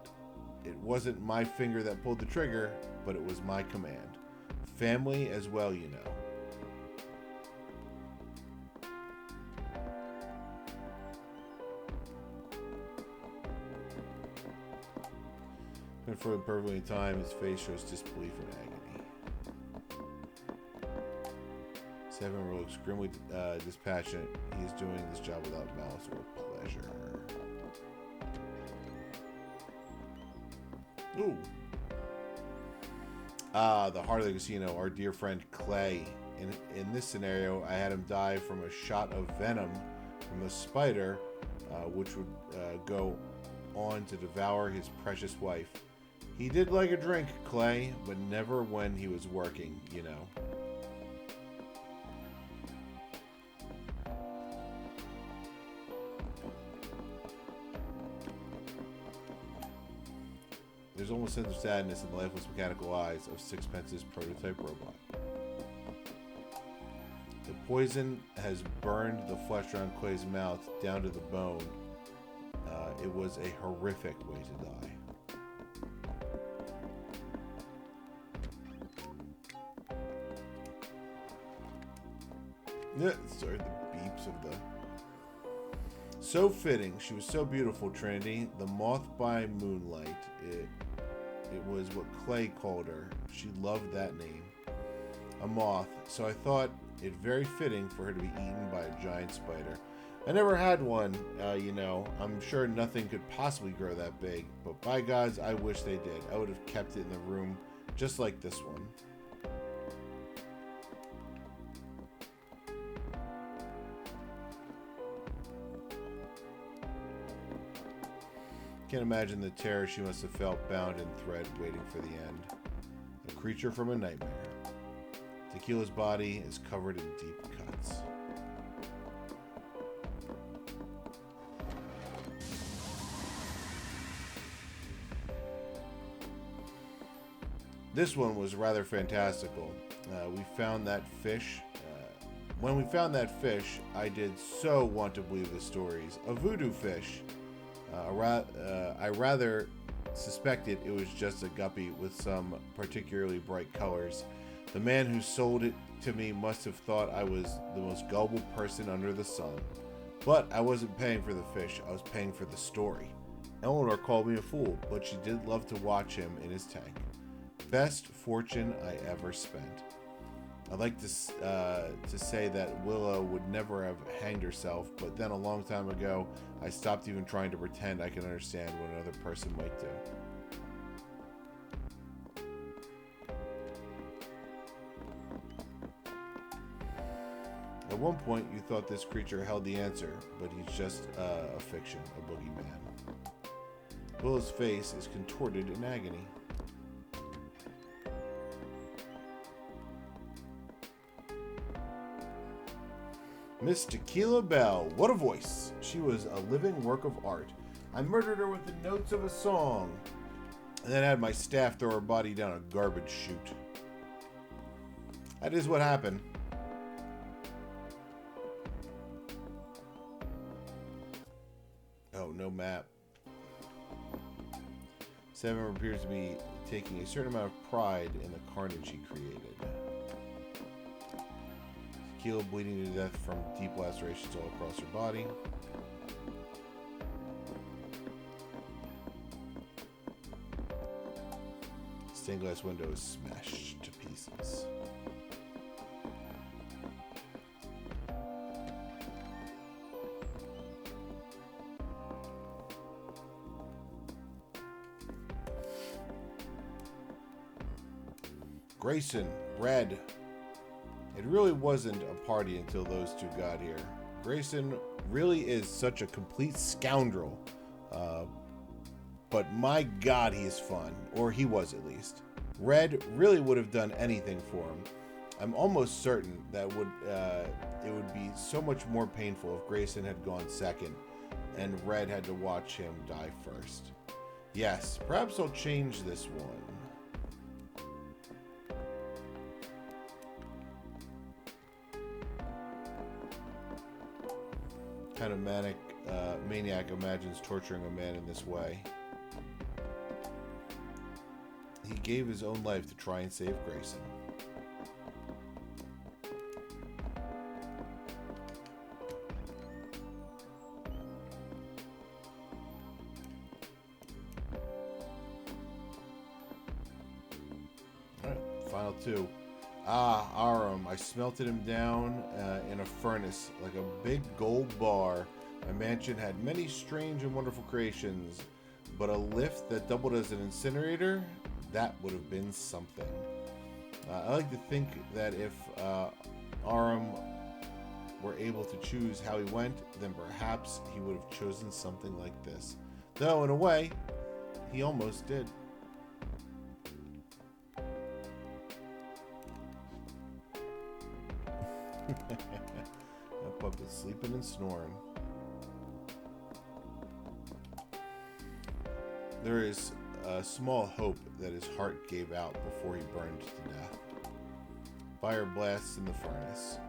A: It wasn't my finger that pulled the trigger, but it was my command. Family as well, you know. And for the perfectly time, his face shows disbelief and agony. Seven looks grimly dispassionate. He is doing this job without malice or pleasure. Ooh. The heart of the casino, our dear friend Clay. In this scenario, I had him die from a shot of venom from the spider, which would go on to devour his precious wife. He did like a drink, Clay, but never when he was working, you know. There's almost a sense of sadness in the lifeless mechanical eyes of Sixpence's prototype robot. The poison has burned the flesh around Clay's mouth down to the bone. It was a horrific way to die. Sorry, the beeps of the... So fitting. She was so beautiful, Trinity. The moth by moonlight. It was what Clay called her. She loved that name. A moth. So I thought it very fitting for her to be eaten by a giant spider. I never had one, you know. I'm sure nothing could possibly grow that big. But by gods, I wish they did. I would have kept it in the room just like this one. Can't imagine the terror she must have felt, bound in thread, waiting for the end. A creature from a nightmare. Tequila's body is covered in deep cuts. This one was rather fantastical. We found that fish. When we found that fish, I did so want to believe the stories. A voodoo fish. I rather suspected it was just a guppy with some particularly bright colors. The man who sold it to me must have thought I was the most gullible person under the sun. But I wasn't paying for the fish, I was paying for the story. Eleanor called me a fool, but she did love to watch him in his tank. Best fortune I ever spent. I'd like to say that Willow would never have hanged herself, but then a long time ago, I stopped even trying to pretend I could understand what another person might do. At one point, you thought this creature held the answer, but he's just a fiction, a boogeyman. Willow's face is contorted in agony. Miss Tequila Bell, what a voice. She was a living work of art. I murdered her with the notes of a song, and then had my staff throw her body down a garbage chute. That is what happened. Oh, no map. Seven appears to be taking a certain amount of pride in the carnage he created. healed, bleeding to death from deep lacerations all across her body. Stained glass window is smashed to pieces. Grayson, Red. It really wasn't a party until those two got here. Grayson really is such a complete scoundrel. But my God, he's fun. Or he was, at least. Red really would have done anything for him. I'm almost certain that it would be so much more painful if Grayson had gone second and Red had to watch him die first. Yes, perhaps I'll change this one. Kind of maniac imagines torturing a man in this way. He gave his own life to try and save Grayson. Alright, final two. Aram. I smelted him down in a furnace like a big gold bar. My mansion had many strange and wonderful creations, but a lift that doubled as an incinerator? That would have been something. I like to think that if Aram were able to choose how he went, then perhaps he would have chosen something like this. Though, in a way, he almost did. That pup is sleeping and snoring. There is a small hope that his heart gave out before he burned to death. Fire blasts in the furnace.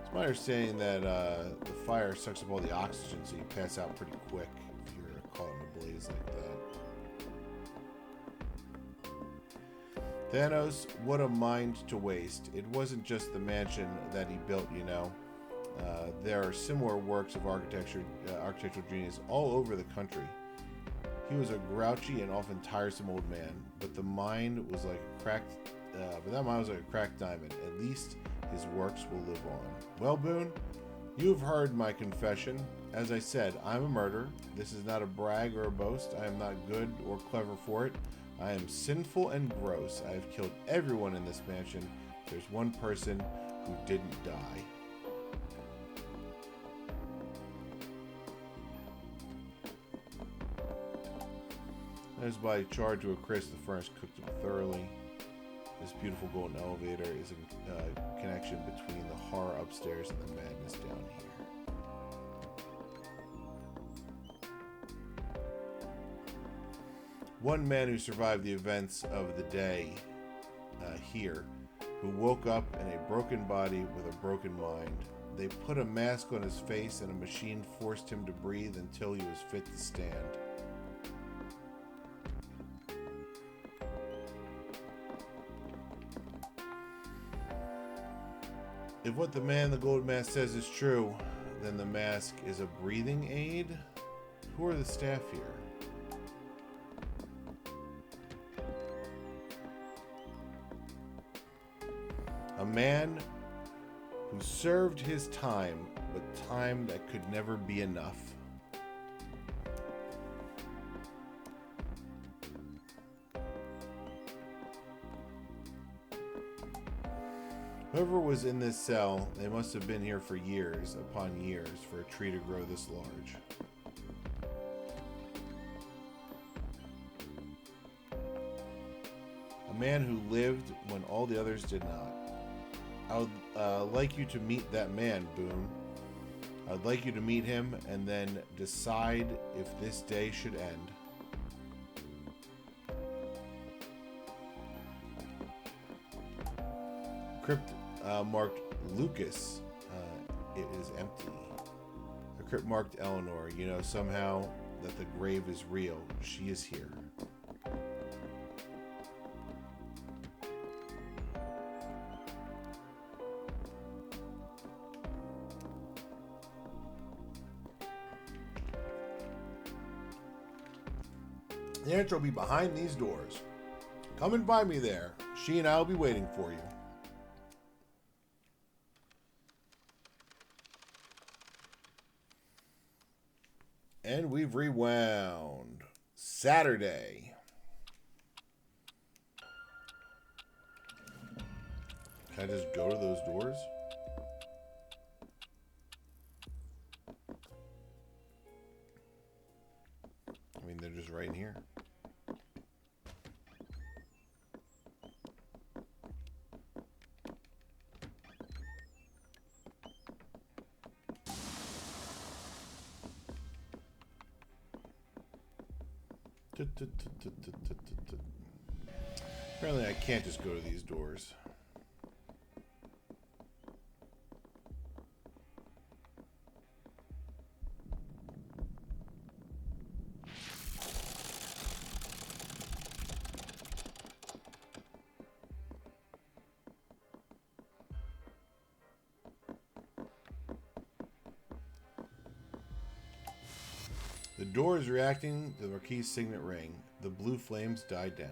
A: It's my understanding that the fire sucks up all the oxygen, so you pass out pretty quick if you're caught in a blaze like that. Thanos, what a mind to waste. It wasn't just the mansion that he built, you know. There are similar works of architectural genius all over the country. He was a grouchy and often tiresome old man, but that mind was like a cracked diamond. At least his works will live on. Well, Boone, you've heard my confession. As I said, I'm a murderer. This is not a brag or a boast. I am not good or clever for it. I am sinful and gross. I have killed everyone in this mansion. There's one person who didn't die. As by charred to a crisp, the furnace cooked him thoroughly. This beautiful golden elevator is a connection between the horror upstairs and the madness down here. One man who survived the events of the day here, who woke up in a broken body with a broken mind. They put a mask on his face and a machine forced him to breathe until he was fit to stand. If what the man in the gold mask says is true, then the mask is a breathing aid? Who are the staff here? A man who served his time, but time that could never be enough. Whoever was in this cell, they must have been here for years upon years for a tree to grow this large. A man who lived when all the others did not. I would like you to meet that man, Boone. I'd like you to meet him and then decide if this day should end. Crypt marked Lucas. It is empty. A crypt marked Eleanor. You know somehow that the grave is real. She is here. The answer will be behind these doors. Come and find me there. She and I will be waiting for you. And we've rewound. Saturday. Can I just go to those doors? I mean, they're just right in here. Apparently I can't just go to these doors. The door is reacting to the Marquis' signet ring. The blue flames died down.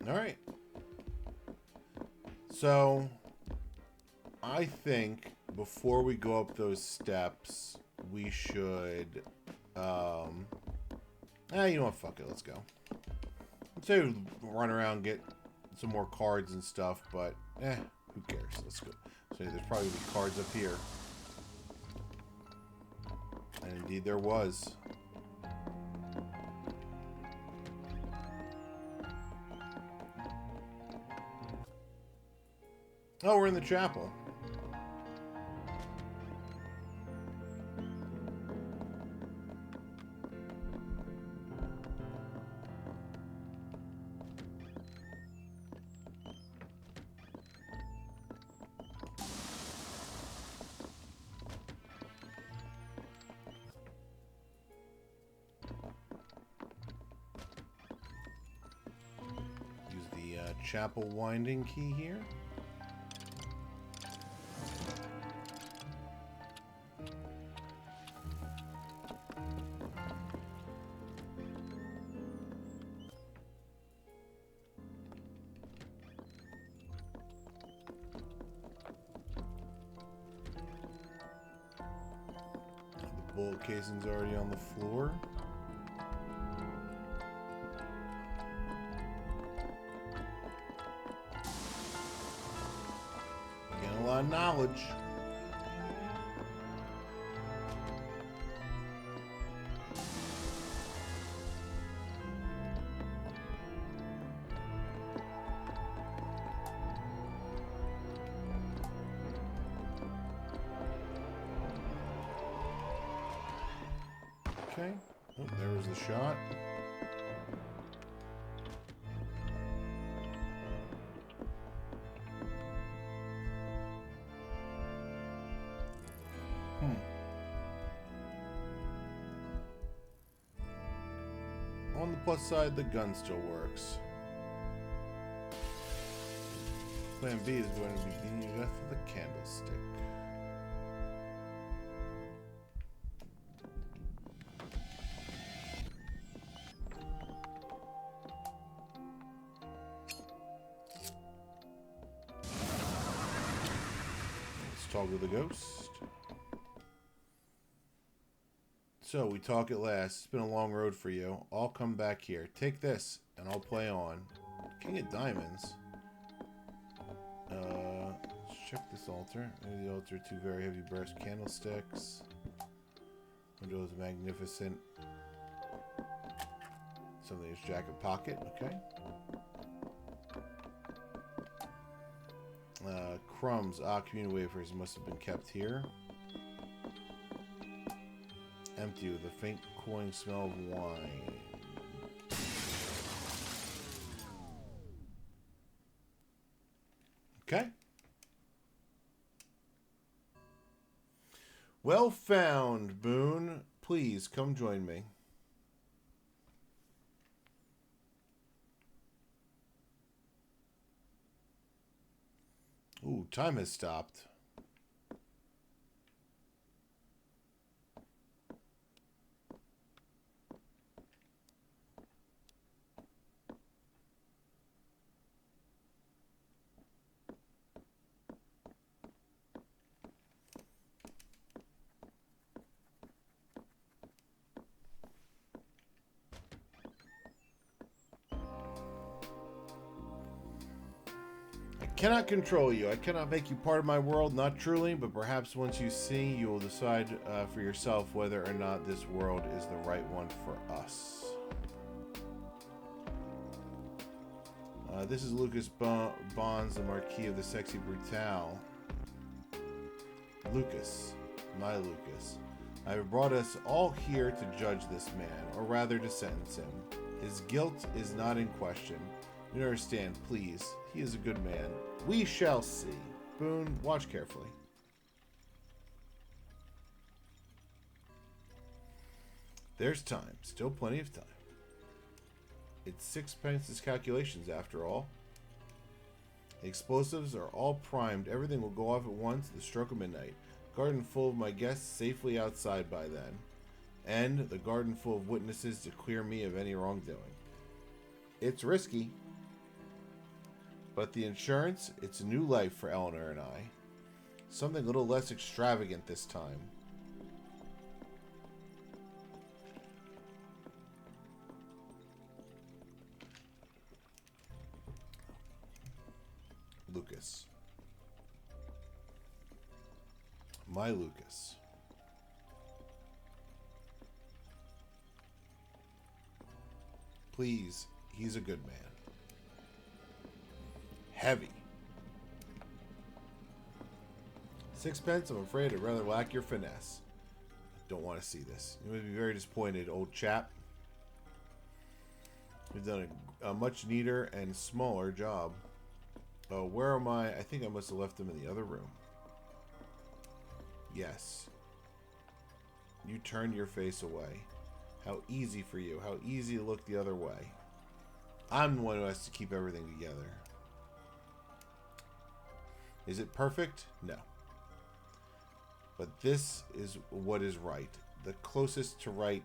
A: Alright. So, I think before we go up those steps, we should... you know what? Fuck it. Let's go. Let's say we run around, get some more cards and stuff, but... who cares? Let's go. So there's probably gonna be cards up here. And indeed there was. Oh, we're in the chapel. Chapel winding key here. The bullet casing's already on the floor. A lot of knowledge. Okay. Oh, there was the shot. On the plus side, the gun still works. Plan B is going to be beating you to death with a candlestick. Let's talk to the ghost. So, we talk at last. It's been a long road for you. I'll come back here. Take this, and I'll play on. King of Diamonds. Let's check this altar. Maybe the altar, two very heavy brass candlesticks. Windows magnificent. Something's jacket pocket. Okay. Crumbs. Community wafers must have been kept here. Empty with a faint cooling smell of wine. Okay. Well found, Boone. Please come join me. Ooh, time has stopped. cannot control you. I cannot make you part of my world, not truly, but perhaps once you see, you will decide for yourself whether or not this world is the right one for us. This is Lucas Bonds, the Marquis of the Sexy Brutale. Lucas, my Lucas. I have brought us all here to judge this man, or rather to sentence him. His guilt is not in question. You understand, please. He is a good man. We shall see. Boone, watch carefully. There's time. Still plenty of time. It's sixpence's calculations, after all. The explosives are all primed. Everything will go off at once at the stroke of midnight. Garden full of my guests safely outside by then. And the garden full of witnesses to clear me of any wrongdoing. It's risky. But the insurance, it's a new life for Eleanor and I. Something a little less extravagant this time. Lucas. My Lucas. Please, he's a good man. Heavy. Sixpence, I'm afraid I'd rather lack your finesse. Don't want to see this. You must be very disappointed, old chap. We've done a much neater and smaller job. Oh, where am I? I think I must have left them in the other room. Yes. You turned your face away. How easy for you. How easy to look the other way. I'm the one who has to keep everything together. Is it perfect? No. But this is what is right. The closest to right.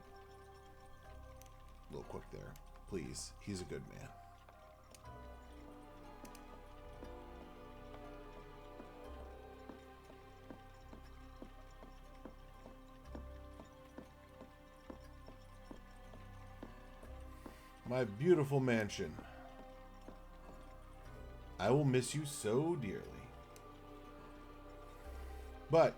A: A little quick there. Please. He's a good man. My beautiful mansion. I will miss you so dearly. But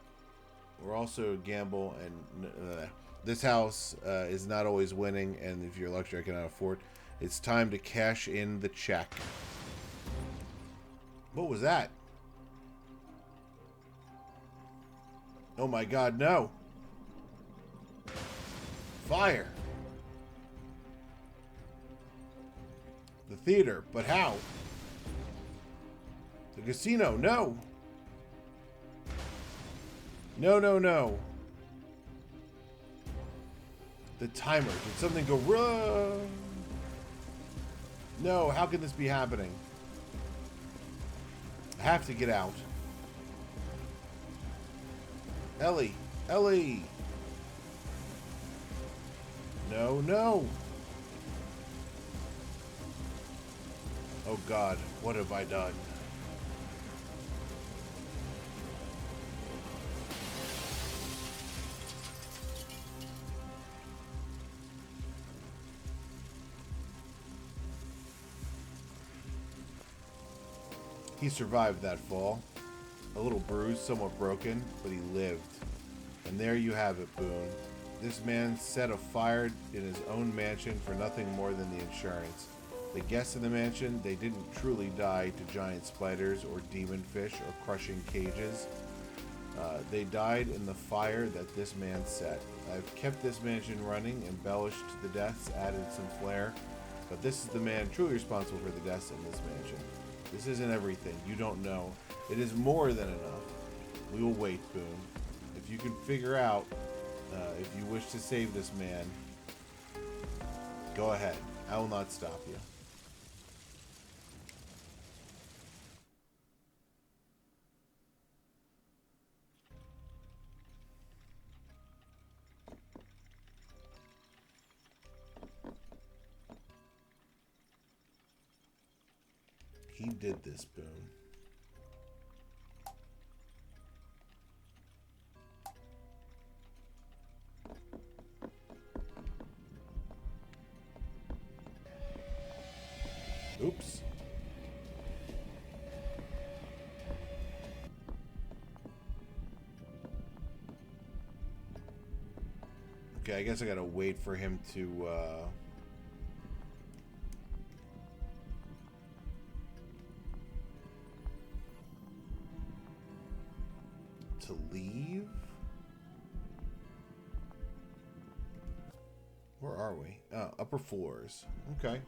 A: we're also a gamble, and this house is not always winning, and if you're lucky, I cannot afford. It's time to cash in the check. What was that? Oh my God, no! Fire! The theater, but how? The casino, no! No, no, no. The timer. Did something go wrong? No, how can this be happening? I have to get out. Ellie. Ellie. No, no. Oh God, what have I done? He survived that fall. A little bruised, somewhat broken, but he lived. And there you have it, Boone. This man set a fire in his own mansion for nothing more than the insurance. The guests in the mansion, they didn't truly die to giant spiders or demon fish or crushing cages. They died in the fire that this man set. I've kept this mansion running, embellished the deaths, added some flair, but this is the man truly responsible for the deaths in this mansion. This isn't everything. You don't know. It is more than enough. We will wait, Boone. If you can figure out, if you wish to save this man, go ahead. I will not stop you. He did this, Boone. Oops. Okay, I guess I gotta wait for him to leave. Where are we? Upper floors. Okay.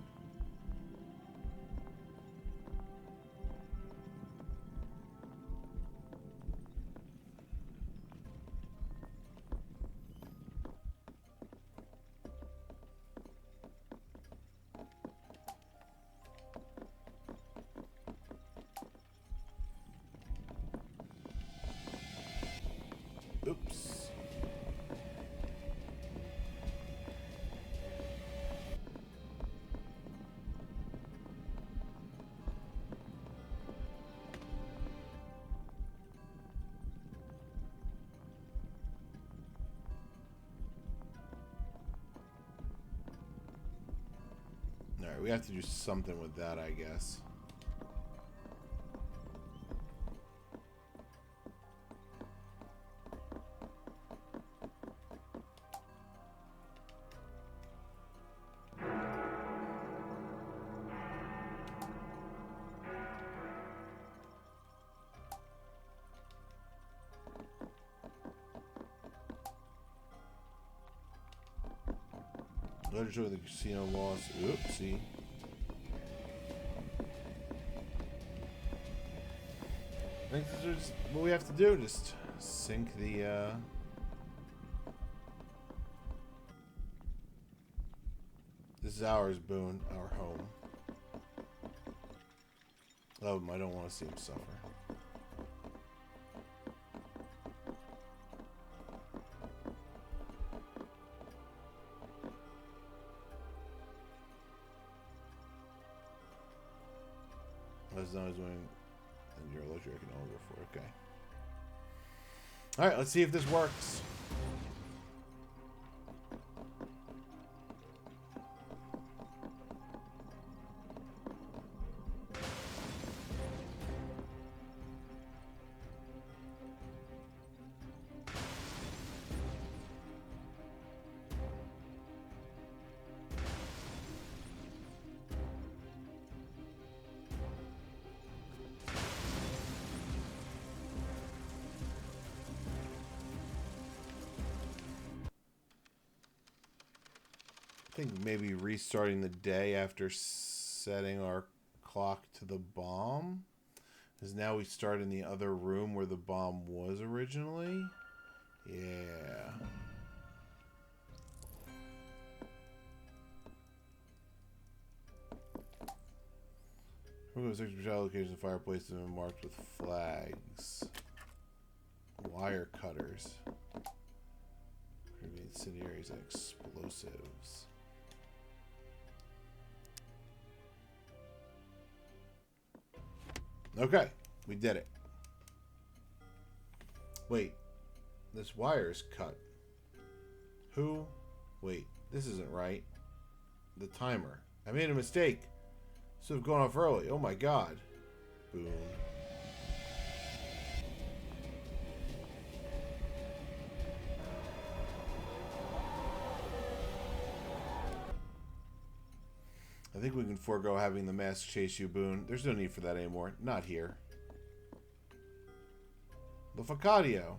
A: Oops. Alright, we have to do something with that, I guess. Letter show the casino loss. Oopsie. I think this is what we have to do. Just sink the, This is ours, Boone. Our home. Oh, I don't want to see him suffer. As long as when you're allergic, I can only go for it. Okay. All right, let's see if this works. I think maybe restarting the day after setting our clock to the bomb. Because now we start in the other room where the bomb was originally. Yeah. Six Brutale locations of fireplaces have been marked with flags. Wire cutters. Incendiaries and explosives. Okay, we did it. Wait, this wire is cut. Who? Wait, this isn't right. The timer. I made a mistake. Should have gone off early. Oh my god. Boom. I think we can forego having the mask chase you, Boone. There's no need for that anymore. Not here. Lefacadio,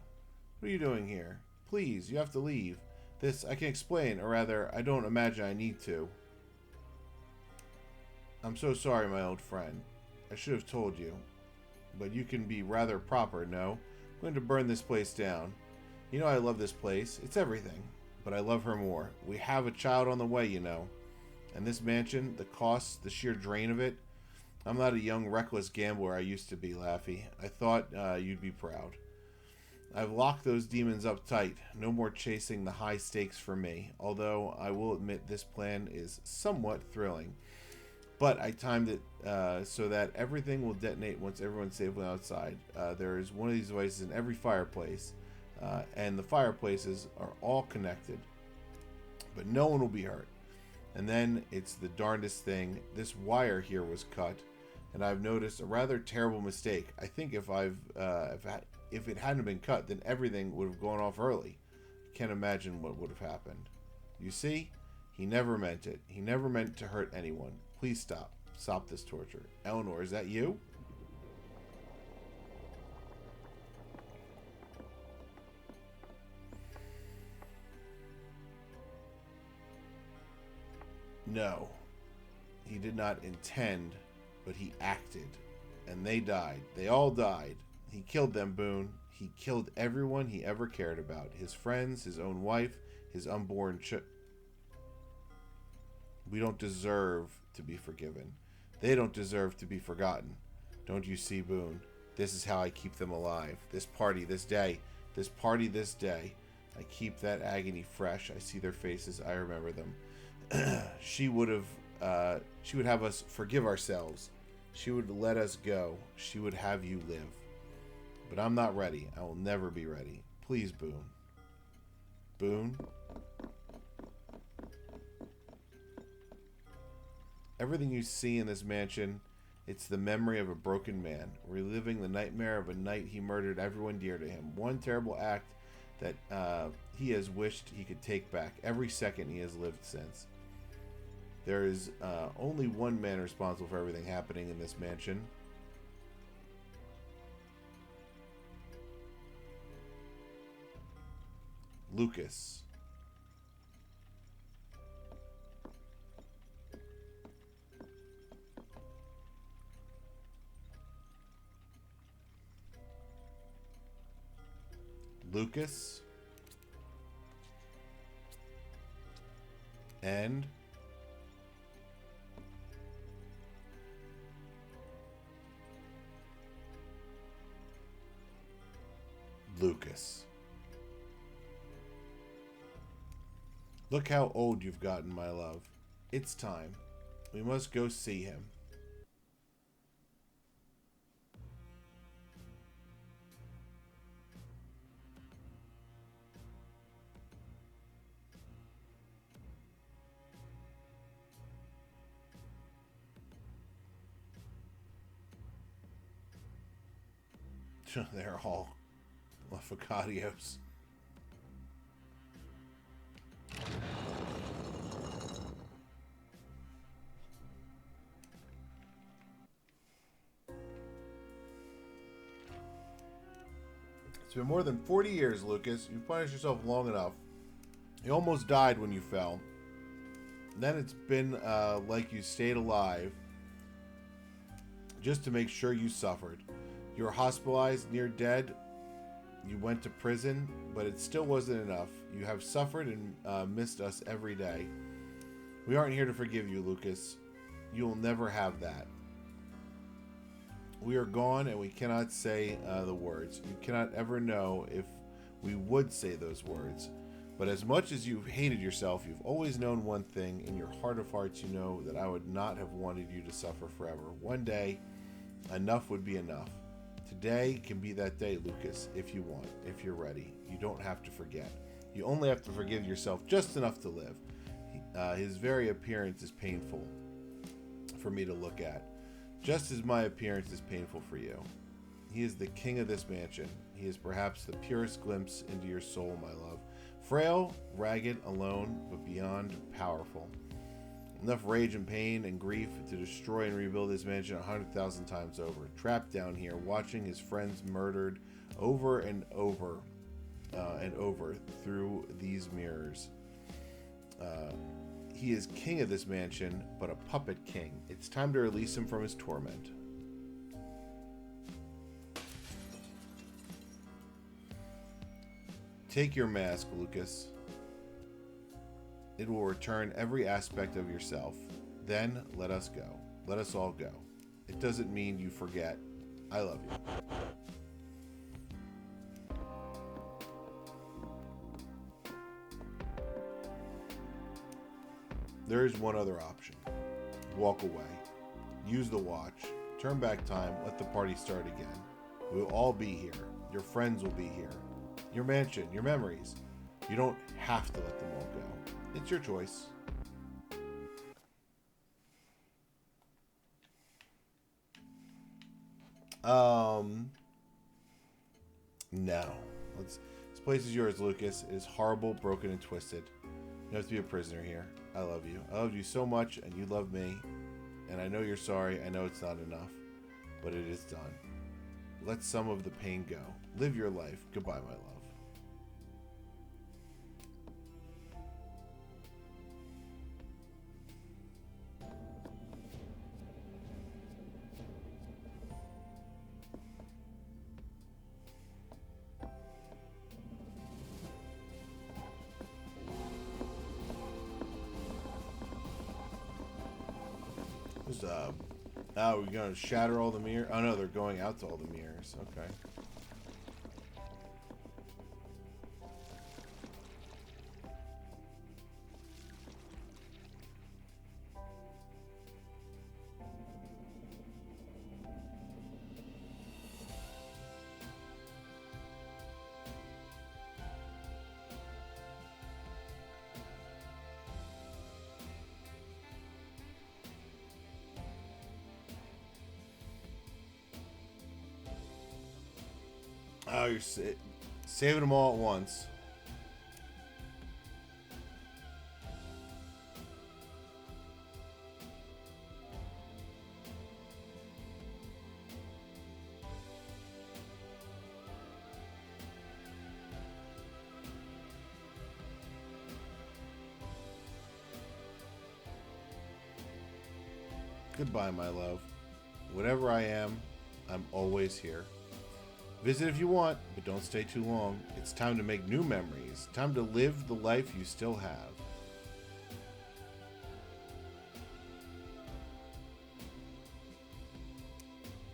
A: what are you doing here? Please, you have to leave. This I can explain, or rather, I don't imagine I need to. I'm so sorry, my old friend. I should have told you. But you can be rather proper, no? I'm going to burn this place down. You know I love this place. It's everything. But I love her more. We have a child on the way, you know. And this mansion, the costs, the sheer drain of it. I'm not a young, reckless gambler I used to be, Laffy. I thought you'd be proud. I've locked those demons up tight. No more chasing the high stakes for me. Although, I will admit this plan is somewhat thrilling. But I timed it so that everything will detonate once everyone's safely outside. There is one of these devices in every fireplace. And the fireplaces are all connected. But no one will be hurt. And then it's the darndest thing. This wire here was cut, and I've noticed a rather terrible mistake. I think if it hadn't been cut, then everything would have gone off early. can't imagine what would have happened. You see? He never meant it. He never meant to hurt anyone. Please stop. Stop this torture. Eleanor, is that you? No. He did not intend, but he acted. And they died. They all died. He killed them, Boone. He killed everyone he ever cared about. His friends, his own wife, his unborn We don't deserve to be forgiven. They don't deserve to be forgotten. Don't you see, Boone? This is how I keep them alive. This party, this day. This party, this day. I keep that agony fresh. I see their faces. I remember them. She would have us forgive ourselves. She would let us go. She would have you live. But I'm not ready. I will never be ready. Please, Boone. Boone? Everything you see in this mansion, it's the memory of a broken man, reliving the nightmare of a night he murdered everyone dear to him. One terrible act that he has wished he could take back every second he has lived since. There is only one man responsible for everything happening in this mansion. Lucas. Lucas. And Lucas. Look how old you've gotten, my love. It's time. We must go see him. They're all Lafacadios. It's been more than 40 years, Lucas. You punished yourself long enough. You almost died when you fell. Then it's been like you stayed alive just to make sure you suffered. You were hospitalized, near dead. You went to prison, but it still wasn't enough. You have suffered and missed us every day. We aren't here to forgive you, Lucas. You will never have that. We are gone and we cannot say the words. You cannot ever know if we would say those words. But as much as you've hated yourself, you've always known one thing. In your heart of hearts, you know that I would not have wanted you to suffer forever. One day, enough would be enough. Today can be that day, Lucas, if you want, if you're ready. You don't have to forget. You only have to forgive yourself just enough to live. His very appearance is painful for me to look at, just as my appearance is painful for you. He is the king of this mansion. He is perhaps the purest glimpse into your soul, my love. Frail, ragged, alone, but beyond powerful. Enough rage and pain and grief to destroy and rebuild this mansion 100,000 times over. Trapped down here, watching his friends murdered over and over through these mirrors. He is king of this mansion, but a puppet king. It's time to release him from his torment. Take your mask, Lucas. It will return every aspect of yourself. Then let us go. Let us all go. It doesn't mean you forget. I love you. There is one other option. Walk away. Use the watch. Turn back time. Let the party start again. We will all be here. Your friends will be here. Your mansion. Your memories. You don't have to let them all go. It's your choice. No. Let's place is yours, Lucas. It is horrible, broken, and twisted. You have to be a prisoner here. I love you. I love you so much, and you love me. And I know you're sorry. I know it's not enough. But it is done. Let some of the pain go. Live your life. Goodbye, my love. Oh, we're going to shatter all the mirrors? Oh, no, they're going out to all the mirrors. Okay. Oh, you're saving them all at once. Goodbye, my love. Whatever I am, I'm always here. Visit if you want, but don't stay too long. It's time to make new memories. Time to live the life you still have.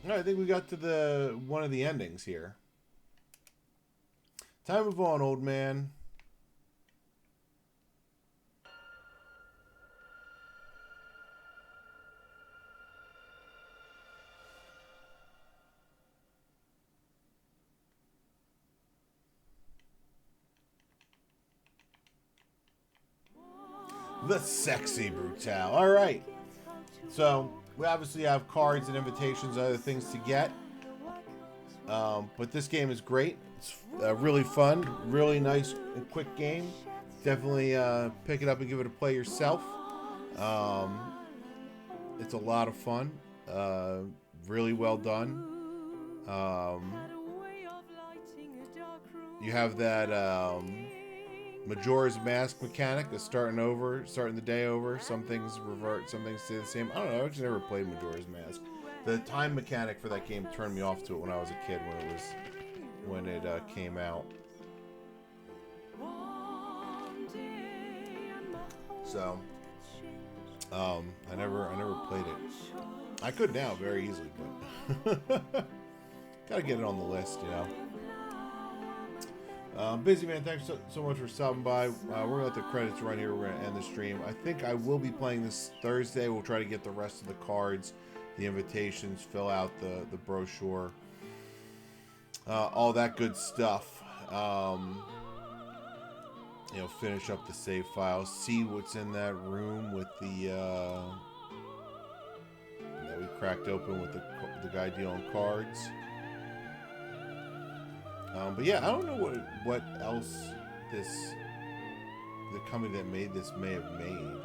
A: All right, I think we got to one of the endings here. Time to move on, old man. The sexy Brutale. All right. So we obviously have cards and invitations, other things to get. But this game is great. It's really fun, really nice and quick game. Definitely pick it up and give it a play yourself. It's a lot of fun. Really well done. You have that Majora's Mask mechanic that's starting the day over. Some things revert, some things stay the same. I don't know. I just never played Majora's Mask. The time mechanic for that game turned me off to it when I was a kid when it came out. So, I never played it. I could now very easily, but gotta get it on the list, you know. Busy man, thanks so much for stopping by. We're gonna let the credits run here. We're gonna end the stream. I think I will be playing this Thursday. We'll try to get the rest of the cards, the invitations, fill out the brochure, all that good stuff. You know, finish up the save files, see what's in that room with the that we cracked open with the guy dealing cards. But yeah, I don't know what else the company that made this may have made.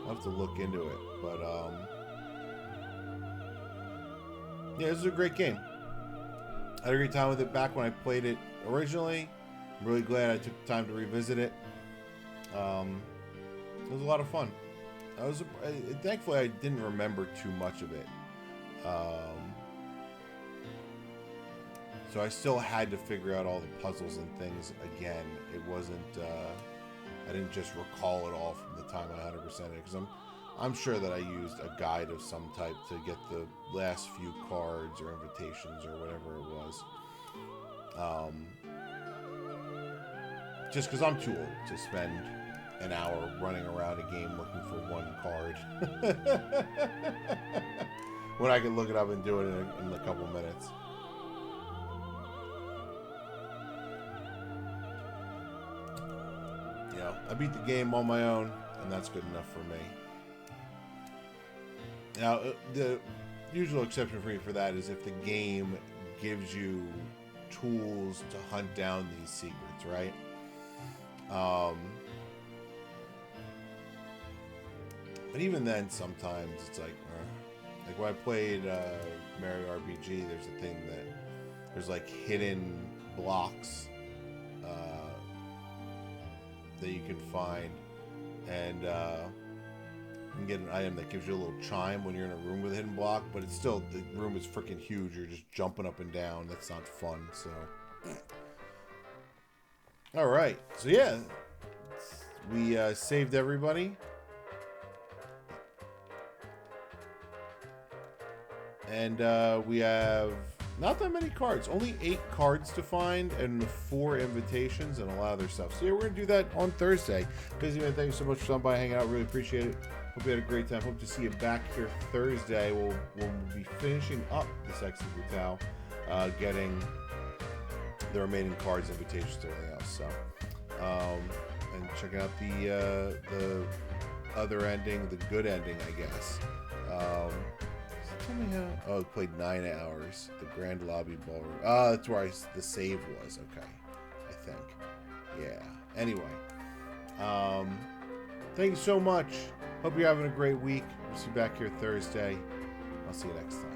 A: I'll have to look into it. But yeah, this is a great game. I had a great time with it back when I played it originally. I'm really glad I took the time to revisit it. It was a lot of fun. Thankfully I didn't remember too much of it. So I still had to figure out all the puzzles and things again. It wasn't, I didn't just recall it all from the time I 100%ed it, because I'm sure that I used a guide of some type to get the last few cards or invitations or whatever it was. Just because I'm too old to spend an hour running around a game looking for one card. When I can look it up and do it in a couple minutes. I beat the game on my own, and that's good enough for me. Now, the usual exception for me for that is if the game gives you tools to hunt down these secrets, right? But even then, sometimes it's like when I played Mario RPG, there's a thing that there's like hidden blocks that you can find, and you can get an item that gives you a little chime when you're in a room with a hidden block, but it's still, the room is freaking huge. You're just jumping up and down. That's not fun. So, all right. So yeah, we saved everybody. And we have not that many cards. Only 8 cards to find and 4 invitations and a lot of other stuff. So yeah, we're going to do that on Thursday. Busy man, thank you so much for stopping by, hanging out. Really appreciate it. Hope you had a great time. Hope to see you back here Thursday. We'll be finishing up the Sexy Brutale, getting the remaining cards, invitations, and everything else. So, and checking out the other ending, the good ending, I guess. Tell me how. Oh, it played 9 hours. The Grand Lobby Ballroom. Oh, that's where the save was. Okay, I think. Yeah. Anyway, thank you so much. Hope you're having a great week. We'll see you back here Thursday. I'll see you next time.